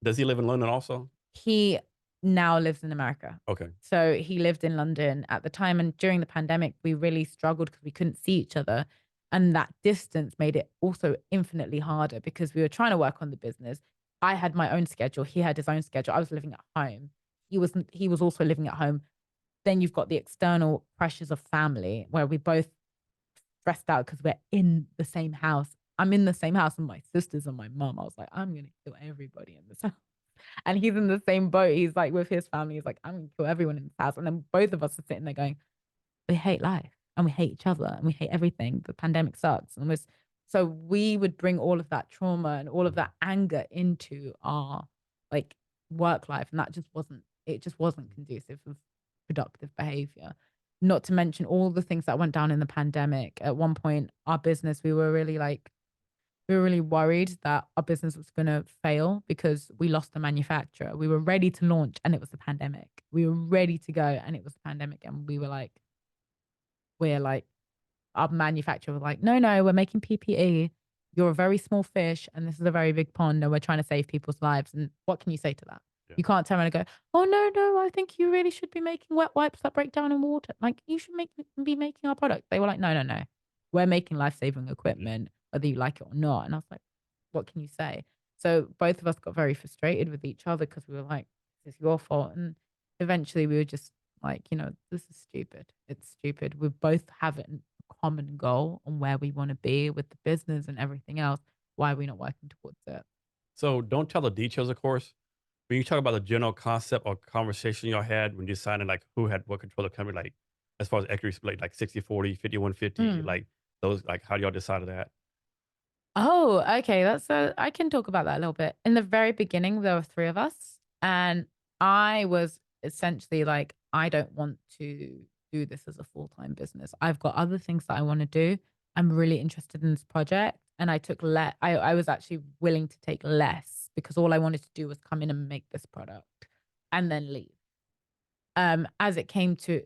Does he live in London also? He now lives in America. Okay. So he lived in London at the time. And during the pandemic, we really struggled because we couldn't see each other. And that distance made it also infinitely harder because we were trying to work on the business. I had my own schedule. He had his own schedule. I was living at home. He was also living at home. Then you've got the external pressures of family where we both stressed out because we're in the same house. I'm in the same house with my sisters and my mom. I was like, I'm going to kill everybody in this house. And he's in the same boat. He's like with his family. He's like, I'm going to kill everyone in this house. And then both of us are sitting there going, we hate life and we hate each other and we hate everything. The pandemic sucks. And so we would bring all of that trauma and all of that anger into our like work life. And it just wasn't conducive of productive behavior. Not to mention all the things that went down in the pandemic. At one point, our business, we were really worried that our business was going to fail because we lost the manufacturer. We were ready to launch and it was the pandemic. We were ready to go and it was the pandemic. And our manufacturer was like, no, we're making PPE. You're a very small fish and this is a very big pond and we're trying to save people's lives. And what can you say to that? Yeah. You can't turn around and go, oh, no, I think you really should be making wet wipes that break down in water. Like you should be making our product. They were like, no. We're making life-saving equipment, whether you like it or not. And I was like, what can you say? So both of us got very frustrated with each other because we were like, this is your fault. And eventually we were just like, this is stupid. It's stupid. We both have a common goal on where we want to be with the business and everything else. Why are we not working towards it? So don't tell the details, of course. When you talk about the general concept or conversation y'all had when you decided like who had what control of the company, like as far as equity split, like 60-40, 51-50, like those, like how y'all decided that? Oh, okay. I can talk about that a little bit. In the very beginning, there were three of us, and I was essentially like, I don't want to do this as a full-time business. I've got other things that I want to do. I'm really interested in this project. And I took I was actually willing to take less because all I wanted to do was come in and make this product and then leave. As it came to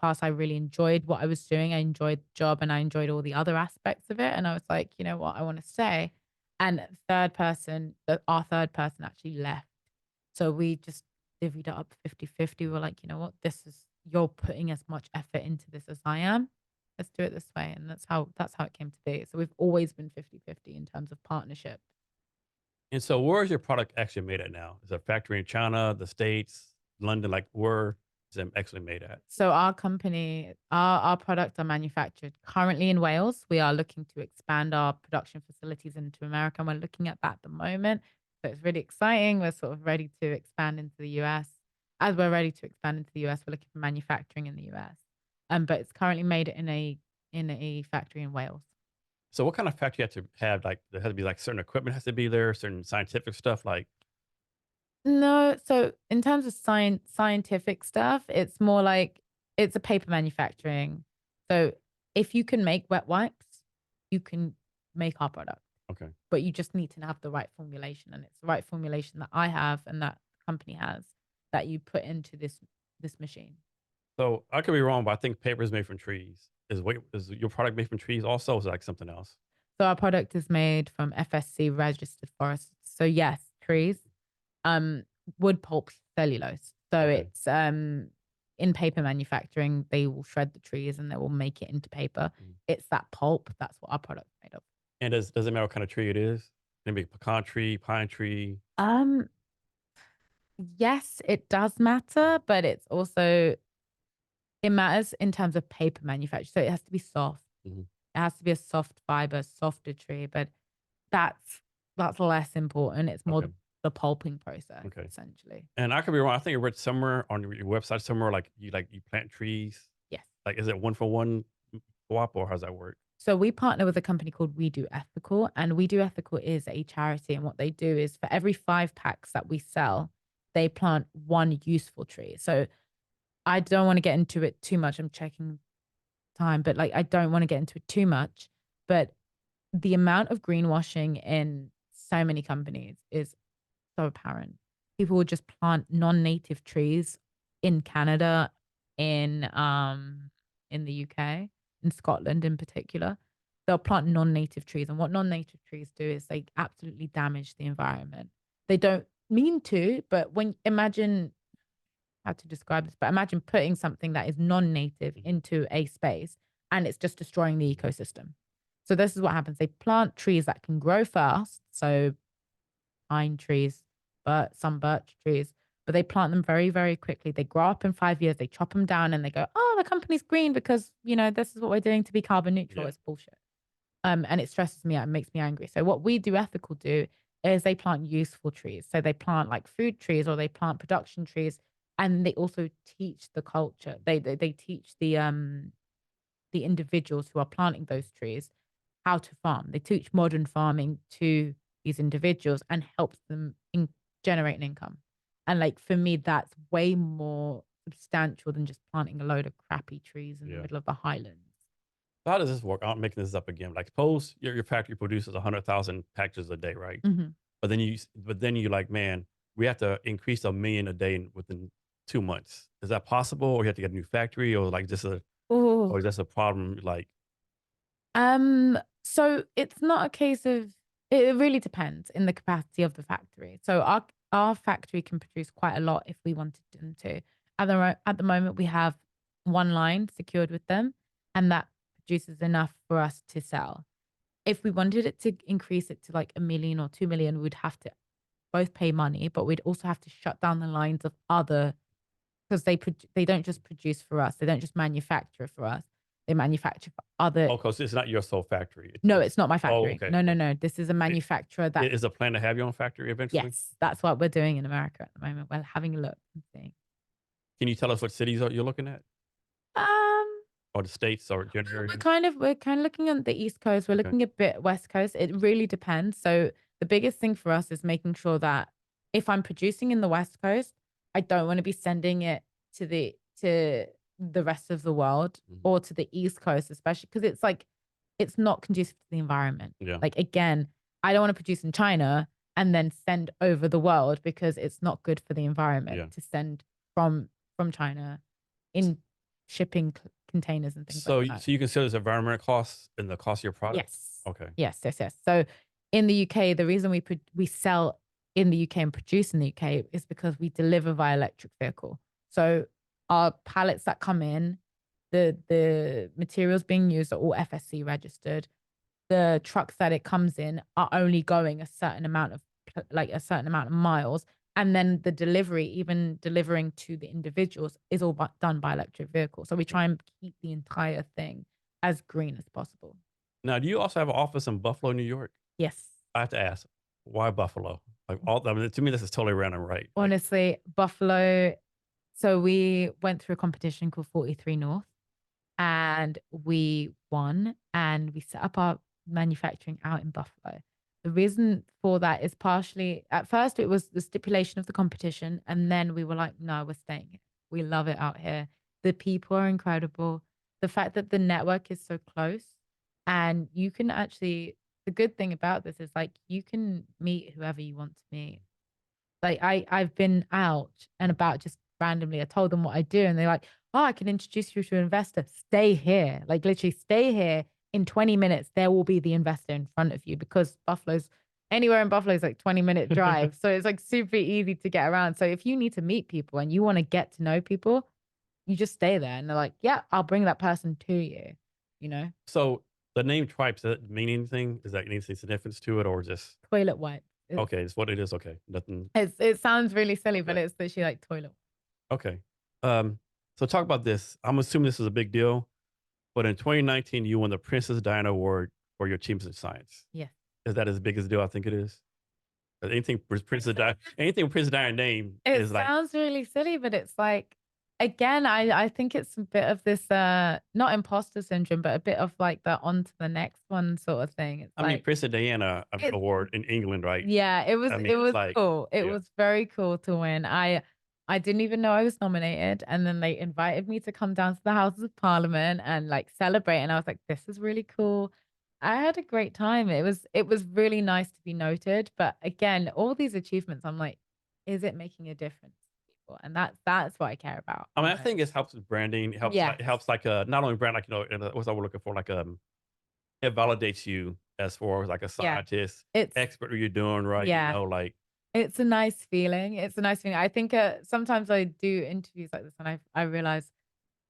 pass, I really enjoyed what I was doing. I enjoyed the job and I enjoyed all the other aspects of it. And I was like, you know what, I want to stay. And our third person actually left. So we just divvied it up 50-50. We were like, you know what, you're putting as much effort into this as I am. Let's do it this way. And that's how it came to be. So we've always been 50-50 in terms of partnership. And so where is your product actually made at now? Is it a factory in China, the States, London? Like where is it actually made at? So our company, our products are manufactured currently in Wales. We are looking to expand our production facilities into America. And we're looking at that at the moment. So it's really exciting. We're sort of ready to expand into the US. As we're ready to expand into the US, we're looking for manufacturing in the US. But it's currently made in a factory in Wales. So what kind of factory you have to have? Like there has to be like certain equipment has to be there, certain scientific stuff like. No, so in terms of scientific stuff, it's more like it's a paper manufacturing. So if you can make wet wipes, you can make our product. Okay. But you just need to have the right formulation, and it's the right formulation that I have and that company has that you put into this machine. So I could be wrong, but I think paper is made from trees. Is your product made from trees also? Or is it like something else? So our product is made from FSC registered forests. So yes, trees. Wood pulp cellulose. So it's in paper manufacturing, they will shred the trees and they will make it into paper. It's that pulp. That's what our product's made of. And does it matter what kind of tree it is? Maybe pecan tree, pine tree. Yes, it does matter, but it matters in terms of paper manufacture. So it has to be soft. It has to be a soft fiber, softer tree, but that's less important. It's more the pulping process, Okay. essentially. And I could be wrong. I think I read somewhere on your website somewhere like you plant trees. Yes. Like, is it one for one co-op or how does that work? So we partner with a company called We Do Ethical, and We Do Ethical is a charity. And what they do is for every 5 packs that we sell, they plant 1 useful tree. So I don't want to get into it too much. I'm checking time, but like I don't want to get into it too much. But the amount of greenwashing in so many companies is so apparent. People will just plant non-native trees in Canada, in the UK, in Scotland in particular. They'll plant non-native trees. And what non-native trees do is they absolutely damage the environment. They don't mean to, but when imagine how to describe this, but imagine putting something that is non-native into a space and it's just destroying the ecosystem. So this is what happens. They plant trees that can grow fast. So pine trees, but some birch trees, but they plant them very, very quickly. They grow up in 5 years, they chop them down and they go, oh, the company's green because, this is what we're doing to be carbon neutral. Yeah. It's bullshit. And it stresses me out and makes me angry. So what We Do Ethical do is they plant useful trees. So they plant like food trees or they plant production trees, and they also teach the culture. They teach the individuals who are planting those trees how to farm. They teach modern farming to these individuals and helps them generate an income. And like for me, that's way more substantial than just planting a load of crappy trees in the Yeah. middle of the highlands. So how does this work? I'm making this up again. Like, suppose your factory produces 100,000 packages a day, right? Mhm. But then you like, man, we have to increase 1 million a day within 2 months. Is that possible, or you have to get a new factory, or like or Oh, is this a problem? Like, so it's not a case of it really depends in the capacity of the factory. So our factory can produce quite a lot if we wanted them to. At the moment, we have 1 line secured with them, and that produces enough for us to sell. If we wanted it to increase it to like 1 million or 2 million, we'd have to both pay money, but we'd also have to shut down the lines of other because they don't just produce for us. They don't just manufacture for us. They manufacture for other. oh, because it's not your sole factory. No, it's not my Oh, factory. okay. No, no, Okay. no. This is a manufacturer that, Is a plan to have your own factory eventually? yes, that's what we're doing in America at the moment. We're having a look and seeing. Can you tell us what cities you're looking at, Um, or the states, or your we're areas? kind of we're kind of looking at the East Coast. We're Okay. looking a bit West Coast. It really depends. So the biggest thing for us is making sure that if I'm producing in the West Coast, I don't want to be sending it to the rest of the world Mhm. or to the East Coast, especially because it's like it's not conducive to the environment. Yeah. Like again, I don't want to produce in China and then send over the world because it's not good for the environment Yeah. to send from China in shipping containers and things like So, that. so you consider this environmental costs in the cost of your product? Yes. Okay. Yes, yes, yes. So in the UK, the reason we sell in the UK and produce in the UK is because we deliver via electric vehicle. So our pallets that come in, the materials being used are all FSC registered. The trucks that it comes in are only going a certain amount of a certain amount of miles. And then the delivery, even delivering to the individuals, is all done by electric vehicle. So we try and keep the entire thing as green as possible. Now, do you also have an office in Buffalo, New York? Yes. I have to ask, why Buffalo? Like, I mean, to me, this is totally random, right? Like, Honestly, Buffalo. So we went through a competition called 43 North and we won and we set up our manufacturing out in Buffalo. The reason for that is partially at first it was the stipulation of the competition, and then we were like, no, we're staying here. We love it out here. The people are incredible. The fact that the network is so close, and you can actually, the good thing about this is like you can meet whoever you want to meet. Like I've been out and about just randomly. I told them what I do, and they're like, "Oh, I can introduce you to an investor. Stay here. Like literally, stay here. In 20 minutes, there will be the investor in front of you because anywhere in Buffalo is like 20-minute drive, so it's like super easy to get around. So if you need to meet people and you want to get to know people, you just stay there, and they're like, "Yeah, I'll bring that person to you." You know, so the name Tripes, does it mean anything? Is that any significance to it, or just toilet wipe. okay? It's what it is. Okay, nothing. It sounds really silly, but But it's literally like toilet. okay. Um, so talk about this. I'm assuming this is a big deal, but in 2019, you won the Princess Diana Award for your achievements in science. Yes. Is that as big as a deal? I think it is. Anything with Princess Di anything with Princess Diana name It is like, sounds really silly, but it's like, again, I think it's a bit of this, not imposter syndrome, but a bit of like the on to the next one sort of thing. It's I mean, like, Princess Diana it's, award in England, right? yeah, I mean, it it's was like, cool. It yeah. was very cool to win. I didn't even know I was nominated, and then they invited me to come down to the Houses of Parliament and like celebrate. And I was like, this is really cool. I had a great time. It was really nice to be noted. But again, all these achievements, I'm like, is it making a difference to people? And that's what I care about. I mean, You I know? think it helps with branding. Yes. It helps like, not only brand, like, what's I was looking for, like, it validates you as far as like a Yeah. scientist, It's expert what you're doing, right? You yeah. know, like, It's a nice feeling. It's a nice feeling. I think sometimes I do interviews like this, and I realize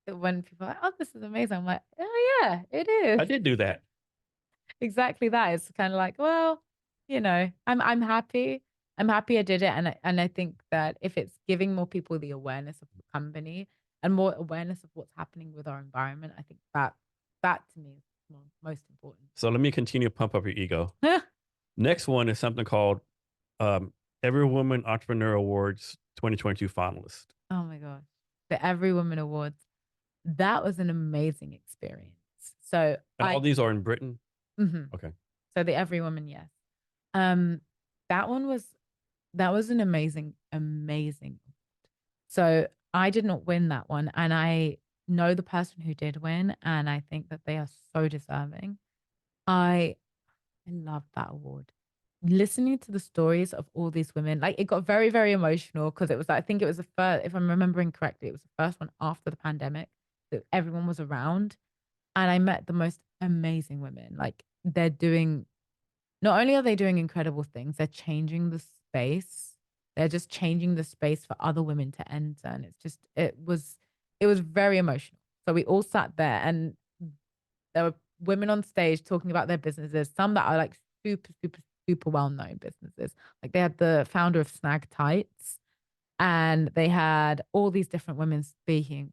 that when people are like, "Oh, this is amazing," I'm like, "Oh yeah, it I is." did do that. Exactly that. It's kind of like, well, I'm happy. I'm happy I did it, and I think that if it's giving more people the awareness of the company and more awareness of what's happening with our environment, I think that to me is most important. So let me continue to pump up your ego. Next one is something called um, Every Woman Entrepreneur Awards 2022 finalist. Oh my gosh, the Every Woman Awards. That was an amazing experience. So And all these are in Britain. Mhm. Okay. So the Every Woman, yes. Um, that one was that was an amazing, amazing. So I did not win that one, and I know the person who did win, and I think that they are so deserving. I I love that award. Listening to the stories of all these women, like it got very, very emotional because it was, I think it was the first, if I'm remembering correctly, it was the first one after the pandemic that everyone was around. And I met the most amazing women. Like they're doing, not only are they doing incredible things, they're changing the space. They're just changing the space for other women to enter. And it's just, it was very emotional. So we all sat there and there were women on stage talking about their businesses, some that are like super, super, super well known businesses. Like they had the founder of Snag Tights and they had all these different women speaking.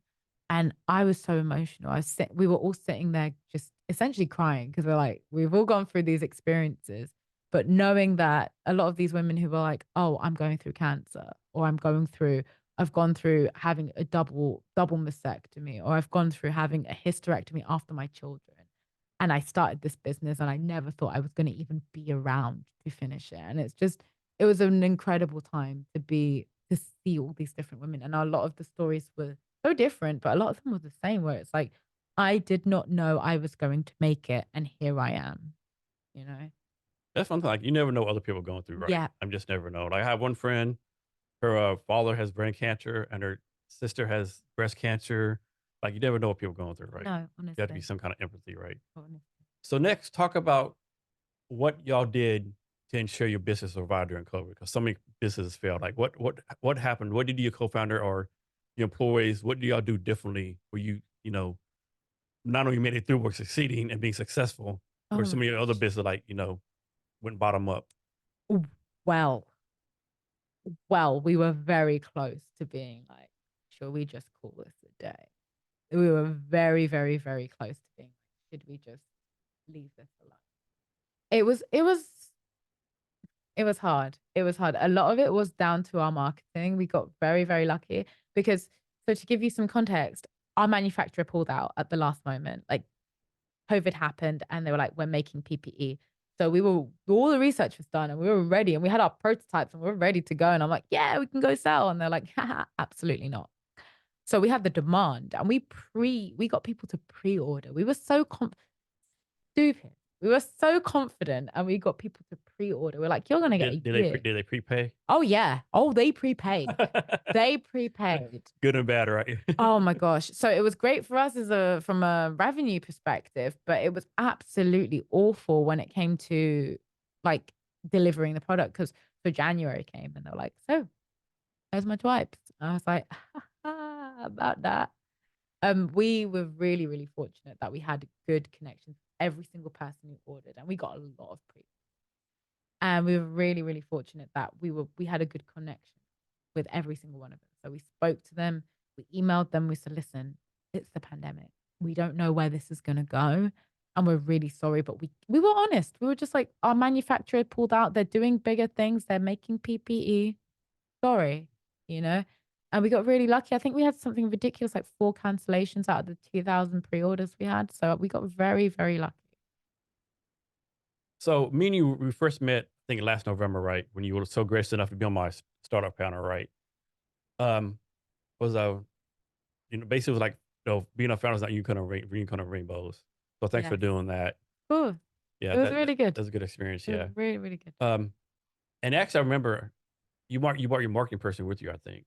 And I was so emotional. We were all sitting there just essentially crying because we're like, we've all gone through these experiences, but knowing that a lot of these women who were like, oh, I'm going through cancer, or I've gone through having a double mastectomy, or I've gone through having a hysterectomy after my children. And I started this business and I never thought I was going to even be around to finish it. And it was an incredible time to see all these different women. And a lot of the stories were so different, but a lot of them were the same, where it's like, I did not know I was going to make it. And here I am, you know? That's one thing. Like, you never know what other people are going through, right? Yeah. I'm just never know. Like, I have one friend, her father has brain cancer and her sister has breast cancer. Like, you never know what people are going through, right? No, You have to be honestly. some kind of empathy, right? Honestly. So next, talk about what y'all did to ensure your business survived during COVID, because so many businesses failed. Like, what happened? What did your co-founder or your employees? What do y'all do differently where you know not only made it through, but succeeding and being successful, Oh where my some of your other gosh. business went bottom up? Ooh, Well, we were very close to being like, should we just call this a day? We were very, very, very close to being like, should we just leave this alone? It was it was it was hard. It was hard. A lot of it was down to our marketing. We got very, very lucky because, so to give you some context, our manufacturer pulled out at the last moment. Like COVID happened and they were like, we're making PPE. So all the research was done and we were ready and we had our prototypes and we were ready to go. And I'm like, yeah, we can go sell. And they're like, haha, absolutely not. So we had the demand and we got people to pre-order. We were so stupid. We were so confident and we got people to pre-order. We're like, you're gonna get a year. Did they prepay? Oh yeah. Oh, they prepaid. They prepaid. Good and bad, right? Oh my gosh. So it was great for us from a revenue perspective, but it was absolutely awful when it came to like delivering the product. Cause so January came and they were like, so there's my Twipes. And I was like, about that. We were really, really fortunate that we had good connections with every single person who ordered, and we got a lot of pre. And we were really, really fortunate that we had a good connection with every single one of them. So we spoke to them, we emailed them, we said, listen, it's the pandemic. We don't know where this is gonna go. and we're really sorry, but we were honest. We were just like, our manufacturer pulled out. They're doing bigger things. They're making PPE. Sorry, you know? And we got really lucky. I think we had something ridiculous, like 4 cancellations out of the 2,000 pre-orders we had. So we got very, very lucky. So me and you, we first met, I think last November, right? When you were so gracious enough to be on my startup panel, right? Um, was basically it was like, being a founder is not unicorn of rainbows. So thanks for Yes. doing that. Cool. Yeah, It was really good. that's a good experience. It was Yeah. really, really good. And actually, I remember you brought your marketing person with you. I think.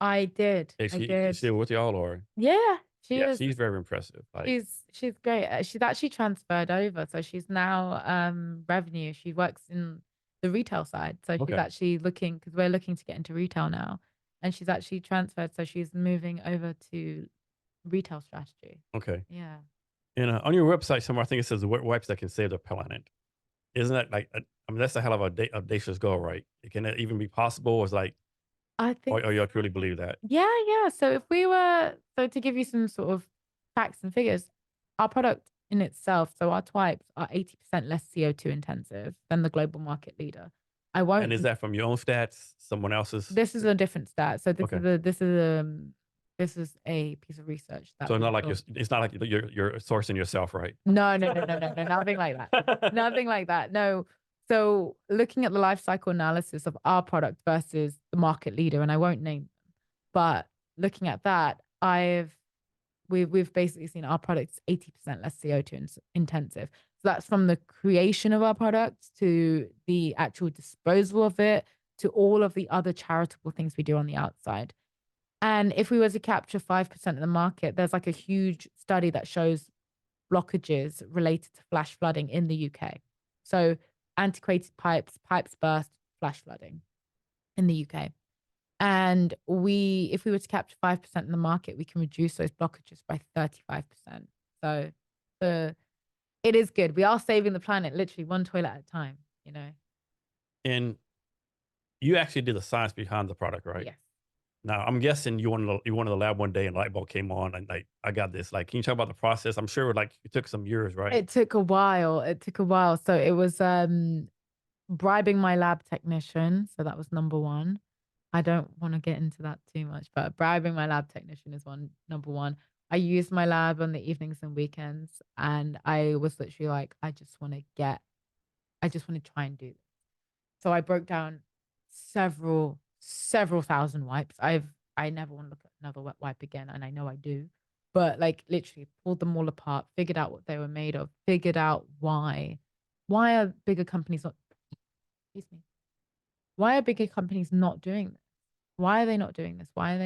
I did. Is I she did. still with y'all, or Yeah, she yeah, is. she's very impressive. Like, She's great. She's actually transferred over, so she's now revenue. She works in the retail side, so she's okay, actually looking because we're looking to get into retail now, and she's actually transferred, so she's moving over to retail strategy. okay. Yeah. And on your website somewhere, I think it says the wipes that can save the planet. Isn't that like? I mean, that's a hell of a audacious goal, right? Can that even be possible? Or is like, I think or you truly believe that? Yeah, yeah. So if we were, so to give you some sort of facts and figures, our product in itself, so our Twipes are 80% less CO2 intensive than the global market leader. I And is won't, that from your own stats? Someone else's? this is a different stat. So Okay. this is a piece of research that So we not like saw. it's not like you're sourcing yourself, right? No, no, no, no, no, no, nothing like that. Nothing like that. No. So looking at the life cycle analysis of our product versus the market leader, and I won't name them, but looking at that, we've basically seen our products 80% less CO2 intensive. So that's from the creation of our product to the actual disposal of it to all of the other charitable things we do on the outside. And if we were to capture 5% of the market, there's like a huge study that shows blockages related to flash flooding in the UK. So antiquated pipes burst, flash flooding in the UK. And if we were to capture 5% of the market, we can reduce those blockages by 35%. So it is good. We are saving the planet literally one toilet at a time, you know? And you actually did the science behind the product, right? Yes. Now I'm guessing you went to the lab one day and light bulb came on and like I got this. Like, can you talk about the process? I'm sure like it took some years, right? It took a while. It took a while. So it was bribing my lab technician. So that was number one. I don't want to get into that too much, but bribing my lab technician is number one. I used my lab on the evenings and weekends, and I was literally like, I just want to try and do this. So I broke down several thousand wipes. I never want to look at another wet wipe again, and I know I do. But like literally pulled them all apart, figured out what they were made of, figured out why. Why are bigger companies not excuse me? Why are bigger companies not doing this? Why are they not doing this? Why are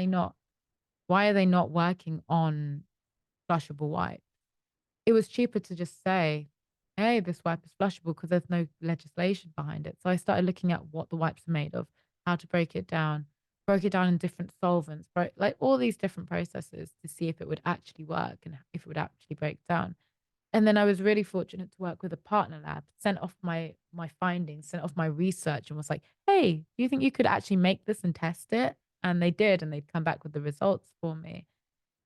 they not working on flushable wipes? It was cheaper to just say, hey, this wipe is flushable because there's no legislation behind it. So I started looking at what the wipes are made of, how to break it down, broke it down in different solvents, like all these different processes to see if it would actually work and if it would actually break down. And then I was really fortunate to work with a partner lab, sent off my findings, sent off my research and was like, hey, do you think you could actually make this and test it? And they did, and they'd come back with the results for me.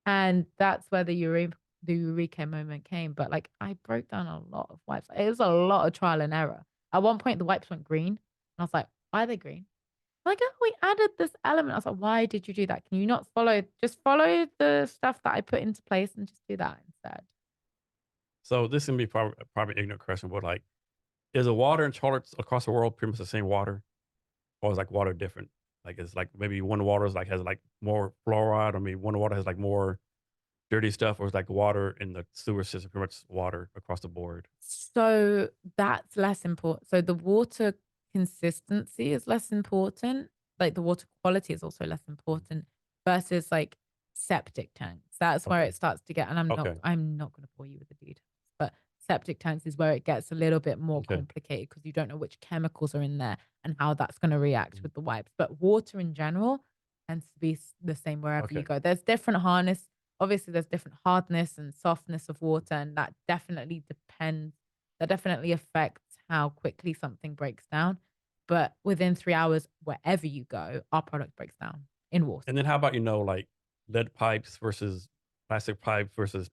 And that's where the eureka moment came. But like I broke down a lot of wipes. It was a lot of trial and error. At one point the wipes went green. And I was like, why are they green? Like, oh, we added this element. I was like, why did you do that? Can you not just follow the stuff that I put into place and just do that instead? So this can be probably ignorant question, but like, is the water in toilets across the world pretty much the same water, or is like water different? Like, it's like maybe one water is like has like more fluoride, or maybe one water has like more dirty stuff, or is like water in the sewer system pretty much water across the board? So that's less important. So the water consistency is less important. Like the water quality is also less important versus like septic tanks. That's where Okay. it starts to get, and Okay. I'm not going to bore you with the details, but septic tanks is where it gets a little bit more Okay. complicated because you don't know which chemicals are in there and how that's going to react with the wipes. But water in general tends to be the same wherever you Okay. go. There's different harness. Obviously, there's different hardness and softness of water, and that definitely affects how quickly something breaks down. But within 3 hours, wherever you go, our product breaks down in water. And then how about, like lead pipes versus plastic pipes versus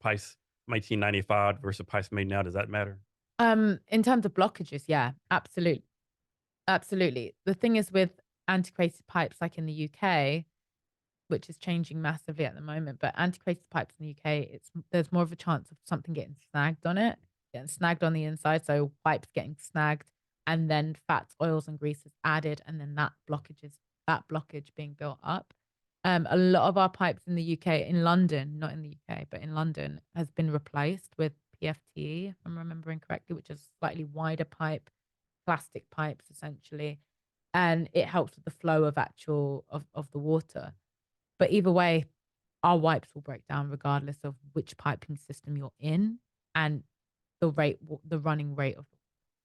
1995 versus pipes made now, does that matter? In terms of blockages, yeah, absolutely. Absolutely. The thing is with antiquated pipes, like in the UK, which is changing massively at the moment, but antiquated pipes in the UK, there's more of a chance of something getting snagged on it, getting snagged on the inside. So pipes getting snagged, and then fats, oils, and greases added, and then that blockage being built up. A lot of our pipes in the UK, in London, not in the UK, but in London, has been replaced with PFTE, if I'm remembering correctly, which is slightly wider pipe, plastic pipes essentially, and it helps with the flow of of the water. But either way, our wipes will break down regardless of which piping system you're in and the running rate of.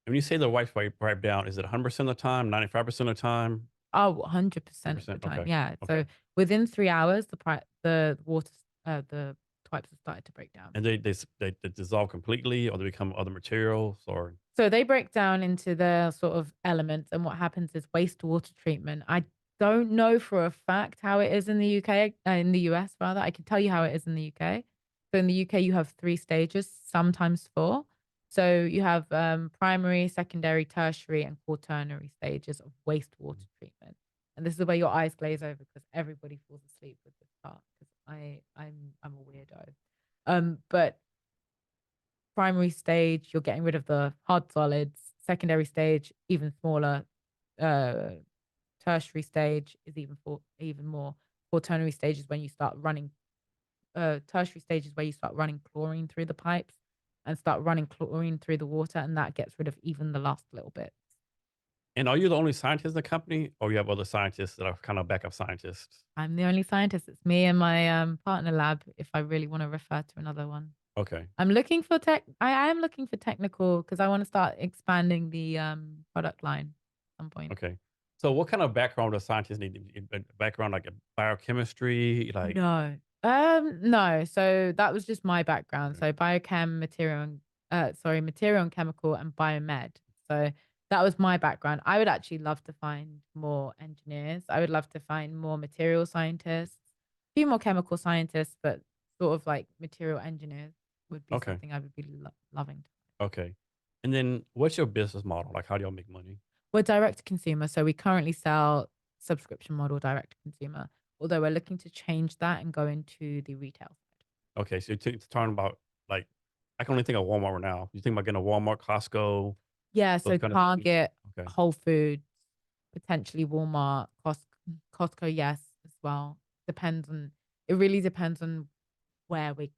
When you say the wipes wipe down, is it 100% of the time, 95% of the time, Oh, 100% of the 100%? time. Okay. Yeah. Okay. So within 3 hours, the water, the pipes have started to break down. And they dissolve completely, or they become other materials, or So they break down into the sort of elements, and what happens is wastewater treatment. I don't know for a fact how it is in the UK, in the US rather. I can tell you how it is in the UK. So in the UK, you have 3 stages, sometimes 4. So you have primary, secondary, tertiary, and quaternary stages of wastewater treatment. And this is where your eyes glaze over because everybody falls asleep with this part because I'm a weirdo. But primary stage, you're getting rid of the hard solids. Secondary stage, even smaller. Uh, Tertiary stage is even more. Quaternary stage is when you start running. Tertiary stage is where you start running chlorine through the pipes and start running chlorine through the water, and that gets rid of even the last little bit. and are you the only scientist in the company, or you have other scientists that are kind of backup scientists? I'm the only scientist. It's me and my partner lab. If I really want to refer to another one. Okay. I'm looking for tech. I am looking for technical because I want to start expanding the product line at some point. Okay. So what kind of background does scientists need? A background like a biochemistry, like No. No. So that was just my background. okay. So biochem, material and chemical and biomed. So that was my background. I would actually love to find more engineers. I would love to find more material scientists, a few more chemical scientists, but sort of like material engineers would be Okay. something I would be loving. Okay. And then what's your business model? Like how do y'all make money? We're direct to consumer, so we currently sell subscription model direct to consumer, although we're looking to change that and go into the retail side. Okay. So you're talking about like I can only think of Walmart right now. You think about getting a Walmart, Costco, Yeah, those so kind of things? Target, Okay. Whole Foods, potentially Walmart, Costco, yes, as well. It really depends on where we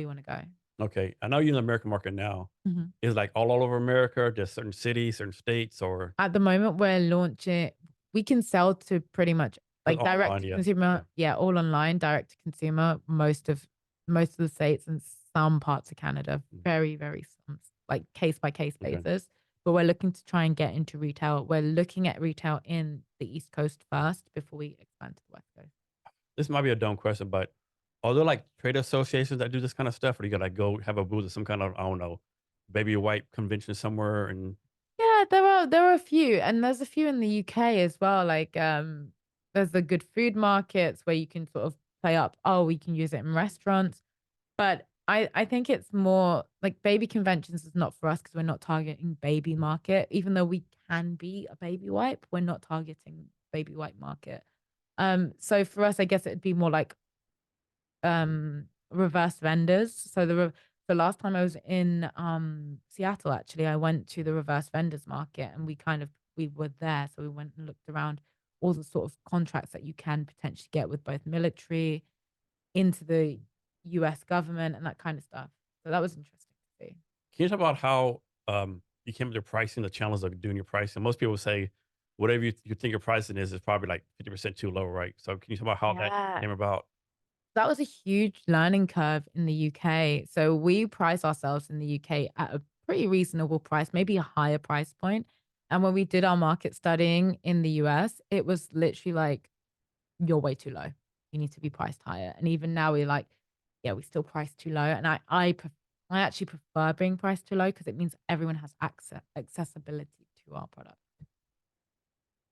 want to go. Okay. I know you're in the American market now. Mhm. Is like all over America, just certain cities, certain states, or At the moment, we're launching. We can sell to pretty much just like direct online? to Yeah. Yeah. consumer. Yeah, all online, direct to consumer. Most of the states and some parts of Canada. Mm. Very, very some, like case by case Okay. basis. But we're looking to try and get into retail. We're looking at retail in the East Coast first before we expand to the West Coast. This might be a dumb question, but are there like trade associations that do this kind of stuff, or you gotta like go have a booth at some kind of I don't know, baby wipe convention somewhere? And Yeah, there are a few, and there's a few in the UK as well. Like there's the good food markets where you can sort of play up, oh, we can use it in restaurants. But I think it's more like baby conventions is not for us because we're not targeting baby market. Even though we can be a baby wipe, we're not targeting baby wipe market. So for us, I guess it'd be more like reverse vendors. So the last time I was in Seattle, actually, I went to the reverse vendors market and we were there. So we went and looked around all the sort of contracts that you can potentially get with both military into the US government and that kind of stuff. So that was interesting to see. can you talk about how you came up with your pricing, the challenge of doing your pricing? Most people say whatever you think your pricing is probably like 50% too low, right? So can you talk about how that Yeah. came about? That was a huge learning curve in the UK. So we price ourselves in the UK at a pretty reasonable price, maybe a higher price point. And when we did our market studying in the US, it was literally like, you're way too low. You need to be priced higher. And even now we're like, yeah, we still price too low. And I actually prefer being priced too low because it means everyone has accessibility to our product.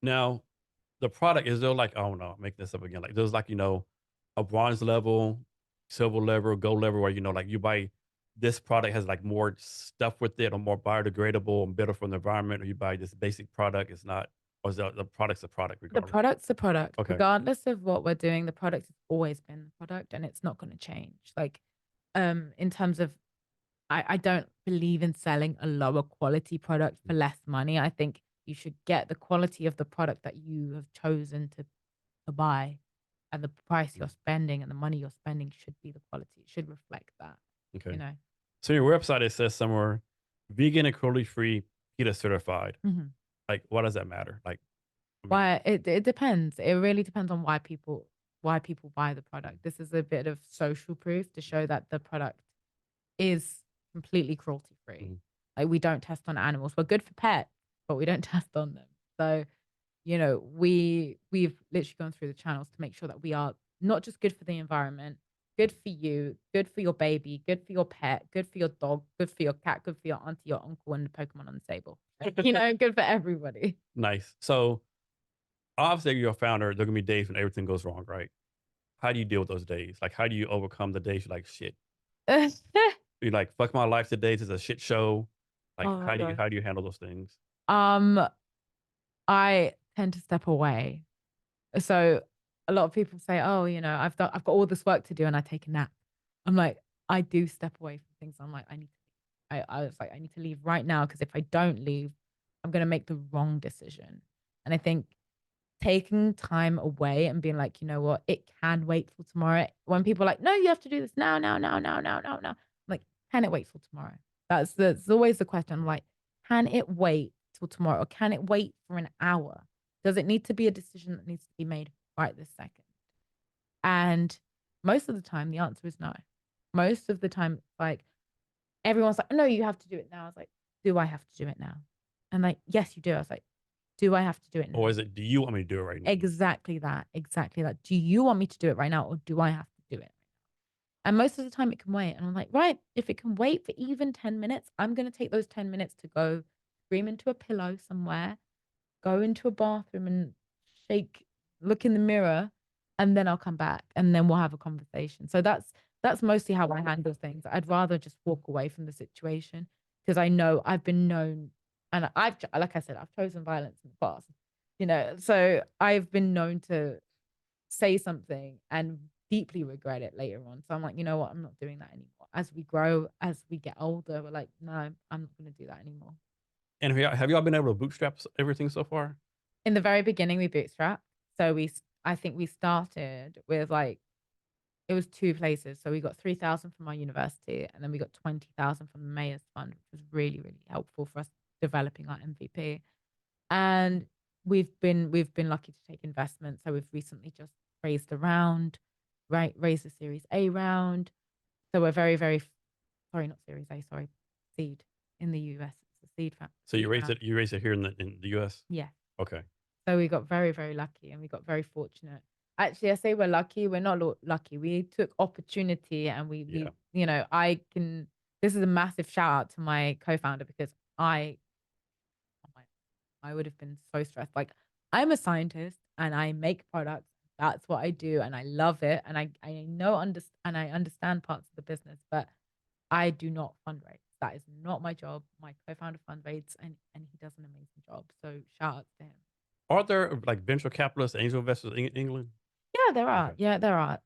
Now, the product is there like I don't know, make this up again. Like there's like a bronze level, silver level, gold level, where like you buy this product has like more stuff with it or more biodegradable and better for the environment, or you buy this basic product, it's not, or is the product's a product The regardless? product's the product. Okay. Regardless of what we're doing, the product has always been the product and it's not going to change. Like, in terms of, I don't believe in selling a lower quality product for less money. I think you should get the quality of the product that you have chosen to buy, and the price you're spending and the money you're spending should be the quality. It should reflect that, you Okay. know? So your website, it says somewhere, vegan and cruelty free, PETA certified. Mhm. Like, why does that matter? Like, I mean, Why it depends. It really depends on why people buy the product. This is a bit of social proof to show that the product is completely cruelty free. mhm. Like, we don't test on animals. We're good for pets, but we don't test on them. So, we've literally gone through the channels to make sure that we are not just good for the environment, good for you, good for your baby, good for your pet, good for your dog, good for your cat, good for your auntie, your uncle, and the Pokemon on the table. Good for everybody. Nice. So obviously you're a founder, there are gonna be days when everything goes wrong, right? How do you deal with those days? Like, how do you overcome the days you're like, shit? You're like, fuck my life today. This is a shit show. Like, Oh my gosh. how do you handle those things? Um, I tend to step away. So a lot of people say, "Oh, I've got all this work to do," and I take a nap. I'm like, I do step away from things. I'm like, I need to. I was like, I need to leave right now because if I don't leave, I'm gonna make the wrong decision. And I think taking time away and being like, you know what, it can wait till tomorrow. When people are like, no, you have to do this now, now, now, now, now, now, now. I'm like, can it wait till tomorrow? That's always the question. I'm like, can it wait till tomorrow? Or can it wait for an hour? Does it need to be a decision that needs to be made right this second? And most of the time, the answer is no. Most of the time, like, everyone's like, no, you have to do it now. I was like, do I have to do it now? And like, yes, you do. I was like, do I have to do it now? Or is it, do you want me to do it right now? Exactly that. Exactly that. Do you want me to do it right now or do I have to do it? And most of the time it can wait. And I'm like, right, if it can wait for even 10 minutes, I'm going to take those 10 minutes to go scream into a pillow somewhere, go into a bathroom and shake, look in the mirror, and then I'll come back and then we'll have a conversation. So that's mostly how I handle things. I'd rather just walk away from the situation because I know I've been known, and like I said, I've chosen violence in the past, so I've been known to say something and deeply regret it later on. So I'm like, you know what? I'm not doing that anymore. As we grow, as we get older, we're like, no, I'm not going to do that anymore. And have y'all been able to bootstrap everything so far? In the very beginning, we bootstrapped. So I think we started with like, it was two places. So we got 3,000 from our university and then we got 20,000 from the mayor's fund, which was really, really helpful for us developing our MVP. And we've been lucky to take investment. So we've recently just raised a round, right? Raised a Series A round. So we're very, very, sorry, not Series A, sorry, seed in the US. It's a seed. So seed round. you raised it here in the US? Yeah. Okay. So we got very, very lucky and we got very fortunate. Actually, I say we're lucky. We're not lucky. We took opportunity and Yeah. this is a massive shout out to my co-founder because oh I would have been so stressed. Like, I'm a scientist and I make products. That's what I do and I love it. And I understand parts of the business, but I do not fundraise. That is not my job. My co-founder fundraises and he does an amazing job. So shout out to him. Are there like venture capitalists, angel investors in England? Yeah, there are. Okay. Yeah, there are.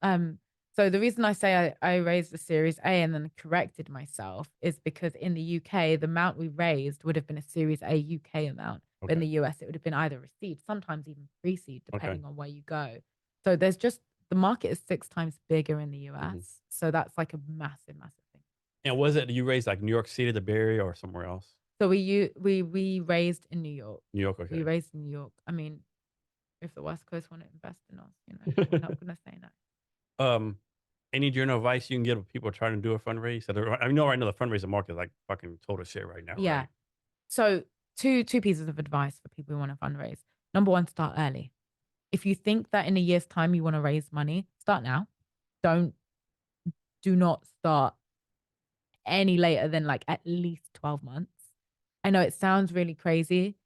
So the reason I say I raised the Series A and then corrected myself is because in the UK, the amount we raised would have been a Series A UK amount. But in Okay. the US, it would have been either a seed, sometimes even pre-seed, Okay. depending on where you go. So the market is 6 times bigger in the US. So that's like a massive, massive thing. And was it you raised like New York City, the Bay Area, or somewhere else? So we raised in New York. New York, okay. We raised in New York. I mean, if the West Coast want to invest in us, we're not going to say no. Any general advice you can give people trying to do a fundraise? I know right now the fundraising market is like fucking total shit right now. Yeah. Right? So two pieces of advice for people who want to fundraise. Number one, start early. If you think that in a year's time you want to raise money, start now. Do not start any later than like at least 12 months. I know it sounds really crazy,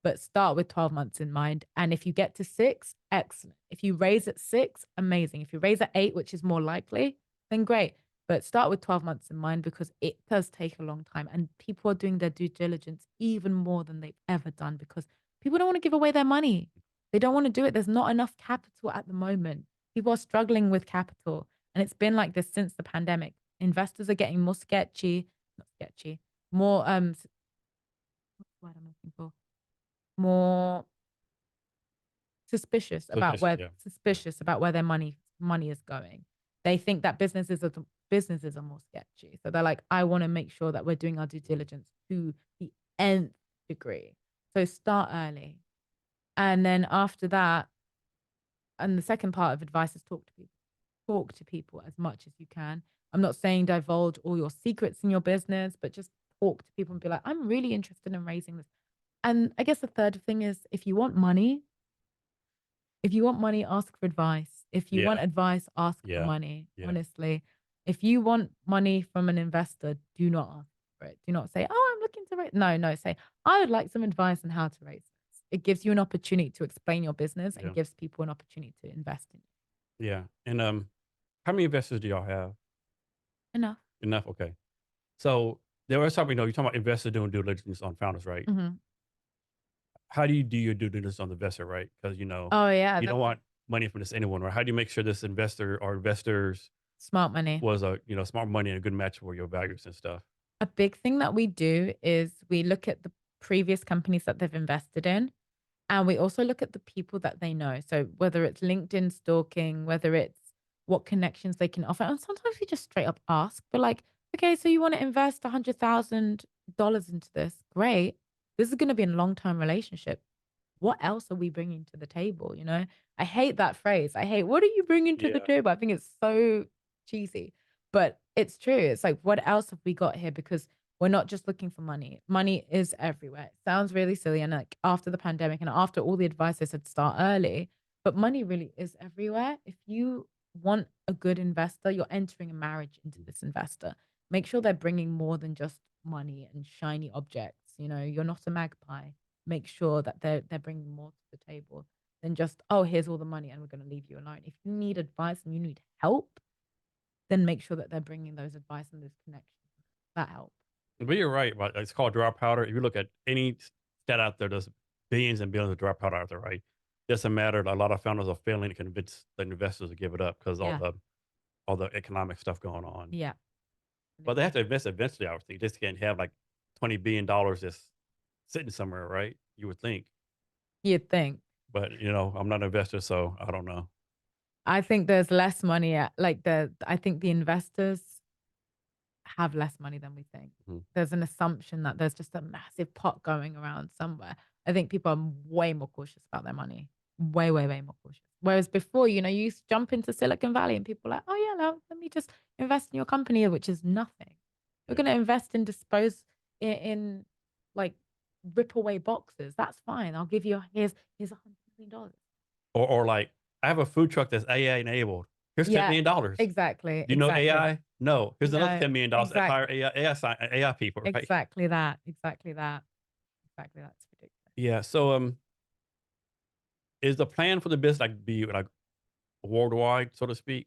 but start with 12 months in mind. And if you get to 6, excellent. If you raise at 6, amazing. If you raise at 8, which is more likely, then great. but start with 12 months in mind because it does take a long time and people are doing their due diligence even more than they've ever done because people don't want to give away their money. They don't want to do it. There's not enough capital at the moment. People are struggling with capital and it's been like this since the pandemic. Investors are getting more sketchy, not sketchy, more what's the word I'm looking for? More suspicious about Suspicious, where yeah. suspicious about where their money is going. They think that businesses are more sketchy. So they're like, I want to make sure that we're doing our due diligence to the nth degree. So start early. And then after that, and the second part of advice is talk to people. Talk to people as much as you can. I'm not saying divulge all your secrets in your business, but just talk to people and be like, I'm really interested in raising this. And I guess the third thing is if you want money, ask for advice. If you Yeah. want advice, ask for Yeah. money. Yeah. Honestly, if you want money from an investor, do not ask for it. Do not say, "Oh, I'm looking to raise." No. Say, "I would like some advice on how to raise this." It gives you an opportunity to explain your business and Yeah. gives people an opportunity to invest in you. Yeah. And how many investors do y'all have? Enough. Enough. Okay. So there was something, you're talking about investors doing due diligence on founders, right? Mhm. How do you do your due diligence on the investor, right? Because Oh yeah, you don't that's want money from just anyone, right? How do you make sure this investor or investors smart money. was a smart money and a good match for your values and stuff? A big thing that we do is we look at the previous companies that they've invested in. And we also look at the people that they know. So whether it's LinkedIn stalking, whether it's what connections they can offer. And sometimes we just straight up ask, but like, okay, so you want to invest $100,000 into this? Great. This is going to be a long-term relationship. What else are we bringing to the table? You know, I hate that phrase. I hate, what are you bringing to the Yeah. table? I think it's so cheesy, but it's true. It's like, what else have we got here? Because we're not just looking for money. Money is everywhere. It sounds really silly. And like after the pandemic and after all the advice I said, start early, but money really is everywhere. If you want a good investor, you're entering a marriage into this investor. Make sure they're bringing more than just money and shiny objects. You know, you're not a magpie. Make sure that they're bringing more to the table than just, oh, here's all the money and we're going to leave you alone. If you need advice and you need help, then make sure that they're bringing those advice and those connections that help. But you're right. Right? It's called dry powder. If you look at any stat out there, there's billions and billions of dry powder out there, right? Doesn't matter. A lot of founders are failing to convince the investors to give it up because Yeah. all the economic stuff going on. Yeah. But they have to invest eventually, I would think. They just can't have like $20 billion just sitting somewhere, right? You would think. You'd think. But I'm not an investor, so I don't know. I think there's less money at I think the investors have less money than we think. Mhm. There's an assumption that there's just a massive pot going around somewhere. I think people are way more cautious about their money. Way, way, way more cautious. Whereas before, you used to jump into Silicon Valley and people are like, oh yeah, let me just invest in your company, which is nothing. We're Yeah. going to invest in in like rip away boxes. That's fine. I'll give you here's $100 million. Or like, I have a food truck that's AI enabled. Here's $10 Yeah, million. exactly. Do you know Exactly. AI? No. Here's another No, $10 million. exactly. Hire AI people, right? Exactly that. Exactly that. Exactly that's ridiculous. Yeah. So is the plan for the business like be like worldwide, so to speak?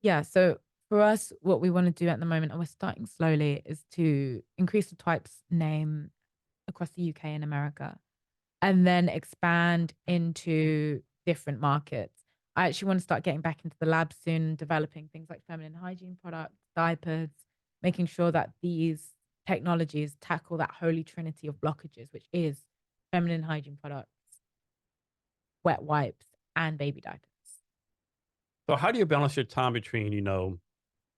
Yeah. So for us, what we want to do at the moment, and we're starting slowly, is to increase the Twipes name across the UK and America, and then expand into different markets. I actually want to start getting back into the lab soon, developing things like feminine hygiene products, diapers, making sure that these technologies tackle that holy trinity of blockages, which is feminine hygiene products, wet wipes, and baby diapers. So how do you balance your time between,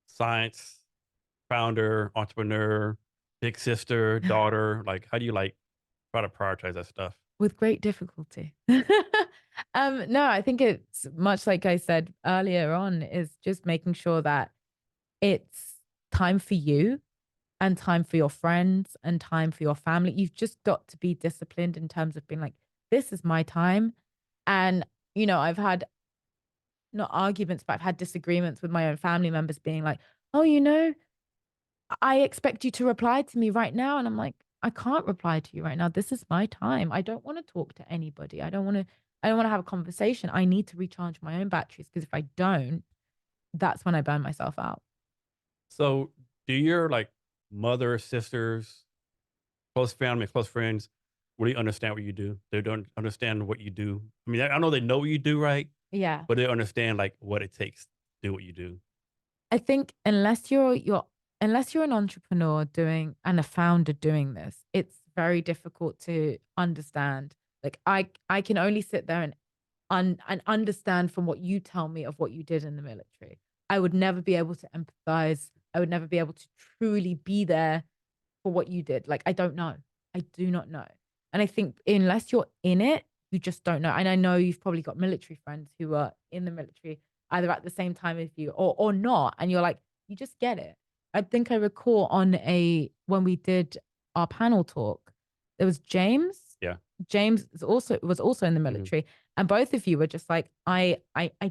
science, founder, entrepreneur, big sister, daughter? Like, how do you like try to prioritize that stuff? With great difficulty. No, I think it's much like I said earlier on, is just making sure that it's time for you and time for your friends and time for your family. You've just got to be disciplined in terms of being like, this is my time. And, I've had not arguments, but I've had disagreements with my own family members being like, oh, I expect you to reply to me right now. And I'm like, I can't reply to you right now. This is my time. I don't want to talk to anybody. I don't want to have a conversation. I need to recharge my own batteries because if I don't, that's when I burn myself out. So do your like mother, sisters, close family, close friends really understand what you do? They don't understand what you do. I mean, I know they know what you do, right? Yeah. But they understand like what it takes to do what you do. I think unless you're an entrepreneur doing and a founder doing this, it's very difficult to understand. Like I can only sit there and understand from what you tell me of what you did in the military. I would never be able to empathize. I would never be able to truly be there for what you did. Like I don't know. I do not know. And I think unless you're in it, you just don't know. And I know you've probably got military friends who are in the military either at the same time as you or not. And you're like, you just get it. I think I recall on a when we did our panel talk, there was James. Yeah. James was also in the Mhm. military. And both of you were just like, I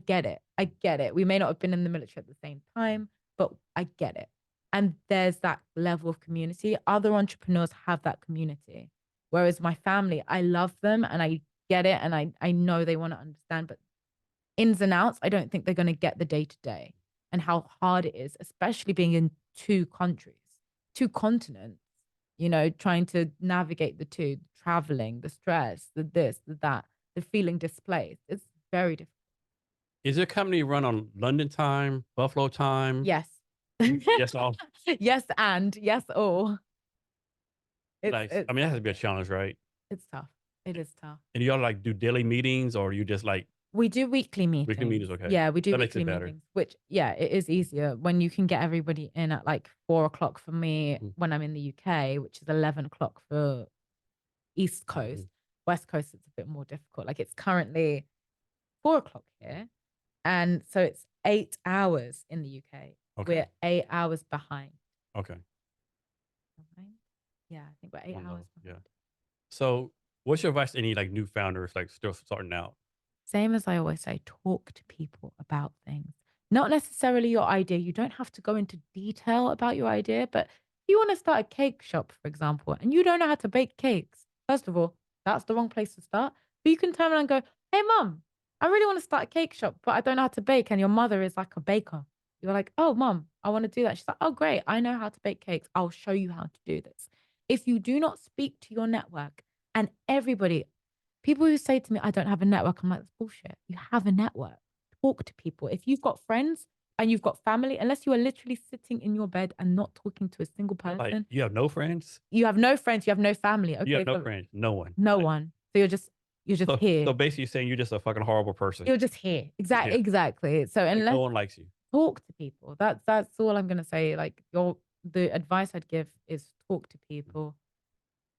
get it. I get it. We may not have been in the military at the same time, but I get it. And there's that level of community. Other entrepreneurs have that community. Whereas my family, I love them and I get it and I know they want to understand, but ins and outs, I don't think they're going to get the day to day and how hard it is, especially being in two countries, two continents, you know, trying to navigate the two, traveling, the stress, the this, the that, the feeling displaced. It's very difficult. Is your company run on London time, Buffalo time? Yes. Yes, all. Yes, and yes, all. It's Nice. it's I mean, that has to be a challenge, right? it's tough. It is tough. And y'all like do daily meetings or you just like We do weekly weekly meetings. meetings? Okay. Yeah, we do That makes weekly it better. meetings, which yeah, it is easier when you can get everybody in at like 4 o'clock for me Mhm. when I'm in the UK, which is 11 o'clock for East Coast. Mhm. West Coast, it's a bit more difficult. Like it's currently 4 o'clock here. And so it's 8 hours in the UK. Okay. We're 8 hours behind. Okay. Behind? Yeah, I think we're eight Well, hours no. Yeah. behind. So what's your advice to any like new founders like still starting out? Same as I always say, talk to people about things. Not necessarily your idea. You don't have to go into detail about your idea, but if you want to start a cake shop, for example, and you don't know how to bake cakes, first of all, that's the wrong place to start. But you can turn around and go, hey, mom, I really want to start a cake shop, but I don't know how to bake. And your mother is like a baker. You're like, oh, mom, I want to do that. She's like, oh, great. I know how to bake cakes. I'll show you how to do this. If you do not speak to your network and everybody, people who say to me, I don't have a network, I'm like, that's bullshit. You have a network. Talk to people. If you've got friends and you've got family, unless you are literally sitting in your bed and not talking to a single Like person, you have no friends? you have no friends, you have no family. You have Okay, no so friends, no one. no Like, one. So you're just here. so basically saying you're just a fucking horrible person. You're just here. Yeah. Exactly. So Like no unless one likes you. talk to people. That's all I'm gonna say. Like the advice I'd give is talk to people,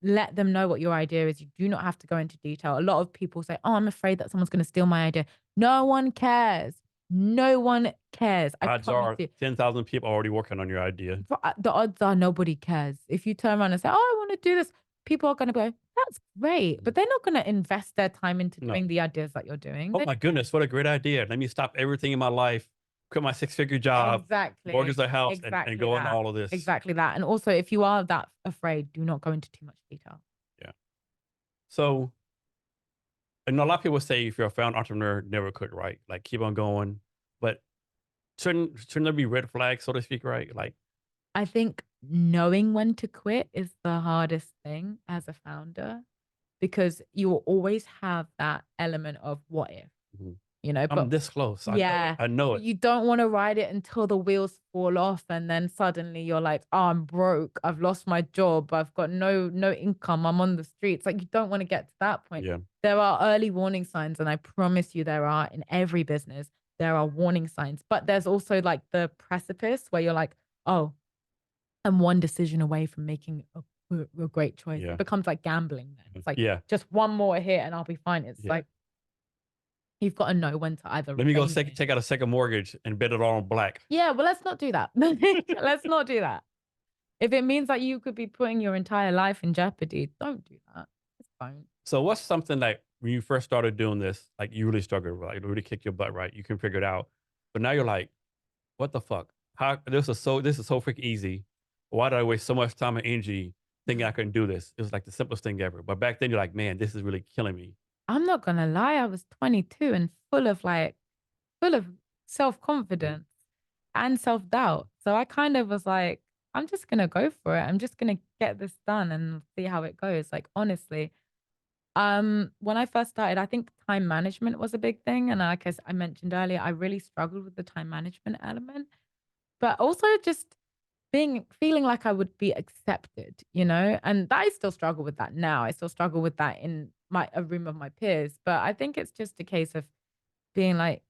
let them know what your idea is. You do not have to go into detail. A lot of people say, oh, I'm afraid that someone's going to steal my idea. No one cares. No one cares. I Odds promise are you. 10,000 people already working on your idea. The odds are nobody cares. If you turn around and say, oh, I want to do this, people are going to go, that's great. But they're not going to invest their time into No. doing the ideas that you're doing. Oh my goodness, what a great idea. Let me stop everything in my life, quit my 6-figure job, Exactly. mortgage the house, Exactly and go into that. all of this. Exactly that. And also, if you are that afraid, do not go into too much detail. Yeah. So, and a lot of people say if you're a found entrepreneur, never quit, right? Like keep on going. But shouldn't there be red flags, so to speak, right? Like, I think knowing when to quit is the hardest thing as a founder because you will always have that element of what if, mhm, you know, I'm but this close. I know it. yeah, I know it. you don't want to ride it until the wheels fall off and then suddenly you're like, oh, I'm broke. I've lost my job. I've got no income. I'm on the streets. Like you don't want to get to that point. Yeah. There are early warning signs and I promise you there are in every business. There are warning signs, but there's also like the precipice where you're like, oh, I'm one decision away from making a great choice. Yeah. It becomes like gambling then. It's like Yeah. just one more hit and I'll be fine. It's Yeah. like you've got to know when to either Let me go rein in. take out a second mortgage and bet it all on black. Yeah, well, let's not do that. Let's not do that. If it means that you could be putting your entire life in jeopardy, don't do that. Just don't. So what's something like when you first started doing this, like you really struggled, right? It really kicked your butt, right? You can figure it out. But now you're like, what the fuck? How this is so freaking easy. Why did I waste so much time and energy thinking I couldn't do this? It was like the simplest thing ever. But back then you're like, man, this is really killing me. I'm not gonna lie, I was 22 and full of Mhm. self-confidence. and self-doubt. So I kind of was like, I'm just going to go for it. I'm just going to get this done and see how it goes. Like, honestly, when I first started, I think time management was a big thing. And like I mentioned earlier, I really struggled with the time management element, but also just feeling like I would be accepted, you know? And I still struggle with that now. I still struggle with that in a room of my peers. But I think it's just a case of being like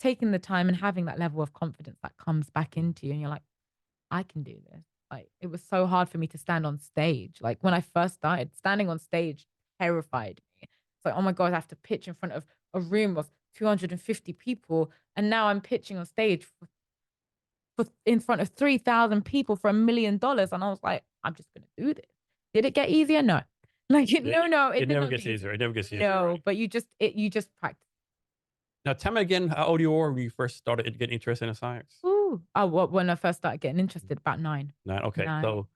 taking the time and having that level of confidence that comes back into you. And you're like, I can do this. Like, it was so hard for me to stand on stage. Like, when I first started, standing on stage terrified me. It's like, oh my God, I have to pitch in front of a room of 250 people. And now I'm pitching on stage in front of 3,000 people for $1 million. And I was like, I'm just going to do this. Did it get easier? No. Like, no, it It did never not gets get easier. easier. It never gets easier. No, Right? but you just practice. Now, tell me again how old you were when you first started getting interested in science. Ooh. Oh, when I first started getting interested, about 9. 9. Okay. 9. So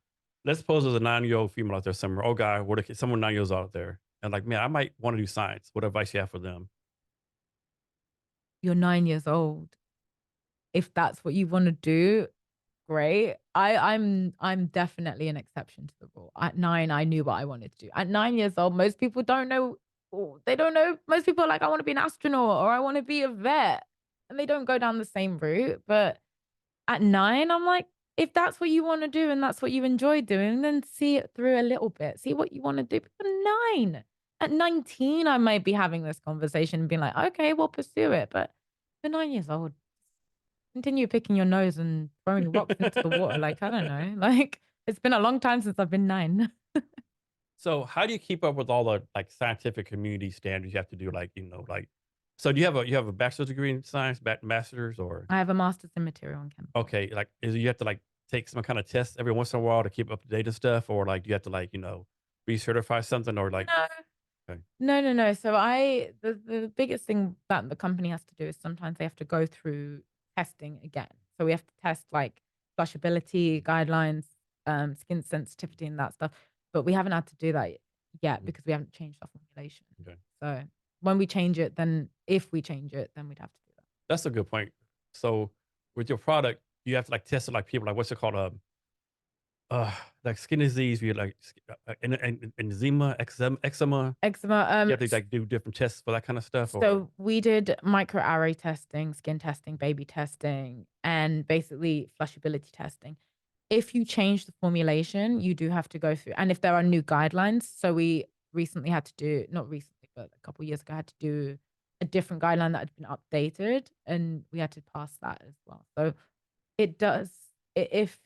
let's suppose there's a 9-year-old female out there somewhere. Oh, guy, what if someone 9 years out there? And like, man, I might want to do science. What advice you have for them? You're 9 years old. If that's what you want to do, great. I'm definitely an exception to the rule. At 9, I knew what I wanted to do. At 9 years old, most people don't know. They don't know. Most people are like, I want to be an astronaut or I want to be a vet, and they don't go down the same route. But at 9, I'm like, if that's what you want to do and that's what you enjoy doing, then see it through a little bit. See what you want to do. But at 9, at 19, I might be having this conversation and being like, okay, we'll pursue it. But for 9 years old, continue picking your nose and throwing rocks into the water. Like, I don't know. Like, it's been a long time since I've been 9. So how do you keep up with all the like scientific community standards you have to do? Like, like, so do you have a bachelor's degree in science, master's, or I have a master's in material and chemistry. okay, like is you have to like take some kind of test every once in a while to keep up to date and stuff, or like you have to like recertify something, or like No, okay, no. So the biggest thing that the company has to do is sometimes they have to go through testing again. So we have to test like flushability guidelines, skin sensitivity and that stuff. But we haven't had to do that yet because we haven't changed our formulation. okay, So when we change it, then if we change it, then we'd have to do that. that's a good point. So with your product, you have to like test it like people like what's it called like skin disease, you like eczema, eczema. Eczema. You have to like do different tests for that kind of stuff, or So we did microarray testing, skin testing, baby testing, and basically flushability testing. If you change the formulation, you do have to go through, and if there are new guidelines, so we recently had to do, not recently, but a couple of years ago, had to do a different guideline that had been updated, and we had to pass that as well. So it does, if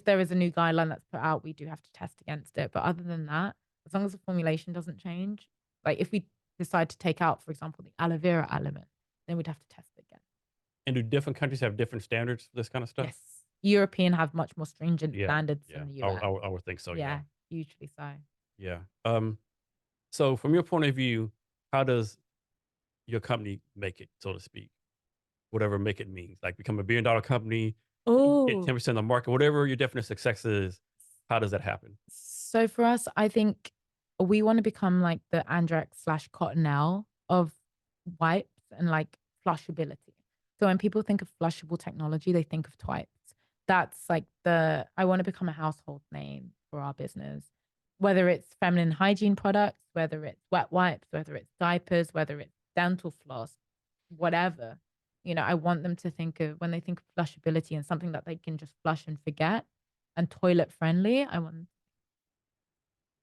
there is a new guideline that's put out, we do have to test against it. But other than that, as long as the formulation doesn't change, like if we decide to take out, for example, the aloe vera element, then we'd have to test it again. and do different countries have different standards for this kind of stuff? Yes. European have much more stringent Yeah, standards yeah, than the I, US. I would think so. Yeah, Yeah, hugely so. yeah. So from your point of view, how does your company make it, so to speak? Whatever make it means, like become a $1 billion company, get Oh, 10% of the market, whatever your definition of success is. How does that happen? so for us, I think we want to become like the Andrex/Cottonelle of wipes and like flushability. So when people think of flushable technology, they think of Twipes. That's like I want to become a household name for our business, whether it's feminine hygiene products, whether it's wet wipes, whether it's diapers, whether it's dental floss, whatever. I want them to think of, when they think of flushability and something that they can just flush and forget and toilet friendly, I want.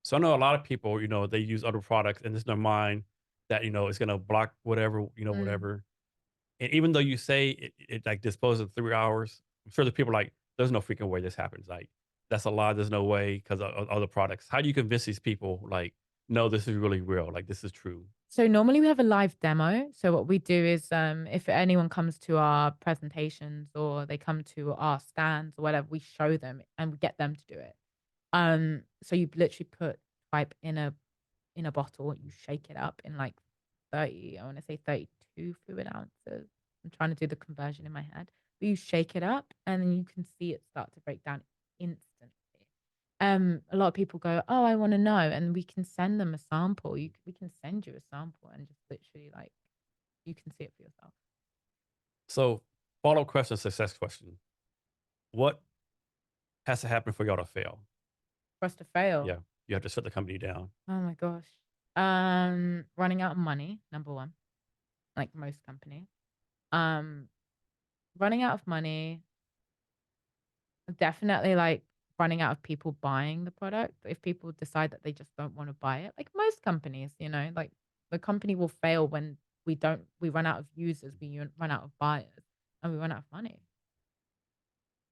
So I know a lot of people, they use other products and it's in their mind that, it's going to block whatever, Mm. whatever. And even though you say it like disposes in 3 hours, I'm sure the people are like, there's no freaking way this happens. Like, that's a lie. There's no way because of other products. How do you convince these people, like, no, this is really real? Like, this is true. So normally we have a live demo. So what we do is, if anyone comes to our presentations or they come to our stands or whatever, we show them and we get them to do it. So you literally put pipe in a bottle, you shake it up in like 30, I want to say 32 fluid ounces. I'm trying to do the conversion in my head. But you shake it up and then you can see it start to break down instantly. A lot of people go, oh, I want to know, and we can send them a sample. We can send you a sample and just literally like you can see it for yourself. So Follow-up question, success question. What has to happen for y'all to fail? For us to fail. Yeah. You have to shut the company down. Oh my gosh. Running out of money, number one, like most companies. Running out of money, definitely like running out of people buying the product. If people decide that they just don't want to buy it, like most companies, you know, like the company will fail when we run out of users, we run out of buyers, and we run out of money.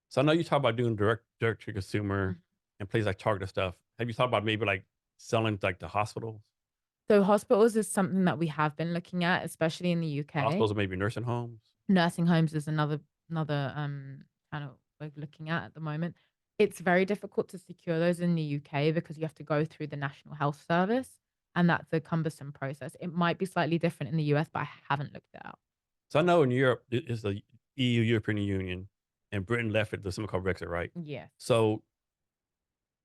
So I know you talk about doing direct to consumer Mhm. and places like Target and stuff. Have you thought about maybe like selling like to hospitals? So hospitals is something that we have been looking at, especially in the UK. Hospitals or maybe nursing homes? Nursing homes is another kind of we're looking at the moment. It's very difficult to secure those in the UK because you have to go through the National Health Service, and that's a cumbersome process. It might be slightly different in the US, but I haven't looked it out. So I know in Europe it's the EU, European Union, and Britain left it. There's something called Brexit, right? Yes. So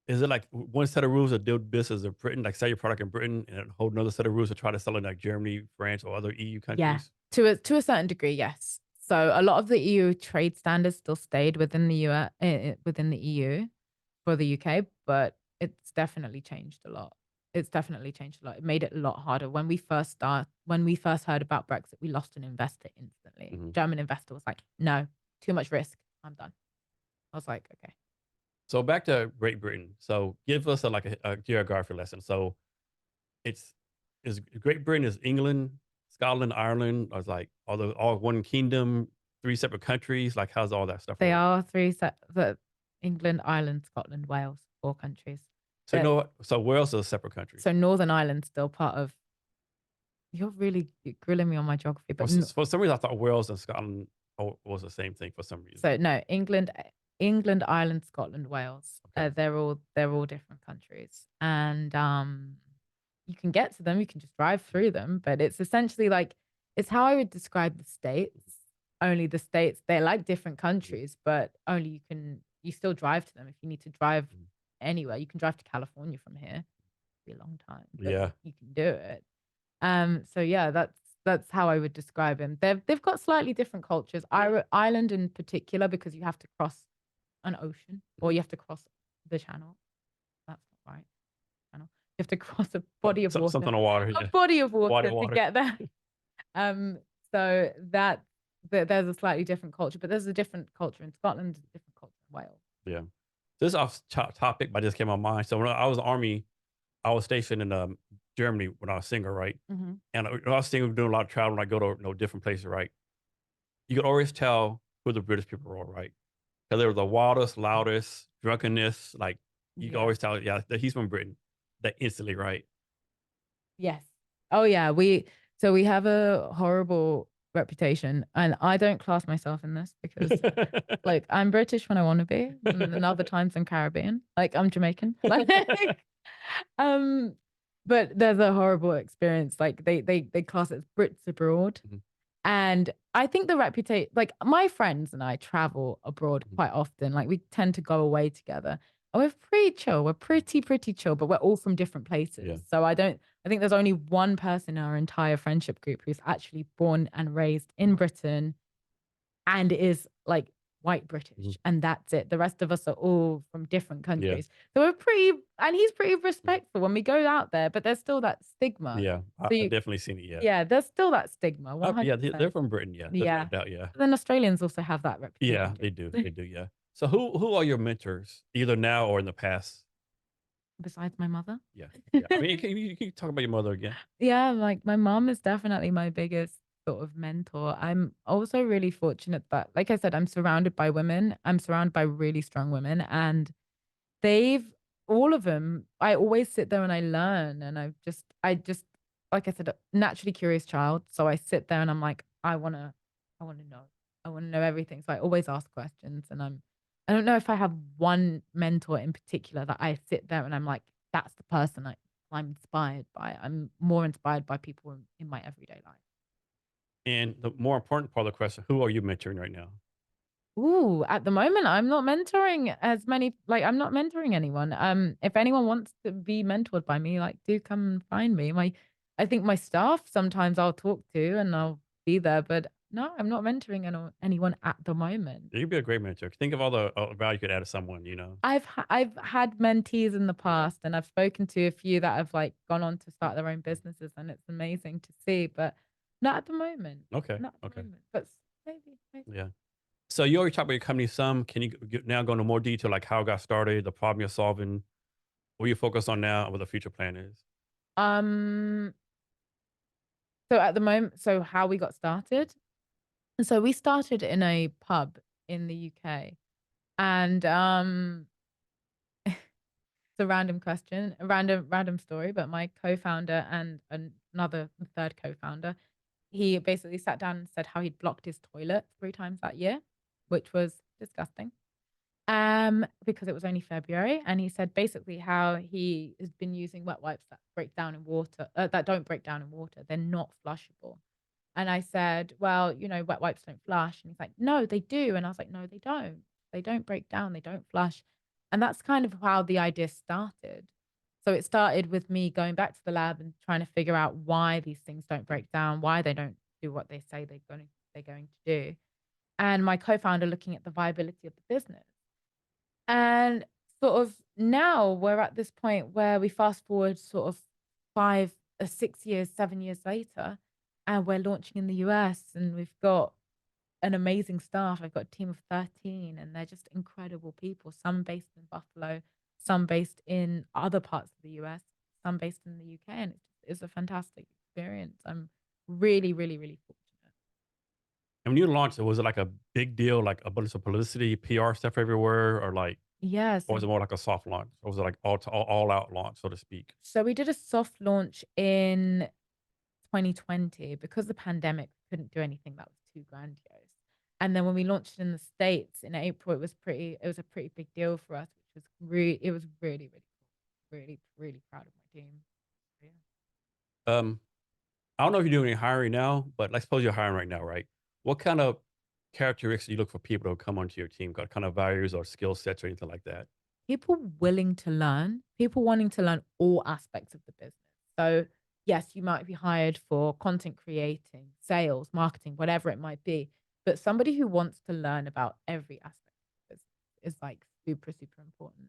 is it like one set of rules to do business in Britain, like sell your product in Britain, and a whole another set of rules to try to sell it in like Germany, France, or other EU Yeah, countries? to a certain degree, yes. So a lot of the EU trade standards still stayed within the US, within the EU for the UK, but it's definitely changed a lot. It's definitely changed a lot. It made it a lot harder. When we first heard about Brexit, we lost an investor instantly. Mhm. German investor was like, "No, too much risk. I'm done." I was like, "Okay." So back to Great Britain. So give us a geography lesson. So it's is Great Britain is England, Scotland, Ireland, or it's like all one kingdom, three separate countries? Like how's all that stuff They work? are the England, Ireland, Scotland, Wales, 4 countries. So you That know what? So Wales is a separate country. so Northern Ireland's still part of. You're really grilling me on my geography, but For some reason I thought Wales and Scotland was the same thing for some reason. so no, England, Ireland, Scotland, Wales. Okay. They're all different countries, and you can get to them. You can just drive through them, but it's essentially like it's how I would describe the states. Only the states they're like different countries, but only you still drive to them if you need to drive Mhm. anywhere. You can drive to California from here. Be a long time, but Yeah. you can do it. So yeah, that's how I would describe them. They've got slightly different cultures. Ireland in particular, because you have to cross an ocean or you have to cross the channel. That's not right. Channel. You have to cross a body of water. Something on water. A Yeah. body of water to Water. get there. So there's a slightly different culture, but there's a different culture in Scotland, a different culture in Wales. Yeah. This is off topic, but I just came on mind. So when I was in the Army, I was stationed in Germany when I was single, right? Mm-hmm. And when I was single, doing a lot of travel, when I go to different places, right? You could always tell who the British people were, right? Because they were the wildest, loudest, drunkenness. Like you can Yeah. always tell, yeah, that he's from Britain. That instantly, right? Yes. Oh yeah, so we have a horrible reputation, and I don't class myself in this because like I'm British when I want to be, and then other times I'm Caribbean. Like I'm Jamaican. Like um but there's a horrible experience. Like they class it as Brits abroad. Mhm, And I think the reputation, like my friends and I travel abroad mhm. quite often. Like we tend to go away together. And we're pretty chill. We're pretty chill, but we're all from different Yeah. places. So I think there's only one person in our entire friendship group who's actually born and raised in Britain and is like white British. Mhm. And that's it. The rest of us are all from different Yeah. countries. So and he's pretty respectful when we go out there, but there's still that stigma. Yeah. So I've definitely seen it. Yeah. yeah, there's still that stigma, Yeah. 100%. They're from Britain. Yeah. There's no Yeah. doubt. Yeah. But then Australians also have that Yeah. reputation They do. too. They do. Yeah. So who are your mentors, either now or in the past? Besides my mother. Yeah. Yeah. I mean, you can talk about your mother again. Yeah, like my mom is definitely my biggest sort of mentor. I'm also really fortunate that, like I said, I'm surrounded by women. I'm surrounded by really strong women, and they've all of them. I always sit there and I learn, and I just, like I said, a naturally curious child. So I sit there and I'm like, I wanna know, I want to know everything. So I always ask questions, and I don't know if I have one mentor in particular that I sit there and I'm like, that's the person I'm inspired by. I'm more inspired by people in my everyday life. And the more important part of the question, who are you mentoring right now? Ooh, at the moment, I'm not mentoring as many. Like, I'm not mentoring anyone. If anyone wants to be mentored by me, like, do come and find me. I think my staff sometimes I'll talk to and I'll be there, but No, I'm not mentoring anyone at the moment. You'd be a great mentor. Think of all the value you could add to someone, I've had mentees in the past, and I've spoken to a few that have like gone on to start their own businesses, and it's amazing to see. But not at the moment. Okay. Not at the Okay. moment. But maybe. Yeah. So you already talked about your company some. Can you now go into more detail, like how it got started, the problem you're solving, what you focus on now, and what the future plan is? Um. So at the moment, so how we got started. So we started in a pub in the UK, and it's a random question, a random story. But my co-founder and another third co-founder, he basically sat down and said how he'd blocked his toilet 3 times that year, which was disgusting. Because it was only February, and he said basically how he has been using wet wipes that break down in water, that don't break down in water. They're not flushable. And I said, well, wet wipes don't flush. And he's like, no, they do. And I was like, no, they don't. They don't break down. They don't flush. And that's kind of how the idea started. So it started with me going back to the lab and trying to figure out why these things don't break down, why they don't do what they say they're going to do. And my co-founder looking at the viability of the business. And sort of now we're at this point where we fast forward sort of 5, 6 years, 7 years later, and we're launching in the US, and we've got an amazing staff. I've got a team of 13, and they're just incredible people, some based in Buffalo, some based in other parts of the US, some based in the UK, and it's a fantastic experience. I'm really, really, really fortunate. And when you launched it, was it like a big deal, like a bunch of publicity, PR stuff everywhere, or Yeah, or was it more like a soft launch, or was it like all out launch, so to speak? so we did a soft launch in 2020 because the pandemic couldn't do anything that was too grandiose. And then when we launched in the States in April, it was a pretty big deal for us, which was it was really, really cool. Really, really proud of my team. Yeah. Um, I don't know if you're doing any hiring now, but let's suppose you're hiring right now, right? What kind of characteristics do you look for people to come onto your team? What kind of values or skill sets or anything like that? People willing to learn, people wanting to learn all aspects of the business. So yes, you might be hired for content creating, sales, marketing, whatever it might be, but somebody who wants to learn about every aspect of this is like super, super important.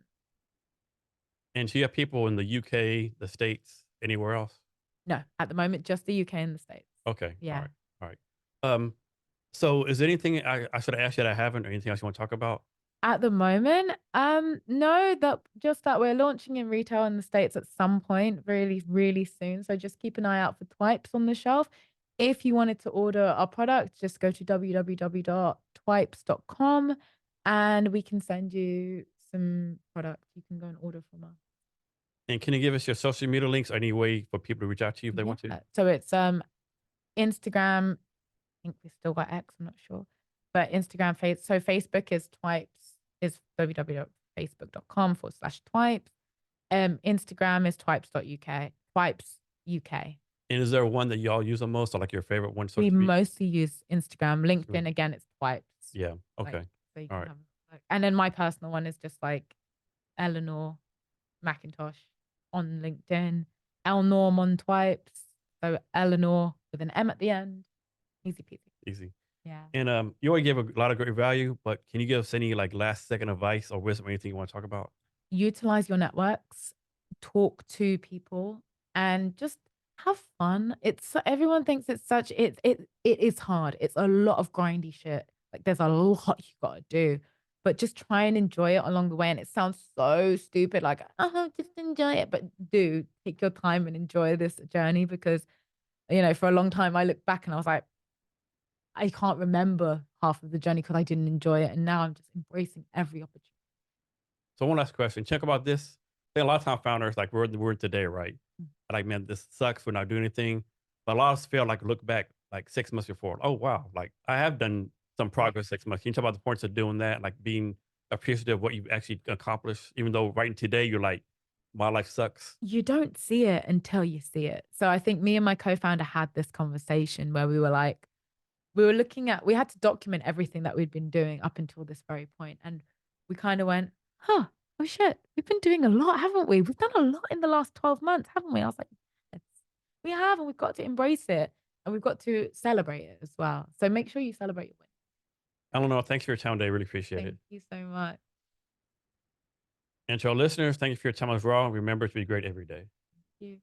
And so you have people in the UK, the States, anywhere else? No, at the moment, just the UK and the States. Okay. All Yeah. right. All right. So is there anything I should have asked you that I haven't, or anything else you want to talk about? At the moment, no, that just that we're launching in retail in the States at some point, really, really soon. So just keep an eye out for Twipes on the shelf. If you wanted to order our product, just go to www.twipes.com and we can send you some product. You can go and order from us. And can you give us your social media links or any way for people to reach out to you if they want to? So it's Instagram. I think we still got X, I'm not sure. But Instagram, so Facebook is Twipes, is www.facebook.com/Twipes. Instagram is twipes.uk, Twipes UK. And is there one that y'all use the most, or like your favorite one, so to We speak? mostly use Instagram. Sure. LinkedIn, again, it's Twipes. Yeah. Like, Okay. so you All can right. have a look. And then my personal one is just like Ellenor McIntosh on LinkedIn, Elnorm on Twipes. So Ellenor with an M at the end. Easy peasy. Easy. Yeah. And you already gave a lot of great value, but can you give us any like last second advice or wisdom, or anything you want to talk about? Utilize your networks, talk to people, and just have fun. Everyone thinks it's such it is hard. It's a lot of grindy shit. Like there's a lot you gotta do, but just try and enjoy it along the way. And it sounds so stupid, like just enjoy it, but do take your time and enjoy this journey because for a long time I look back and I was like, I can't remember half of the journey because I didn't enjoy it, and now I'm just embracing every opportunity. So one last question. Check about this. I think a lot of time founders, like we're in today, right? Like, man, this sucks. We're not doing anything. But a lot of us feel like look back like 6 months before. Oh wow, like I have done some progress 6 months. Can you talk about the points of doing that? Like being appreciative of what you've actually accomplished, even though right today you're like, my life sucks. You don't see it until you see it. So I think me and my co-founder had this conversation where we were like, we had to document everything that we'd been doing up until this very point. And we kind of went, huh, oh shit, we've been doing a lot, haven't we? We've done a lot in the last 12 months, haven't we? I was like, yes, we have, and we've got to embrace it. and we've got to celebrate it as well. So make sure you celebrate your win. Eleanor, thanks for your time today. Really appreciate it. Thank you so much. And to our listeners, thank you for your time as well. Remember to be great every day. Thank you.